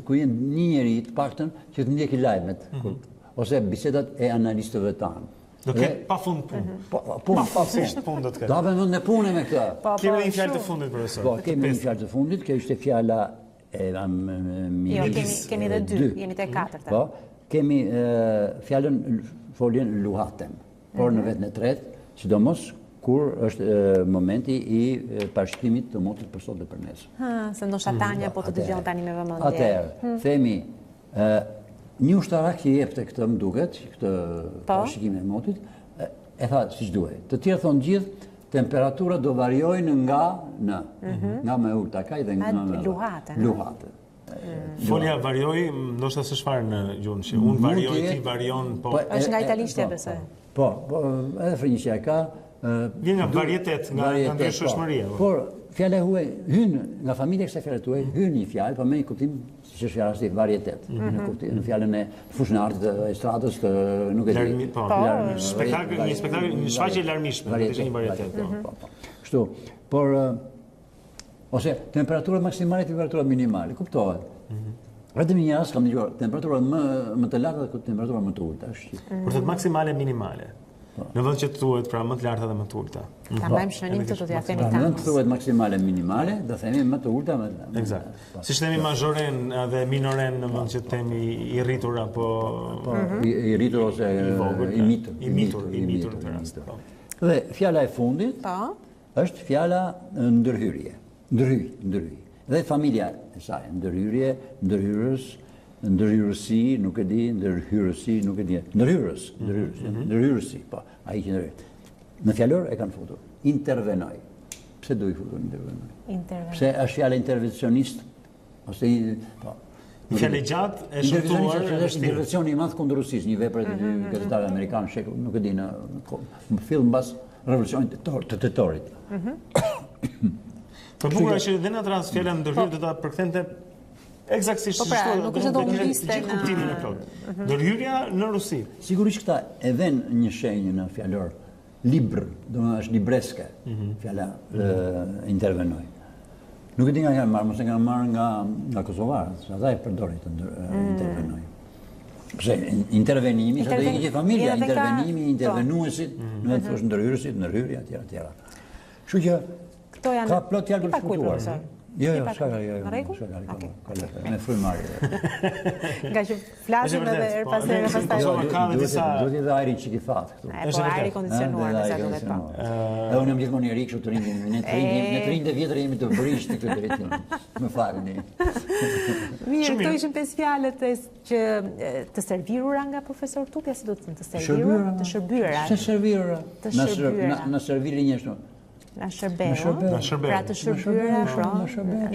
ku jenë një njeri të paktën që të ndjeki lajmet, ose bisedat e analistëve tanë. Do ketë pa fund punë. Pa fund do të ketë. Do avem vend në punë me këtë. Kemi një fjalë të fundit, profesor. Po, kemi një fjalë të fundit, kjo ishte fjala e kemi edhe 2, jemi te 4. Po, kemi fjalën foljen luhatem, por në vetën e tretë, sidomos kur është momenti i parashikimit të motit për sot dhe për nesër. Se ndoshta Tanja po të dëgjon tani me vëmendje. Atëherë, themi një ushtarak që jepte këtë më duket, këtë parashikimin e motit, e tha siç duhet. Të tjerë thonë gjithë, temperatura do variojnë nga me ulta kaj dhe nga me luhate. Folja varioj, ndoshta s'është fare në gjuhën shqipe. Unë varioj, ti varion, po. Është nga italishtja besoj. Po, edhe frëngjisja ka. Vjen nga varietet, nga ndryshmëria. Por fjala huaj hyn nga familja kësaj fjale tuaj, hyn një fjalë, po me një kuptim siç është fjala si varietet. Në fjalën e fushnarit të estradës të nuk e di. Një spektakël, një shfaqje larmishme, është një varietet. Kështu, por ose temperatura maksimale e temperatura minimale, kuptohet. Vetëm një rast kam dëgjuar temperatura më të larta dhe temperatura më të ulta. Por thot maksimale minimale. Në vend që të thuhet pra më të larta dhe më të ulta. Ta bëjmë shënim këtë do t'ja themi tani. Në vend të thuhet maksimale minimale, do themi më të ulta më. Eksakt. Siç themi majoren dhe minoren në vend që të themi i rritur apo i rritur ose i mitur. I mitur në këtë rast. Dhe fjala e fundit është fjala ndërhyrje. Ndërhyj. Dhe familja e saj, ndërhyrje, ndërhyrës, ndërhyrësi, nuk e di, ndërhyrësi, nuk e di. Ndërhyrësi, po, ai që ndërhyr. Në fjalor e kanë futur. Intervenoj. Pse do i futur intervenoj? Pse është fjala intervencionist ose po. Një fjalë gjatë e shëmtuar është intervencioni i madh kundër Rusisë, një vepër e gazetarëve amerikanë shekull, nuk e di në film mbas revolucionit të tetorit. Po bukur është edhe në atë rast fjala ndërhyrje do ta përkthente eksaktësisht siç thonë, nuk është domosdoshmë në kuptimin e plot. Ndërhyrja në Rusi. Sigurisht këta e vënë një shenjë në fjalor libr, domethënë është libreske. Fjala intervenoj. Nuk e di nga janë marrë, mos e kanë marrë nga kosovarët, ata e përdorin të intervenoj. Pse intervenimi, strategjike familja, intervenimi, intervenuesit, në të thosh ndërhyrësit, ndërhyrja, etj. Kështu që ka plot fjalë për të shkutuar. Jo, s'ka me frymarrje. Nga që flasim edhe pas herë pastaj. Duhet edhe ajri që i that këtu. Po ajri kondicionuar me sa duhet po. Edhe unë jam gjithmonë i ri kështu të rinj, në të rinjtë e vjetër jemi të brisht në këtë drejtim. Më falni. Mirë, këto ishin 5 fjalët që të servirura nga profesor Tupja, si do të servirura, të shërbyera. Të shërbyera. Na serviri një ashtu. Na shërbeu, pra të shërbyera,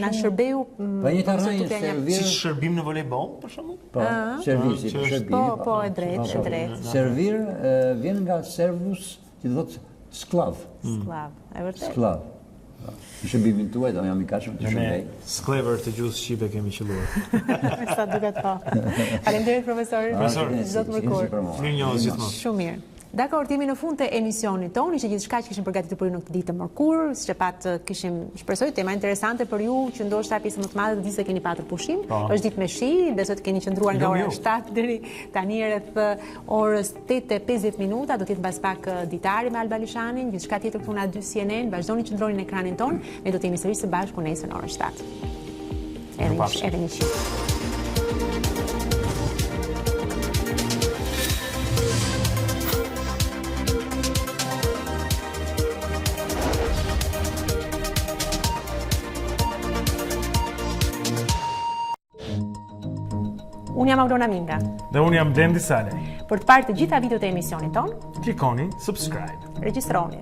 na shërbeu. Pa një të rrajnë servir. Si shërbim në volejbol, për shembull? Po, servisi, shërbim. Po, e drejtë. Servir vjen nga servus, që do të sklav. Sklav, e vërtet. Sklav. Në shërbimin tuaj, do jam i kashëm të shërbej. Sklever të gjuhës shqipe kemi qelluar. Sa duket po. Faleminderit profesor. Zot Mërkur. Mirënjohës gjithmonë. Shumë mirë. Dakor, jemi në fund të emisionit tonë, ishte gjithçka që kishim përgatitur për ju në këtë ditë të mërkurë, siç e pat kishim shpresoj tema interesante për ju që ndoshta pjesë më të madhe të ditës se keni patur pushim. Është ditë me shi, besoj të keni qëndruar nga ora 7 deri tani rreth orës 8:50 minuta, do të jetë mbas pak ditari me Alba Lishanin, gjithçka tjetër këtu na dy CNN, vazhdoni që ndroni në ekranin ton, ne do të jemi sërish së bashku nesër në orën 7. Edhe një shih. Unë jam Aurora Minga. Dhe unë jam Blendi Sale. Për të parë të gjitha videot e emisionit ton, klikoni subscribe. Regjistroni.